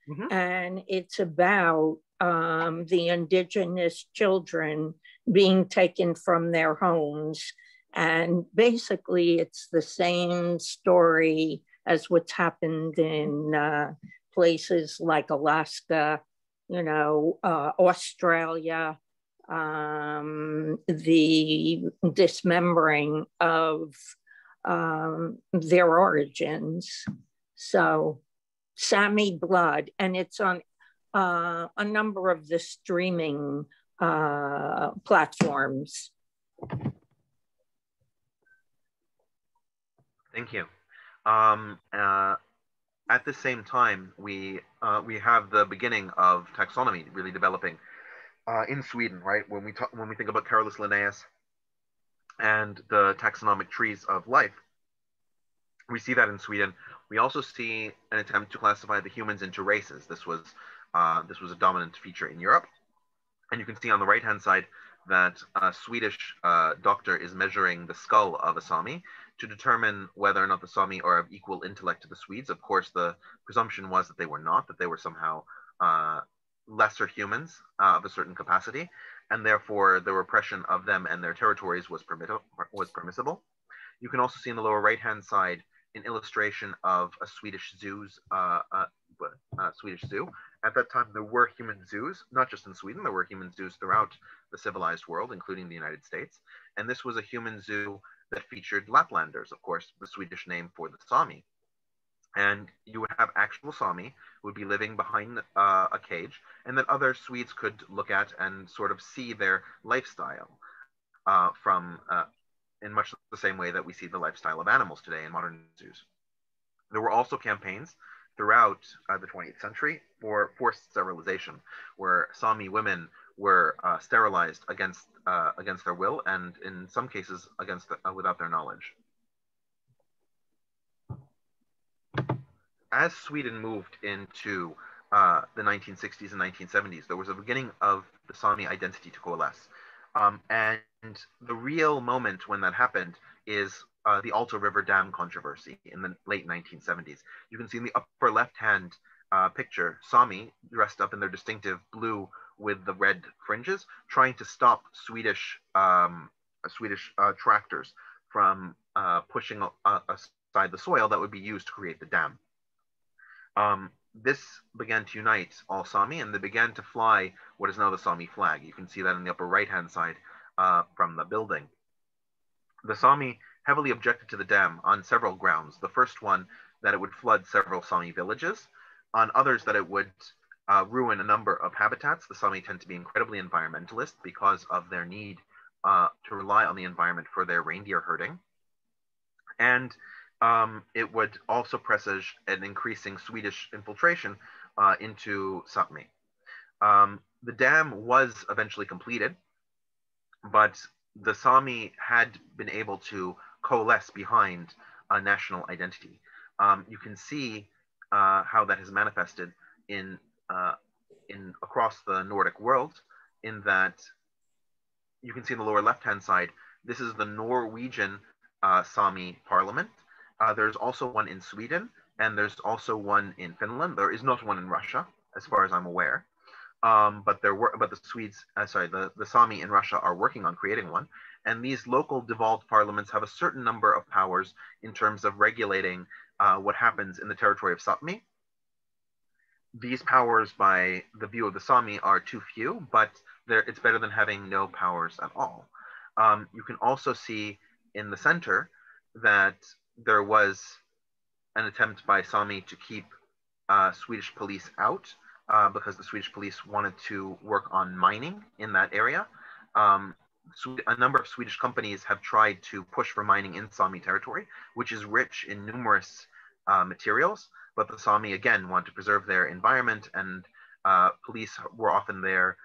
Mm-hmm. And it's about the indigenous children being taken from their homes. And basically, it's the same story as what's happened in places like Alaska, you know, Australia, the dismembering of their origins. So Saami Blood, and it's on a number of the streaming platforms. Thank you. At the same time, we have the beginning of taxonomy really developing in Sweden, right? When we think about Carolus Linnaeus and the taxonomic trees of life, we see that in Sweden. We also see an attempt to classify the humans into races. This was a dominant feature in Europe, and you can see on the right-hand side that a Swedish doctor is measuring the skull of a Saami to determine whether or not the Saami are of equal intellect to the Swedes. Of course, the presumption was that they were not, that they were somehow lesser humans of a certain capacity, and therefore the repression of them and their territories was permissible. You can also see in the lower right-hand side an illustration of a Swedish zoo's Swedish zoo. At that time, there were human zoos, not just in Sweden. There were human zoos throughout the civilized world, including the United States. And this was a human zoo that featured Laplanders, of course, the Swedish name for the Saami. And you would have actual Saami who would be living behind a cage, and that other Swedes could look at and sort of see their lifestyle in much the same way that we see the lifestyle of animals today in modern zoos. There were also campaigns throughout the 20th century for forced sterilization, where Saami women were sterilized against their will, and in some cases without their knowledge. As Sweden moved into the 1960s and 1970s, there was a beginning of the Saami identity to coalesce. And the real moment when that happened is the Alto River Dam controversy in the late 1970s. You can see in the upper left-hand picture, Saami dressed up in their distinctive blue with the red fringes, trying to stop Swedish tractors from pushing aside the soil that would be used to create the dam. This began to unite all Saami, and they began to fly what is now the Saami flag. You can see that in the upper right-hand side from the building. The Saami heavily objected to the dam on several grounds. The first one, that it would flood several Saami villages. On others, that it would ruin a number of habitats. The Saami tend to be incredibly environmentalist because of their need to rely on the environment for their reindeer herding. And it would also presage an increasing Swedish infiltration into Sápmi. The dam was eventually completed, but the Saami had been able to coalesce behind a national identity. You can see how that has manifested in across the Nordic world, in that you can see in the lower left-hand side, this is the Norwegian Saami parliament. There's also one in Sweden, and there's also one in Finland. There is not one in Russia, as far as I'm aware. But the Saami in Russia are working on creating one. And these local devolved parliaments have a certain number of powers in terms of regulating what happens in the territory of Sápmi. These powers, by the view of the Saami, are too few, but it's better than having no powers at all. You can also see in the center that there was an attempt by Saami to keep Swedish police out because the Swedish police wanted to work on mining in that area. A number of Swedish companies have tried to push for mining in Saami territory, which is rich in numerous materials, but the Saami again want to preserve their environment, and police were often there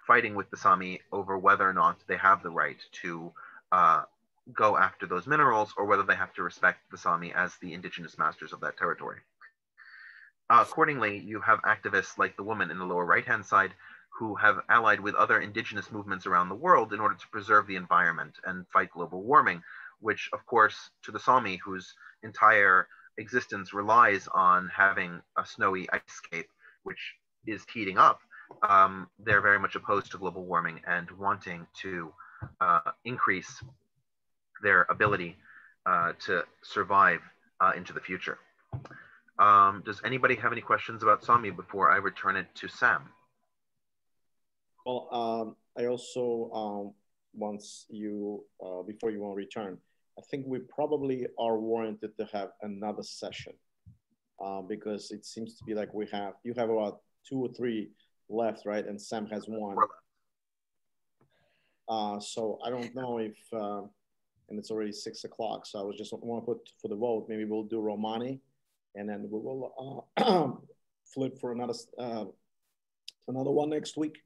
fighting with the Saami over whether or not they have the right to go after those minerals, or whether they have to respect the Saami as the indigenous masters of that territory. Accordingly, you have activists like the woman in the lower right-hand side who have allied with other indigenous movements around the world in order to preserve the environment and fight global warming, which of course to the Saami, whose entire existence relies on having a snowy ice cape, which is heating up, they're very much opposed to global warming and wanting to increase their ability to survive into the future. Does anybody have any questions about Saami before I return it to Sam? Well, I also, once you, before you want to return, I think we probably are warranted to have another session because it seems to be like you have about 2 or 3 left, right? And Sam has 1. So I don't know if, and it's already 6 o'clock. So I was just want to put for the vote, maybe we'll do Romani and then we will flip for another one next week.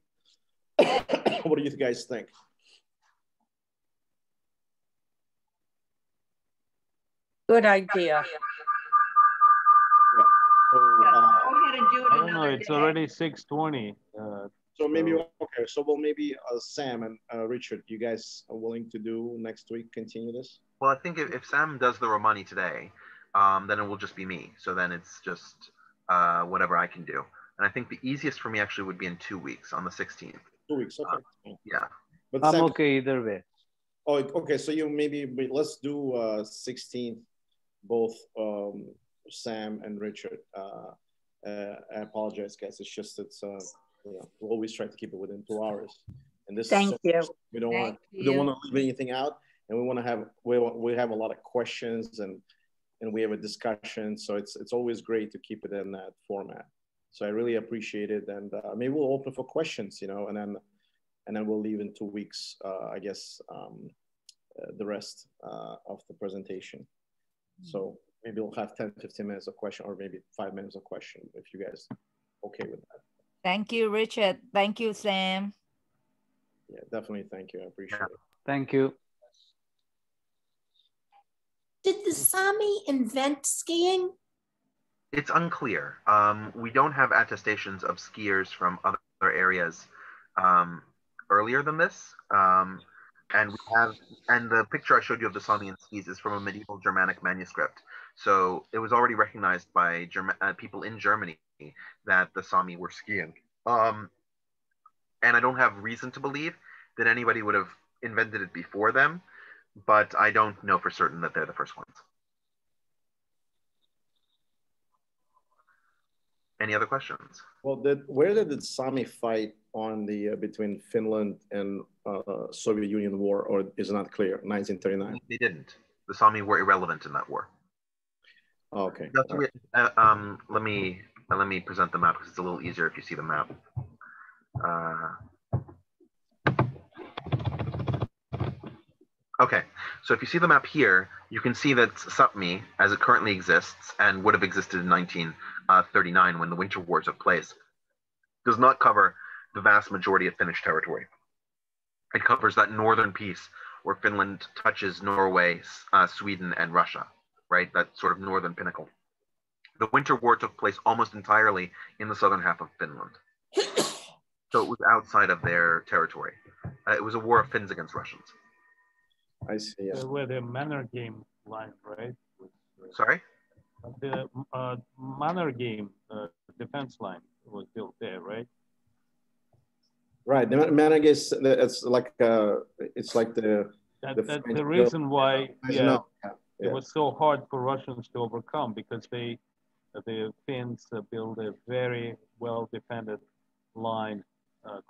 What do you guys think? Good idea. Yeah. So, go ahead and do it. I don't know. It's already 6:20. So maybe okay. So well, maybe Sam and Richard, you guys are willing to do next week? Continue this. Well, I think if Sam does the Romani today, then it will just be me. So then it's just whatever I can do. And I think the easiest for me actually would be in 2 weeks on the 16th. 2 weeks, okay. Yeah. But I'm okay either way. Oh, okay. So you let's do 16th, both Sam and Richard. I apologize, guys. It's just we always try to keep it within 2 hours. And this Thank you. We don't want to leave anything out, and we want to have we have a lot of questions and we have a discussion. So it's always great to keep it in that format. So I really appreciate it, and maybe we'll open for questions, and then we'll leave in 2 weeks, I guess, the rest of the presentation. So maybe we'll have 10, 15 minutes of question, or maybe 5 minutes of question, if you guys okay with that. Thank you, Richard. Thank you, Sam. Yeah, definitely. Thank you. I appreciate it. Thank you. Did the Saami invent skiing? It's unclear. We don't have attestations of skiers from other areas earlier than this. And the picture I showed you of the Saami and skis is from a medieval Germanic manuscript. So it was already recognized by people in Germany that the Saami were skiing. And I don't have reason to believe that anybody would have invented it before them, but I don't know for certain that they're the first ones. Any other questions? Well, where did the Saami fight on the between Finland and Soviet Union war, or is it not clear? 1939. They didn't. The Saami were irrelevant in that war. Oh, okay. That's let me present the map because it's a little easier if you see the map. Okay, so if you see the map here, you can see that Sapmi, as it currently exists and would have existed in 1939 when the Winter War took place, does not cover the vast majority of Finnish territory. It covers that northern piece where Finland touches Norway, Sweden, and Russia, right? That sort of northern pinnacle. The Winter War took place almost entirely in the southern half of Finland. So it was outside of their territory. It was a war of Finns against Russians. I see. Yeah. Where the manor game line, right? Sorry? The manor game defense line was built there, right? Right. The manor game, it's like the that's the reason why it was so hard for Russians to overcome, because the Finns built a very well defended line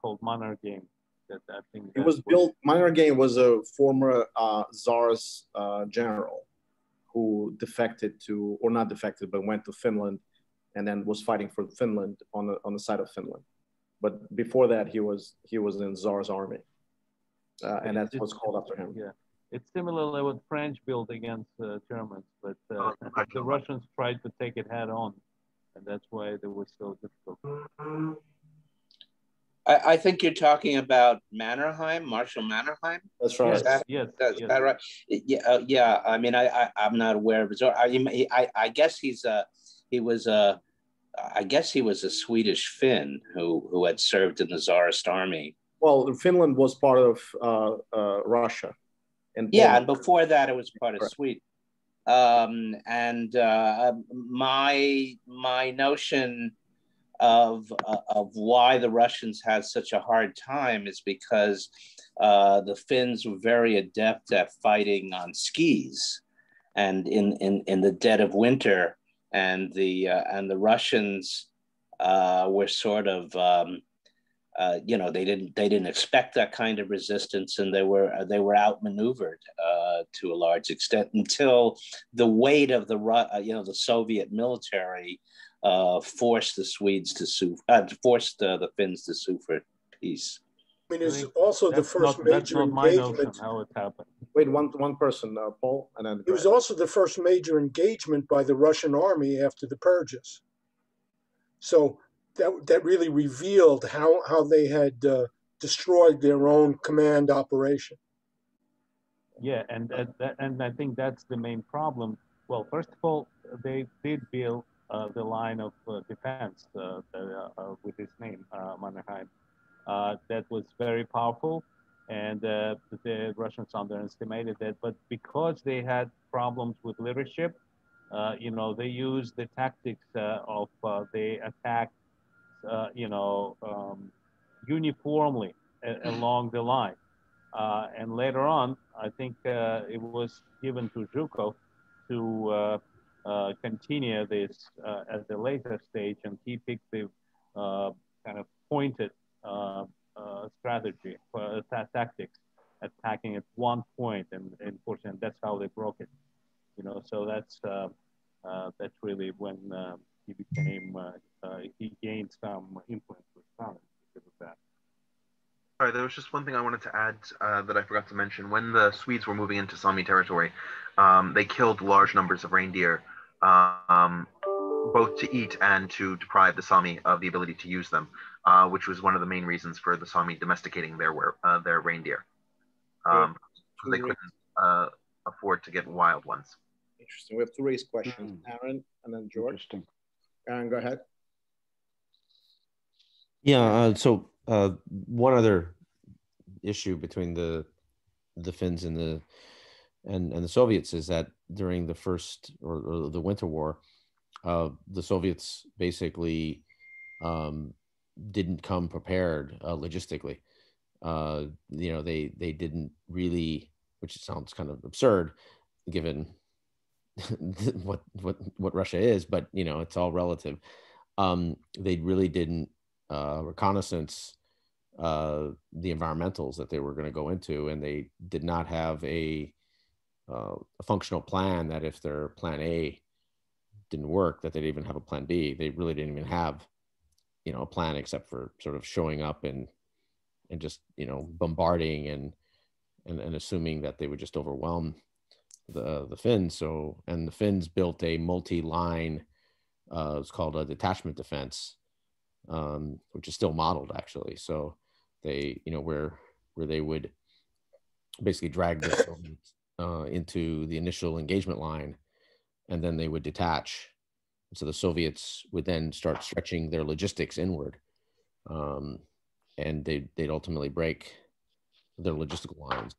called manor game. I think it was built. Mannerheim was a former Tsar's general who defected to, or not defected, but went to Finland, and then was fighting for Finland on the side of Finland. But before that, he was in Tsar's army, and that's what's called after him. Yeah, it's similar what French built against Germans, but the Russians tried to take it head on, and that's why it was so difficult. I think you're talking about Mannerheim, Marshal Mannerheim. That's right. Yes. That right? Yeah. I mean, I'm not aware of his. I guess he was a Swedish Finn who had served in the Tsarist army. Well, Finland was part of Russia, in Yeah, Poland. and before that, it was part of Sweden. My notion of why the Russians had such a hard time is because the Finns were very adept at fighting on skis, and in the dead of winter, and the Russians were sort of they didn't expect that kind of resistance, and they were outmaneuvered to a large extent until the weight of the Soviet military forced the Swedes to forced the Finns to sue for peace. I mean, it's also the first major engagement. How it happened. Wait, one person, Paul, and then it was also the first major engagement by the Russian army after the purges. So that really revealed how they had destroyed their own command operation. Yeah, and I think that's the main problem. Well, first of all, they did build the line of defense with his name, Mannerheim. That was very powerful, and the Russians underestimated that. But because they had problems with leadership, they used the tactics of they attacked, uniformly along the line. And later on, I think it was given to Zhukov to continue this at the later stage, and he picked the kind of pointed strategy for tactics, attacking at one point, and unfortunately, that's how they broke it. So that's really when he became he gained some influence with Stalin because of that. Sorry, there was just one thing I wanted to add that I forgot to mention. When the Swedes were moving into Saami territory, they killed large numbers of reindeer, both to eat and to deprive the Saami of the ability to use them, which was one of the main reasons for the Saami domesticating their reindeer. So they couldn't afford to get wild ones. Interesting. We have two raised questions, Aaron and then George. Aaron, go ahead. Yeah, so one other issue between the Finns and the Soviets is that during the first or the Winter War, the Soviets basically didn't come prepared logistically. They didn't really, which sounds kind of absurd given what Russia is, but it's all relative. They really didn't reconnaissance the environmentals that they were going to go into, and they did not have a functional plan that if their plan A didn't work, that they'd even have a plan B. They really didn't even have a plan except for sort of showing up and just bombarding and assuming that they would just overwhelm the Finns. So, and the Finns built a multi-line, it's called a detachment defense, which is still modeled actually. So they, where they would basically drag the Soviets into the initial engagement line, and then they would detach. So the Soviets would then start stretching their logistics inward, and they'd ultimately break their logistical lines.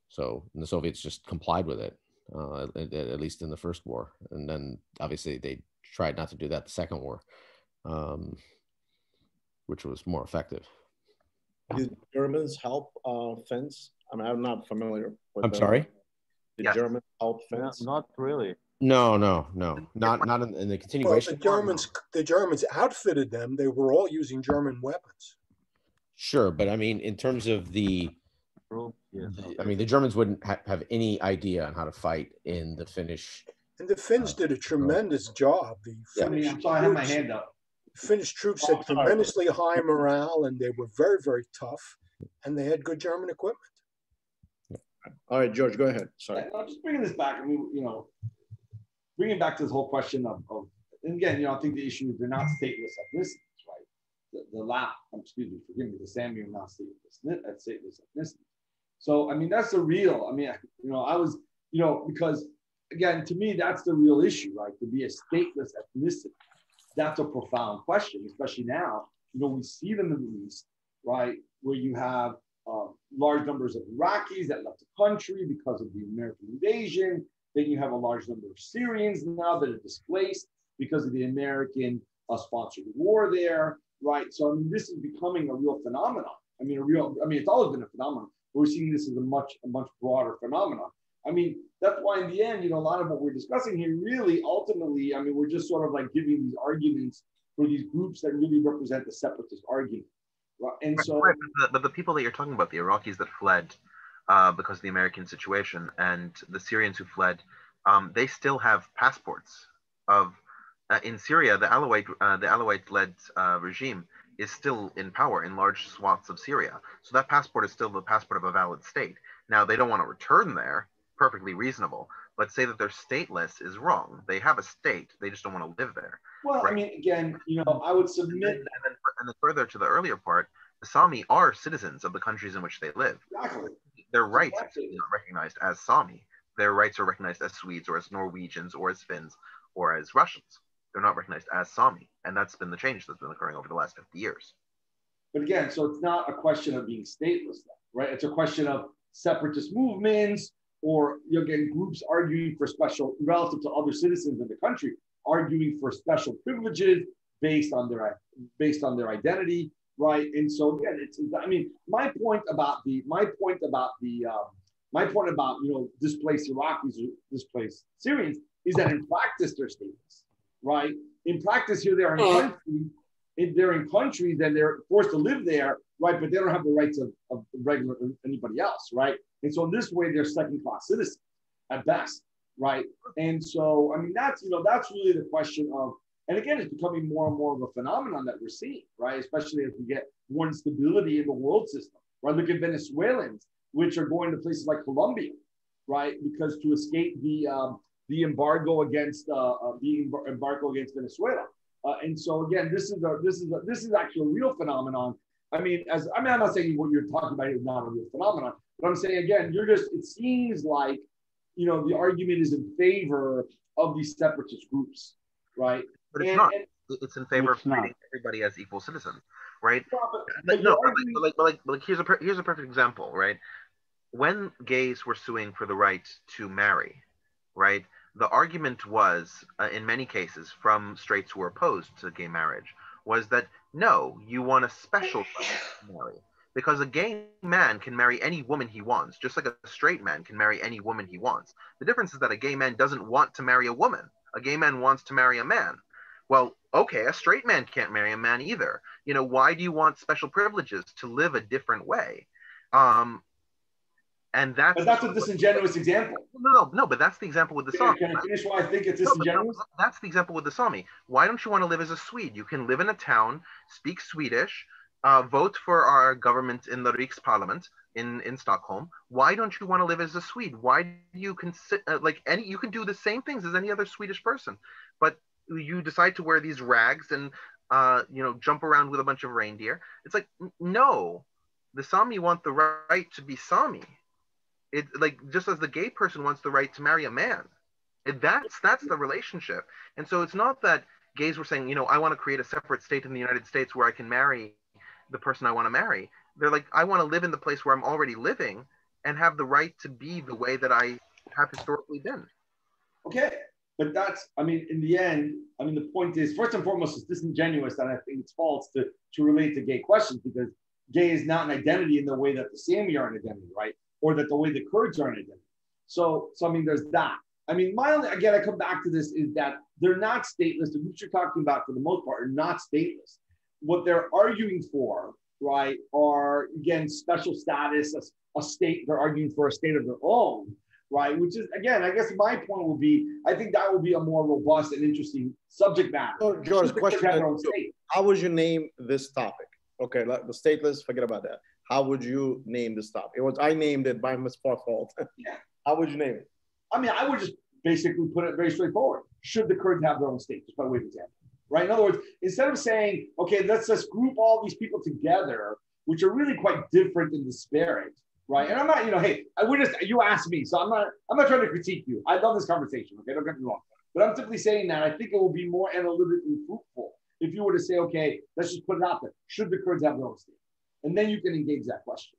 So the Soviets just complied with it, at least in the first war. And then obviously they tried not to do that the second war, which was more effective. Did Germans help Finns? I mean, I'm not familiar with I'm sorry? Did Germans help Finns? Not really. No. Not in the continuation. Well, the Germans outfitted them. They were all using German weapons. Sure, but I mean, in terms of the Germans wouldn't have any idea on how to fight in the Finnish. And the Finns did a tremendous job. The Finnish I'm sorry, I have my hand up. Finnish troops had tremendously high morale, and they were very, very tough, and they had good German equipment. All right, George, go ahead. Sorry. I'm just bringing this back. I mean, bringing back to this whole question of and again, I think the issue is they're not stateless ethnicities, right? Excuse me, forgive me, the Saami are not stateless ethnicities. So, I mean, that's the real, because again, to me, that's the real issue, right? To be a stateless ethnicity, that's a profound question, especially now. We see them in the East, right? Where you have large numbers of Iraqis that left the country because of the American invasion. Then you have a large number of Syrians now that are displaced because of the American sponsored war there, right? So I mean, this is becoming a real phenomenon. It's always been a phenomenon. We're seeing this as a much broader phenomenon. I mean, that's why in the end, a lot of what we're discussing here really ultimately, we're just sort of like giving these arguments for these groups that really represent the separatist argument. Right? And so, right. But the people that you're talking about, the Iraqis that fled because of the American situation, and the Syrians who fled, they still have passports of. In Syria, the Alawite-led regime is still in power in large swaths of Syria. So that passport is still the passport of a valid state. Now, they don't want to return there, perfectly reasonable, but say that they're stateless is wrong. They have a state, they just don't want to live there. Well, right? Again, I would submit... And then further to the earlier part, the Saami are citizens of the countries in which they live. Exactly. Their rights are not recognized as Saami. Their rights are recognized as Swedes or as Norwegians or as Finns or as Russians. They're not recognized as Saami. And that's been the change that's been occurring over the last 50 years. But again, so it's not a question of being stateless, right? It's a question of separatist movements or, again, groups arguing for special, relative to other citizens in the country, arguing for special privileges based on their identity, right? And so again, my point about displaced Iraqis or displaced Syrians is that in practice they're stateless. Right. In practice, here they are in countries and they're forced to live there, right? But they don't have the rights of regular anybody else, right? And so in this way, they're second-class citizens at best, right? And so that's really the question of, and again, it's becoming more and more of a phenomenon that we're seeing, right? Especially as we get more instability in the world system, right? Look at Venezuelans, which are going to places like Colombia, right? Because to escape the embargo against Venezuela, and so again, this is actually a real phenomenon. I'm not saying what you're talking about is not a real phenomenon, but I'm saying again, it seems like the argument is in favor of these separatist groups, right? But it's not. It's in favor of treating everybody as equal citizens, right? Here's a perfect example, right? When gays were suing for the right to marry, right? The argument was, in many cases, from straights who were opposed to gay marriage, was that, no, you want a special right to marry. Because a gay man can marry any woman he wants, just like a straight man can marry any woman he wants. The difference is that a gay man doesn't want to marry a woman. A gay man wants to marry a man. Well, okay, a straight man can't marry a man either. Why do you want special privileges to live a different way? But that's a disingenuous example. No, but that's the example with the Saami. Can I finish why I think it's disingenuous? That's the example with the Saami. Why don't you want to live as a Swede? You can live in a town, speak Swedish, vote for our government in the Riksparlament in Stockholm. Why don't you want to live as a Swede? Why do you you can do the same things as any other Swedish person, but you decide to wear these rags and jump around with a bunch of reindeer? It's like, no, the Saami want the right to be Saami. It just as the gay person wants the right to marry a man. That's the relationship. And so it's not that gays were saying, I want to create a separate state in the United States where I can marry the person I want to marry. They're like, I want to live in the place where I'm already living and have the right to be the way that I have historically been. Okay. But that's, in the end, the point is, first and foremost, it's disingenuous, and I think it's false to relate to gay questions, because gay is not an identity in the way that the Saami are an identity, right? Or that the way the Kurds are an identity. So there's that. I come back to this, is that they're not stateless. The groups you're talking about, for the most part, are not stateless. What they're arguing for, right, are, again, special status, a state. They're arguing for a state of their own, right? Which is, again, I guess my point will be, I think that will be a more robust and interesting subject matter. So, George, question: how would you name this topic? Okay, like the stateless, forget about that. How would you name this topic? I named it by my fault. Yeah. How would you name it? I would just basically put it very straightforward. Should the Kurds have their own state? Just by way of example, right? In other words, instead of saying, okay, let's just group all these people together, which are really quite different and disparate, right? And I'm not, you asked me, so I'm not trying to critique you. I love this conversation, okay? Don't get me wrong. But I'm simply saying that I think it will be more analytically fruitful if you were to say, okay, let's just put it out there. Should the Kurds have their own state? And then you can engage that question,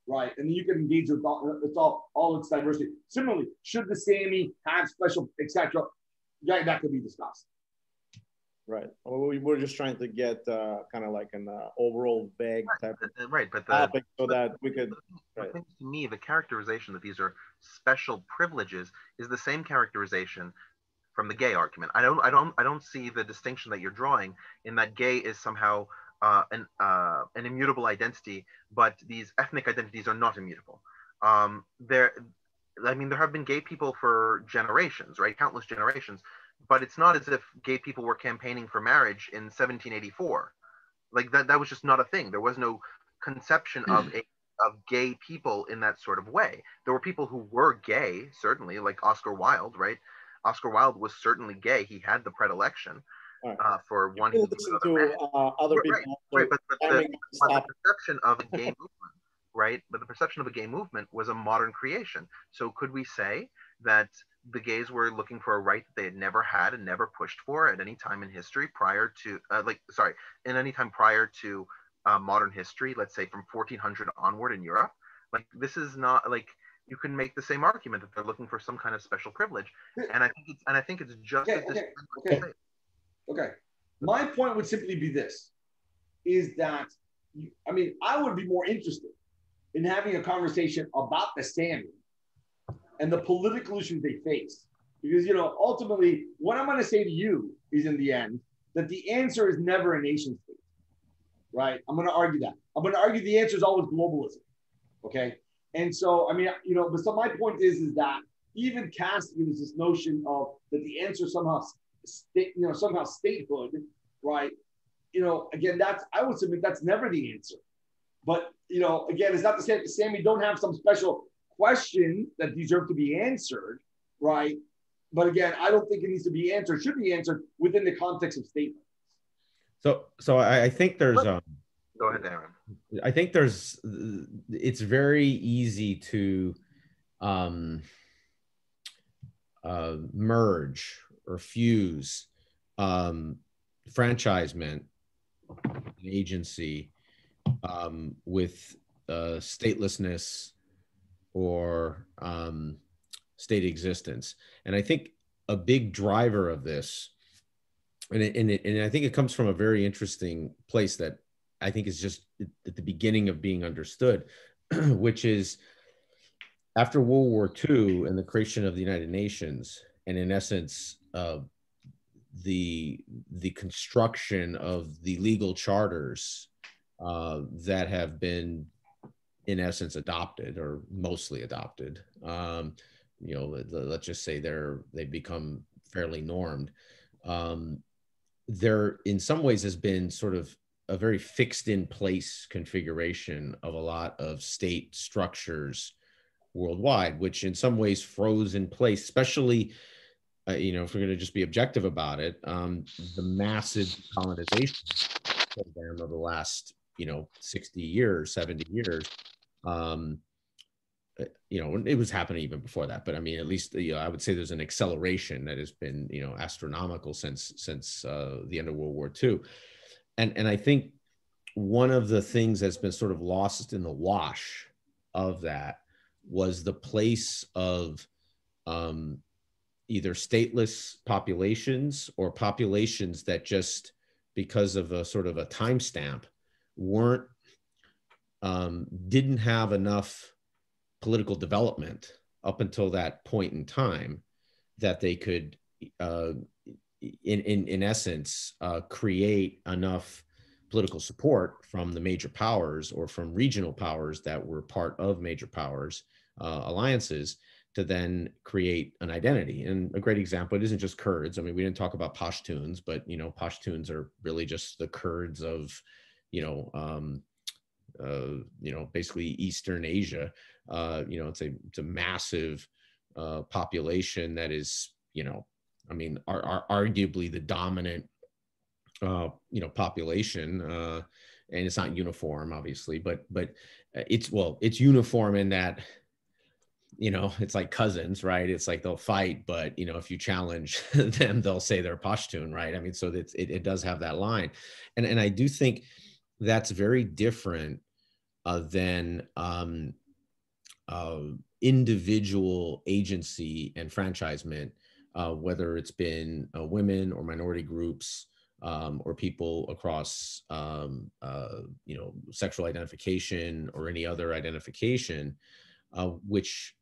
right? And then you can engage with all its diversity. Similarly, should the Saami have special, etc.? That could be discussed. Right. Well, we're just trying to get kind of like an overall vague type of topic so that we could. Right. I think to me, the characterization that these are special privileges is the same characterization from the gay argument. I don't see the distinction that you're drawing in that gay is somehow an immutable identity, but these ethnic identities are not immutable. There have been gay people for generations, right? Countless generations. But it's not as if gay people were campaigning for marriage in 1784. Like that was just not a thing. There was no conception of gay people in that sort of way. There were people who were gay, certainly, like Oscar Wilde, right? Oscar Wilde was certainly gay. He had the predilection for one. You listen to other people. Right, but the perception of a gay movement, right? But the perception of a gay movement was a modern creation. So could we say that the gays were looking for a right that they had never had and never pushed for at any time in history prior to, in any time prior to modern history, let's say from 1400 onward in Europe? Like, this is not like, you can make the same argument that they're looking for some kind of special privilege. And I think it's just okay. My point would simply be this, is that, I would be more interested in having a conversation about the Saami and the political issues they face. Because, ultimately, what I'm going to say to you is, in the end, that the answer is never a nation state, right? I'm going to argue that. I'm going to argue the answer is always globalism, okay? And so, but so my point is that even casting is this notion of that the answer somehow statehood, right? Again, I would submit that's never the answer. But, again, it's not to say that the Saami don't have some special questions that deserve to be answered, right? But again, I don't think it needs to be answered, should be answered within the context of statements. So I think there's go ahead, Aaron. I think it's very easy to merge or fuse franchisement, an agency, with statelessness or state existence. And I think a big driver of this, and I think it comes from a very interesting place that I think is just at the beginning of being understood, which is after World War II and the creation of the United Nations, and in essence, the construction of the legal charters that have been, in essence, adopted or mostly adopted. Let's just say they've become fairly normed. There, in some ways, has been sort of a very fixed in place configuration of a lot of state structures worldwide, which in some ways froze in place, especially, if we're going to just be objective about it, the massive colonization program of the last, 60 years, 70 years, it was happening even before that, but at least, I would say there's an acceleration that has been, astronomical since the end of World War II. And I think one of the things that's been sort of lost in the wash of that was the place of either stateless populations or populations that just because of a sort of a timestamp didn't have enough political development up until that point in time that they could, in essence, create enough political support from the major powers or from regional powers that were part of major powers alliances to then create an identity. And a great example, it isn't just Kurds. We didn't talk about Pashtuns, but Pashtuns are really just the Kurds of, basically Eastern Asia. It's a massive population that is, arguably the dominant, population, and it's not uniform, obviously, but it's uniform in that, it's like cousins, right? It's like they'll fight, but if you challenge them, they'll say they're Pashtun, right? So it does have that line, and I do think that's very different than individual agency and enfranchisement, whether it's been women or minority groups or people across, sexual identification or any other identification, which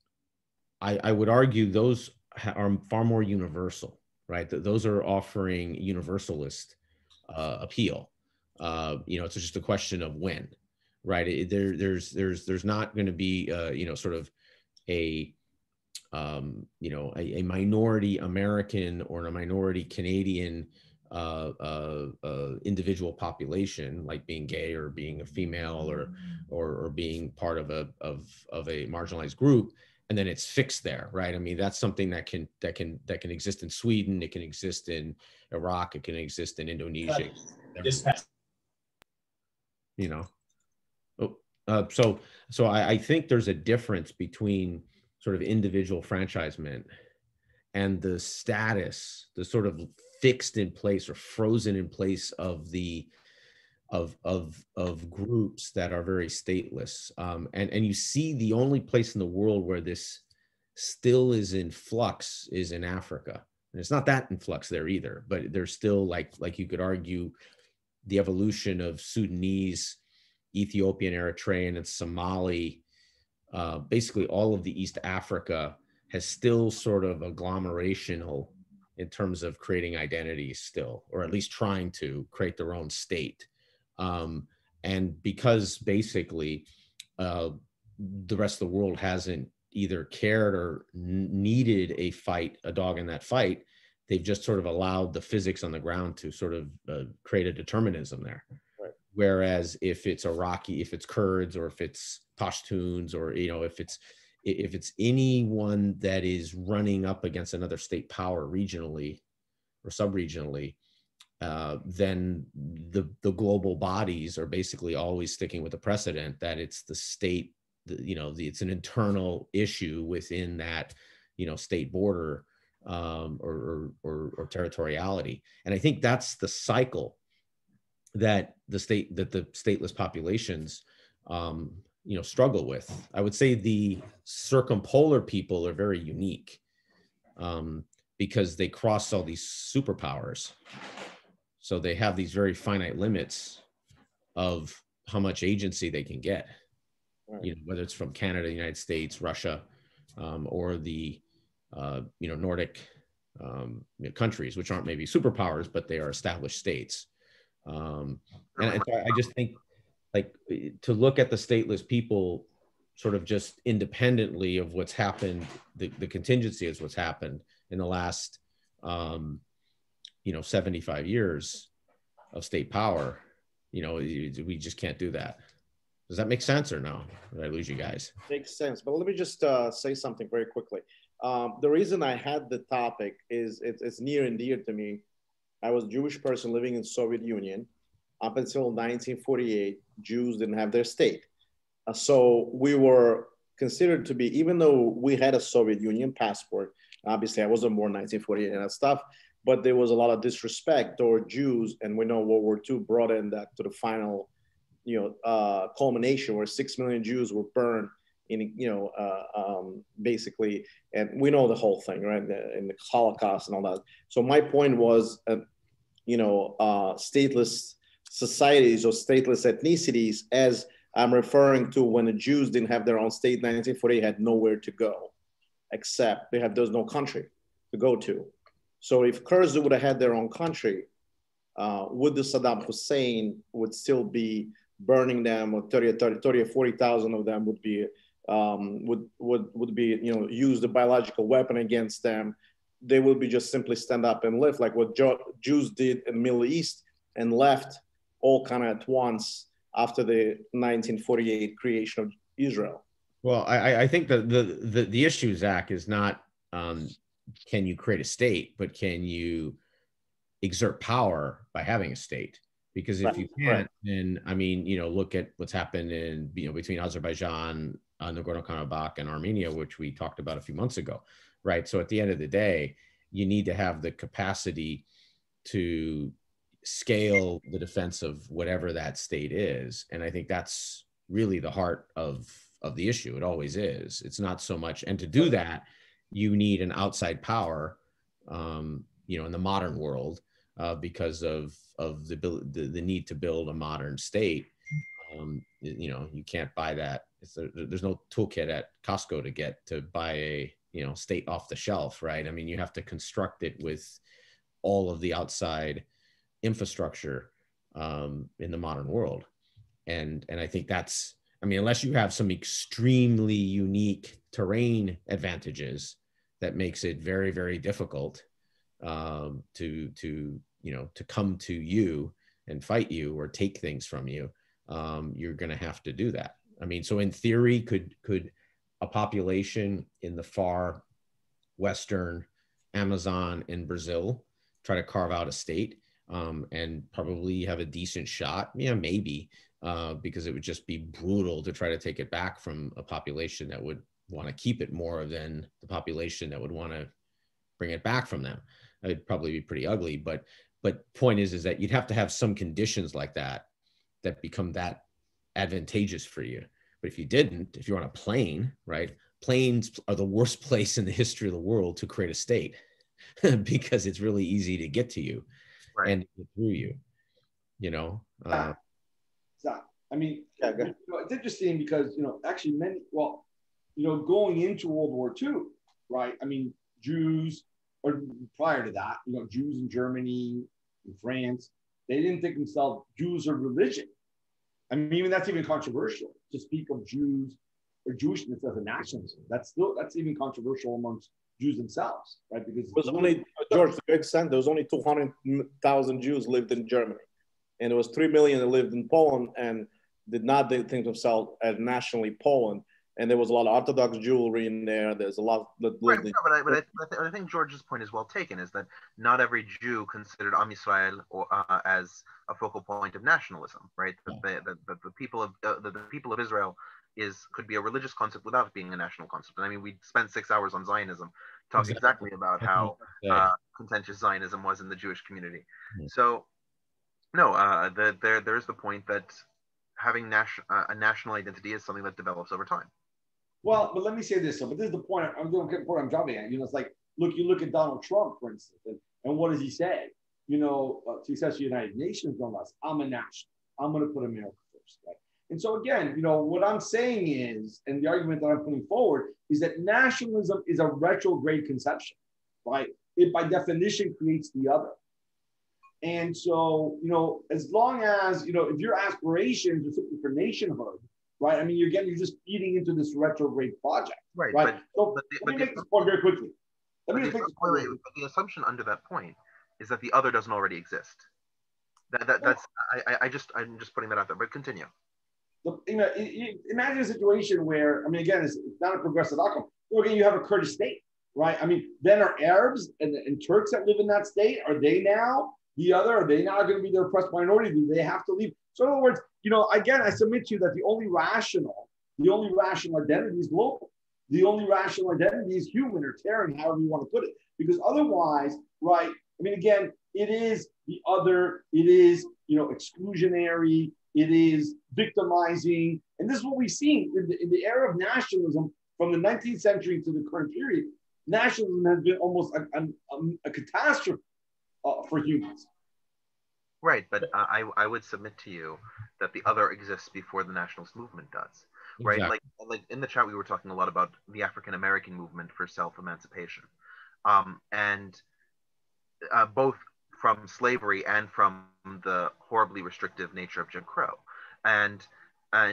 I would argue those are far more universal, right? Those are offering universalist appeal. It's just a question of when, right? There's not going to be, sort of a minority American or a minority Canadian individual population, like being gay or being a female or being part of a marginalized group, and then it's fixed there, right? I mean, that's something that can exist in Sweden, it can exist in Iraq, it can exist in Indonesia. So I think there's a difference between sort of individual franchisement and the status, the sort of fixed in place or frozen in place of the of groups that are very stateless. And you see the only place in the world where this still is in flux is in Africa. And it's not that in flux there either, but there's still like you could argue the evolution of Sudanese, Ethiopian, Eritrean, and Somali, basically all of the East Africa has still sort of agglomerational in terms of creating identities still, or at least trying to create their own state. And because basically the rest of the world hasn't either cared or needed a dog in that fight, they've just sort of allowed the physics on the ground to sort of create a determinism there. Right. Whereas if it's Iraqi, if it's Kurds, or if it's Pashtuns, or if it's anyone that is running up against another state power regionally or sub-regionally, then the global bodies are basically always sticking with the precedent that it's the state, it's an internal issue within that, state border or territoriality. And I think that's the cycle that the stateless populations, struggle with. I would say the circumpolar people are very unique because they cross all these superpowers. So they have these very finite limits of how much agency they can get, right. Whether it's from Canada, the United States, Russia, or the Nordic countries, which aren't maybe superpowers, but they are established states. And so I just think, to look at the stateless people sort of just independently of what's happened, the contingency is what's happened in the last 75 years of state power, we just can't do that. Does that make sense or no? Did I lose you guys? Makes sense. But let me just say something very quickly. The reason I had the topic is it's near and dear to me. I was a Jewish person living in Soviet Union. Up until 1948, Jews didn't have their state. So we were considered to be, even though we had a Soviet Union passport, obviously I wasn't born in 1948 and that stuff, but there was a lot of disrespect toward Jews. And we know World War II brought in that to the final, culmination where 6 million Jews were burned in, basically, and we know the whole thing, right? In the Holocaust and all that. So my point was, stateless societies or stateless ethnicities, as I'm referring to when the Jews didn't have their own state in 1948, had nowhere to go, except there's no country to go to. So if Kurds would have had their own country, would the Saddam Hussein would still be burning them, or 30 or 40,000 of them would be use the biological weapon against them. They would be just simply stand up and live like what Jews did in the Middle East and left all kind of at once after the 1948 creation of Israel. Well, I think the issue, Zach, is not can you create a state, but can you exert power by having a state? Because if you can't, then look at what's happened in between Azerbaijan, Nagorno-Karabakh, and Armenia, which we talked about a few months ago, right? So at the end of the day, you need to have the capacity to scale the defense of whatever that state is, and I think that's really the heart of the issue. It always is. It's not so much, and to do that, you need an outside power, you know, in the modern world, because of the need to build a modern state. You know, you can't buy that. There's no toolkit at Costco to buy a, you know, state off the shelf, right? I mean, you have to construct it with all of the outside infrastructure in the modern world. And I think that's, I mean, unless you have some extremely unique terrain advantages that makes it very, very difficult to you know, to come to you and fight you or take things from you, you're going to have to do that. I mean, so in theory, could a population in the far western Amazon in Brazil try to carve out a state and probably have a decent shot? Yeah, maybe, because it would just be brutal to try to take it back from a population that would want to keep it more than the population that would want to bring it back from them. It'd probably be pretty ugly, but point is that you'd have to have some conditions like that become that advantageous for you. But if you didn't, if you're on a plane, right? Planes are the worst place in the history of the world to create a state because it's really easy to get to you, right, and get through you, you know? I mean, you know, it's interesting because, you know, actually going into World War II, right? I mean, Jews, or prior to that, you know, Jews in Germany, in France, they didn't think themselves Jews or religion. I mean, even that's even controversial to speak of Jews or Jewishness as a nationalism. That's even controversial amongst Jews themselves, right? Because it was only, George, to your extent, there was only 200,000 Jews lived in Germany, and there was 3 million that lived in Poland and did not think themselves as nationally Poland. And there was a lot of Orthodox Jewry in there. There's a lot that lived I think George's point is well taken, is that not every Jew considered Am Yisrael as a focal point of nationalism, right? That the people of Israel could be a religious concept without being a national concept. And I mean, we spent 6 hours on Zionism, talking exactly about how contentious Zionism was in the Jewish community. So, no, there's the point that having a national identity is something that develops over time. Well, but let me say this. But this is the point I'm driving at. You know, it's like, you look at Donald Trump, for instance, and what does he say? You know, success of the United Nations, no less. I'm a national. I'm going to put America first. Right? And so again, you know, what I'm saying is, and the argument that I'm putting forward is that nationalism is a retrograde conception, right? It by definition creates the other. And so, you know, as long as, you know, if your aspirations are simply for nationhood, right? I mean, you're just feeding into this retrograde project, right? Let me make this point very quickly. The assumption under that point is that the other doesn't already exist. I'm just putting that out there, but continue. You know, imagine a situation where, I mean, again, it's not a progressive outcome. So again, you have a Kurdish state, right? I mean, then are Arabs and Turks that live in that state, are they now the other? Are they now going to be the oppressed minority? Do they have to leave? So in other words, you know, again, I submit to you that the only rational identity is local. The only rational identity is human or Terran, however you want to put it. Because otherwise, right, I mean, again, it is the other, it is, you know, exclusionary, it is victimizing. And this is what we've seen in the era of nationalism from the 19th century to the current period. Nationalism has been almost a catastrophe for humans. Right, but I would submit to you that the other exists before the nationalist movement does, right? Exactly. Like in the chat, we were talking a lot about the African American movement for self-emancipation, and both from slavery and from the horribly restrictive nature of Jim Crow, and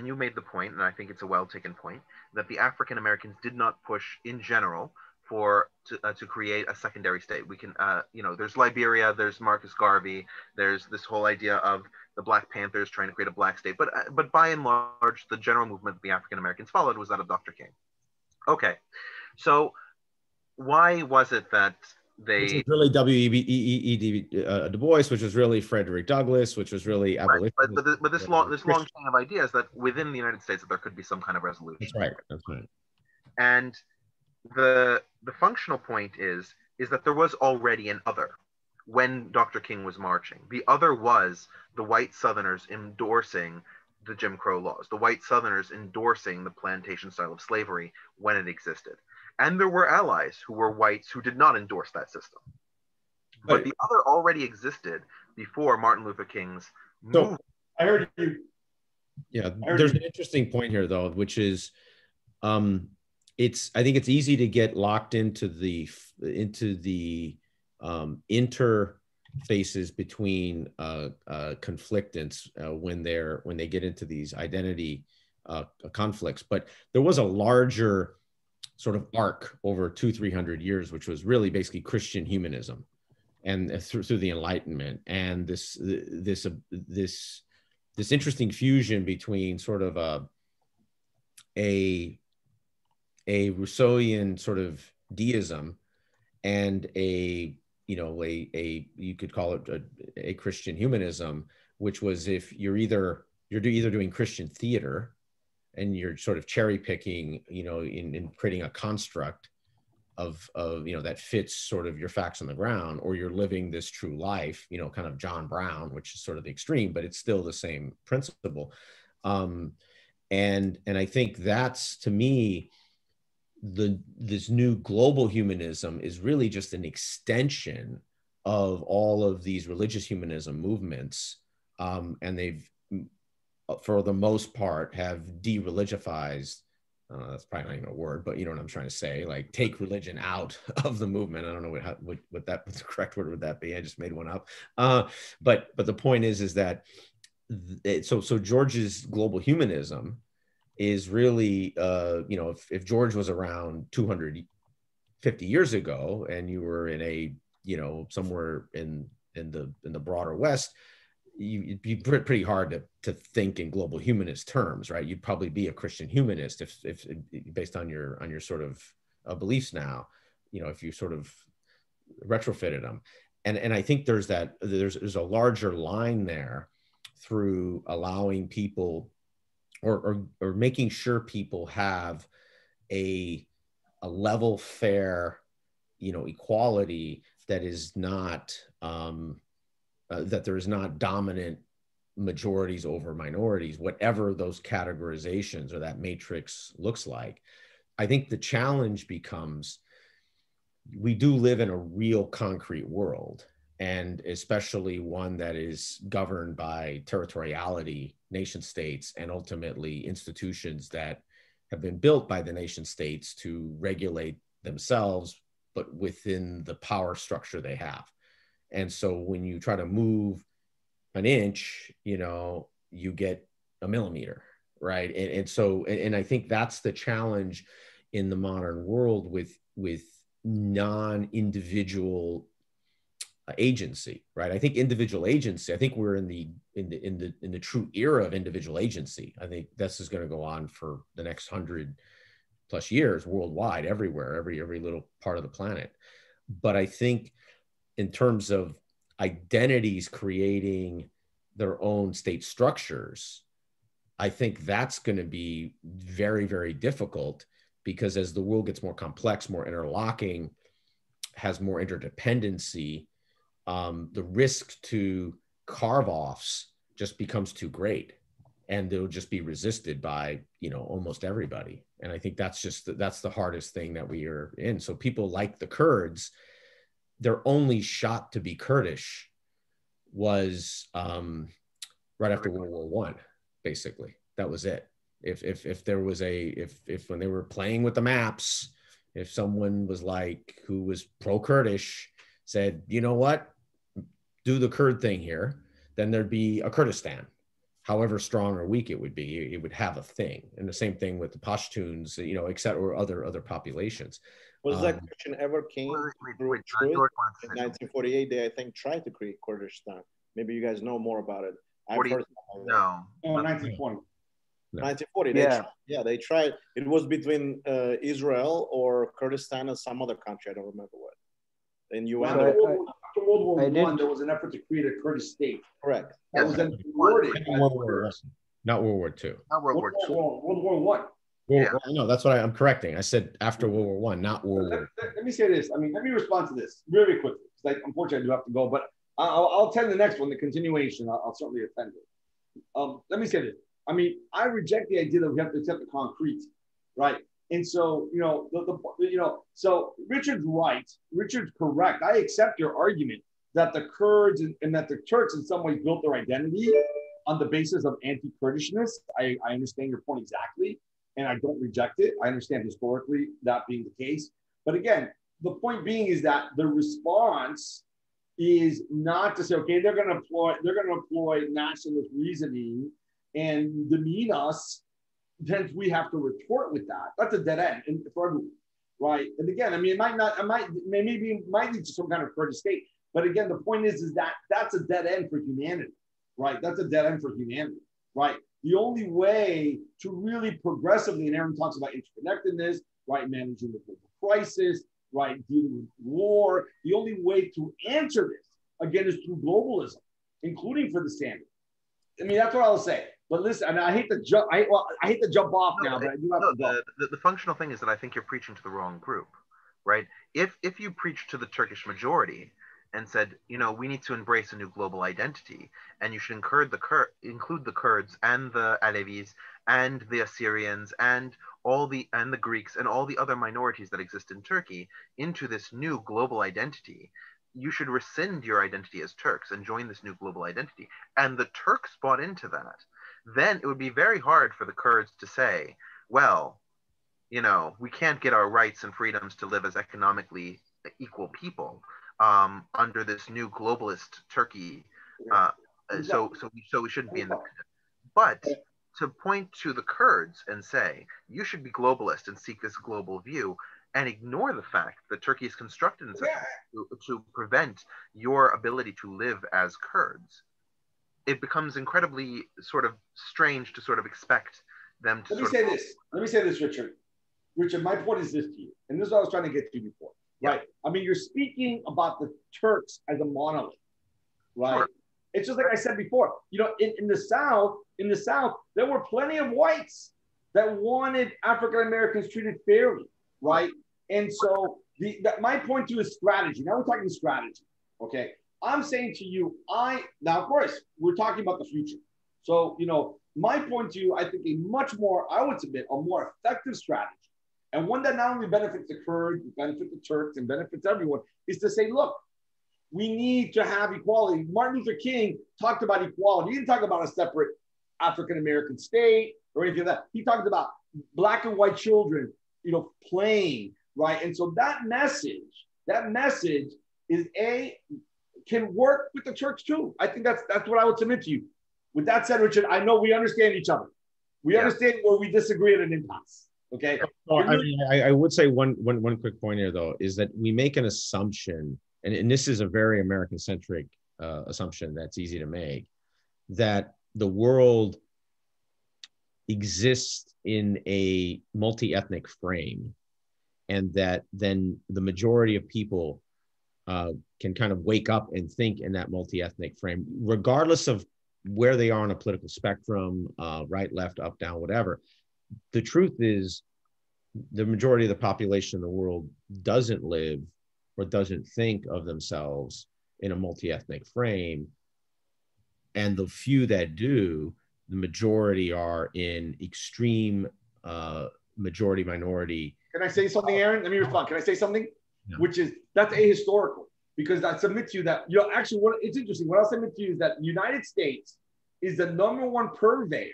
you made the point, and I think it's a well-taken point, that the African Americans did not push in general to create a secondary state. We can, you know, there's Liberia, there's Marcus Garvey, there's this whole idea of the Black Panthers trying to create a black state. But by and large, the general movement the African Americans followed was that of Dr. King. Okay, so why was it that they? Which was really W.E.B. Du Bois, which was really Frederick Douglass, which was really abolition. Right. But this long chain of ideas that within the United States that there could be some kind of resolution. That's right. That's right. And the functional point is that there was already an other when Dr. King was marching. The other was the white Southerners endorsing the Jim Crow laws, the white Southerners endorsing the plantation style of slavery when it existed. And there were allies who were whites who did not endorse that system. But Right. the other already existed before Martin Luther King's So, movement. I heard you. Yeah, there's an interesting point here, though, which is, I think it's easy to get locked into the interfaces between conflictants when they get into these identity conflicts. But there was a larger sort of arc over 200-300 years, which was really basically Christian humanism, and through the Enlightenment, and this interesting fusion between sort of a Rousseauian sort of deism and you could call it a Christian humanism, which was if you're either doing Christian theater and you're sort of cherry picking, in creating a construct of that fits sort of your facts on the ground, or you're living this true life, kind of John Brown, which is sort of the extreme, but it's still the same principle. And I think that's, to me, this new global humanism is really just an extension of all of these religious humanism movements, and they've, for the most part, have de-religifized. That's probably not even a word, but you know what I'm trying to say, like take religion out of the movement. I don't know what the correct word would that be. I just made one up. But the point is that so George's global humanism is really, if George was around 250 years ago and you were in somewhere in the broader West, it'd be pretty hard to think in global humanist terms, right? You'd probably be a Christian humanist if based on your sort of beliefs now, if you sort of retrofitted them. And I think there's a larger line there through allowing people or making sure people have a level, fair, equality that is not that there is not dominant majorities over minorities, whatever those categorizations or that matrix looks like. I think the challenge becomes, we do live in a real concrete world, and especially one that is governed by territoriality, nation states, and ultimately institutions that have been built by the nation states to regulate themselves, but within the power structure they have. And so when you try to move an inch, you get a millimeter, right? And I think that's the challenge in the modern world with non-individual agency, right? I think individual agency, I think we're in the true era of individual agency. I think this is going to go on for the next 100+ years worldwide, everywhere, every little part of the planet. But I think in terms of identities creating their own state structures, I think that's going to be very, very difficult, because as the world gets more complex, more interlocking, has more interdependency, the risk to carve-offs just becomes too great, and they'll just be resisted by almost everybody. And I think that's the hardest thing that we are in. So people like the Kurds, their only shot to be Kurdish was right after World War I, basically. That was it. If there was if when they were playing with the maps, if someone was who was pro-Kurdish said, you know what, do the Kurd thing here, then there'd be a Kurdistan. However strong or weak it would be, it would have a thing. And the same thing with the Pashtuns, except or other populations. Was that question ever came through truth? In 1948, they, I think, tried to create Kurdistan. Maybe you guys know more about it. I've heard no. 1920. 1940. They tried. It was between Israel or Kurdistan and some other country. I don't remember what. In UN. After World War I, there was an effort to create a Kurdish state. Correct. That was then thwarted. Not World War II. Not World War II. World War I. No, that's what I'm correcting. I said after World War I, not World War. Let me say this. Let me respond to this very quickly. Unfortunately, I do have to go, but I'll attend the next one, the continuation. I'll certainly attend it. Let me say this. I mean, I reject the idea that we have to accept the concrete, right? And so, so Richard's right. Richard's correct. I accept your argument that the Kurds and that the Turks in some ways built their identity on the basis of anti-Kurdishness. I understand your point exactly, and I don't reject it. I understand historically that being the case. But again, the point being is that the response is not to say, okay, they're going to employ nationalist reasoning and demean us, then we have to retort with that. That's a dead end and for everyone, right? And again, I mean, maybe it might lead to some kind of Kurdish state. But again, the point is that that's a dead end for humanity, right? That's a dead end for humanity, right? The only way to really progressively, and Aaron talks about interconnectedness, right? Managing the global crisis, right? Dealing with war. The only way to answer this, again, is through globalism, including for the standard. I mean, that's what I'll say. But listen, and I hate to jump. I hate to jump off now, but I do have to go. The functional thing is that I think you're preaching to the wrong group, right? If you preach to the Turkish majority and said, we need to embrace a new global identity, and you should include the Kurds and the Alevis and the Assyrians and the Greeks and all the other minorities that exist in Turkey into this new global identity, you should rescind your identity as Turks and join this new global identity. And the Turks bought into that. Then it would be very hard for the Kurds to say, well, we can't get our rights and freedoms to live as economically equal people under this new globalist Turkey. So we shouldn't be independent. But to point to the Kurds and say, you should be globalist and seek this global view, and ignore the fact that Turkey is constructed in such a way to prevent your ability to live as Kurds, it becomes incredibly sort of strange to sort of expect them to. Let me say this, Richard. Richard, my point is this to you, and this is what I was trying to get to before, right? I mean, you're speaking about the Turks as a monolith, right? Sure. It's just like I said before, in the South, there were plenty of whites that wanted African Americans treated fairly, right? And so my point to you is strategy. Now we're talking strategy, okay? I'm saying to you, now of course, we're talking about the future. So, my point to you, I think I would submit a more effective strategy, and one that not only benefits the Kurds, benefits the Turks, and benefits everyone, is to say, look, we need to have equality. Martin Luther King talked about equality. He didn't talk about a separate African-American state or anything like that. He talked about Black and white children, playing, right? And so that message is can work with the Turks too. I think that's what I would submit to you. With that said, Richard, I know we understand each other. We understand where we disagree at an impasse. Okay. So, I would say one quick point here though is that we make an assumption, and this is a very American-centric assumption that's easy to make, that the world exists in a multi-ethnic frame, and that then the majority of people can kind of wake up and think in that multi-ethnic frame, regardless of where they are on a political spectrum, right, left, up, down, whatever. The truth is, the majority of the population in the world doesn't live or doesn't think of themselves in a multi-ethnic frame. And the few that do, the majority are in extreme majority minority. Can I say something, Aaron? Let me respond. Can I say something? No. Which is, that's ahistorical, because I submit to you that, actually, it's interesting. What I'll submit to you is that the United States is the #1 purveyor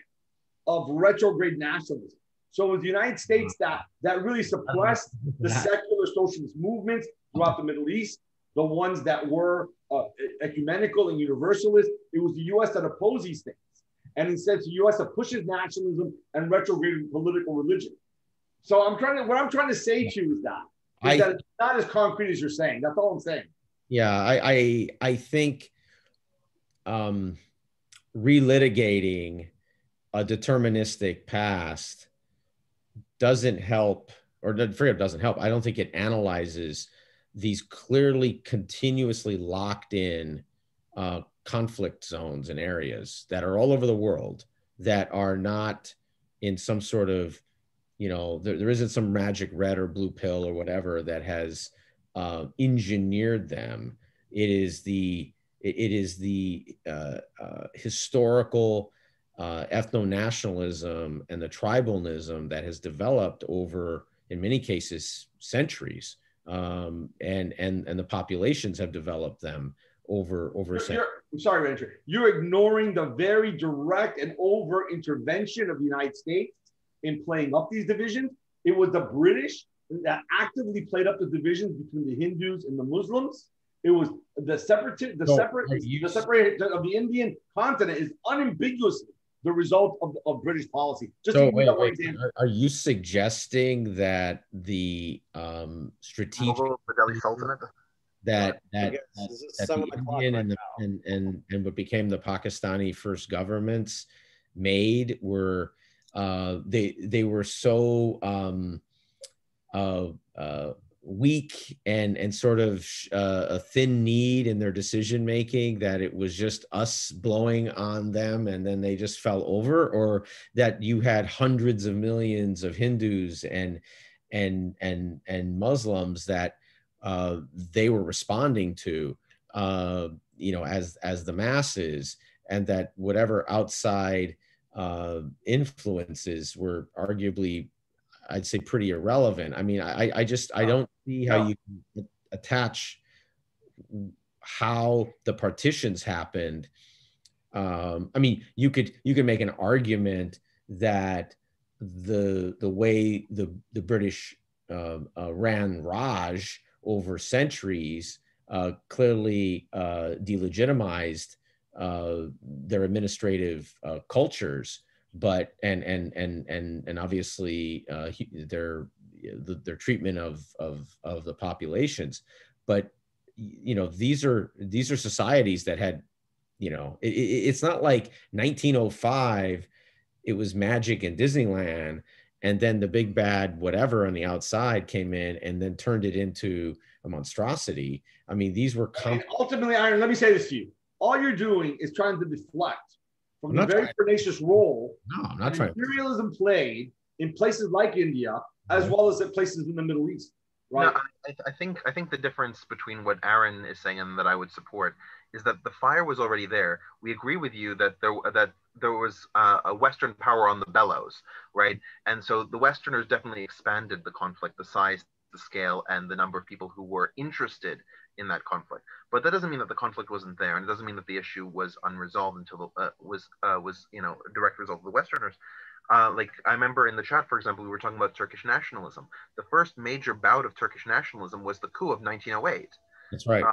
of retrograde nationalism. So it was the United States that really suppressed the secular socialist movements throughout the Middle East, the ones that were ecumenical and universalist. It was the US that opposed these things. And instead, it's the US that pushes nationalism and retrograde political religion. So what I'm trying to say to you is that it's not as concrete as you're saying. That's all I'm saying. Yeah, I think relitigating a deterministic past doesn't help, or forget it doesn't help. I don't think it analyzes these clearly continuously locked in conflict zones and areas that are all over the world that are not in some sort of, there isn't some magic red or blue pill or whatever that has engineered them. It is the historical ethno-nationalism and the tribalism that has developed over, in many cases, centuries, and the populations have developed them over centuries. I'm sorry, Richard. You're ignoring the very direct and overt intervention of the United States in playing up these divisions. It was the British that actively played up the divisions between the Hindus and the Muslims. It was the separation of the Indian continent is unambiguously the result of British policy. Just so, to give one example. Are you suggesting that the strategic that the Indian and what became the Pakistani first governments made were they were so weak and sort of a thin need in their decision making that it was just us blowing on them and then they just fell over, or that you had hundreds of millions of Hindus and Muslims that they were responding to, you know, as the masses, and that whatever outside influences were arguably, I'd say, pretty irrelevant. I mean, I don't see how you can attach how the partitions happened. I mean, you could make an argument that the way the British ran Raj over centuries clearly delegitimized their administrative cultures, but and obviously their treatment of the populations. But you know, these are societies that had, you know, it's not like 1905 it was magic in Disneyland and then the big bad whatever on the outside came in and then turned it into a monstrosity. I mean, these were ultimately, Aaron, let me say this to you. All you're doing is trying to deflect from the very pernicious role imperialism played in places like India, as well as at places in the Middle East. Right? No, I think the difference between what Aaron is saying and that I would support is that the fire was already there. We agree with you that there was a Western power on the bellows, right? And so the Westerners definitely expanded the conflict, the size, the scale, and the number of people who were interested in that conflict. But that doesn't mean that the conflict wasn't there, and it doesn't mean that the issue was unresolved until was you know, a direct result of the Westerners. Like I remember in the chat, for example, we were talking about Turkish nationalism. The first major bout of Turkish nationalism was the coup of 1908. That's right.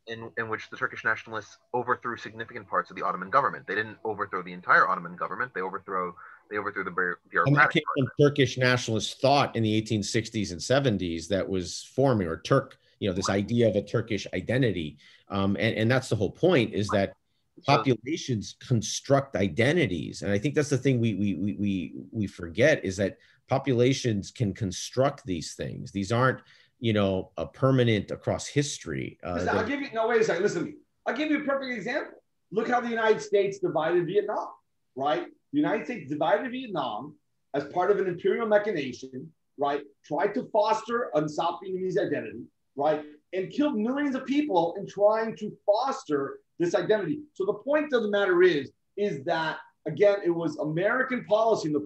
In which the Turkish nationalists overthrew significant parts of the Ottoman government. They didn't overthrow the entire Ottoman government. They overthrew the bureaucratic. And that came from Turkish nationalist thought in the 1860s and 70s that was forming, or this idea of a Turkish identity. And that's the whole point, is that populations construct identities. And I think that's the thing we forget, is that populations can construct these things. These aren't, you know, a permanent across history. Listen, I'll give you, no, wait a second, listen to me. I'll give you a perfect example. Look how the United States divided Vietnam, right? The United States divided Vietnam as part of an imperial machination, right? Tried to foster a South Vietnamese identity, right? And killed millions of people in trying to foster this identity. So the point of the matter is that, again, it was American policy in the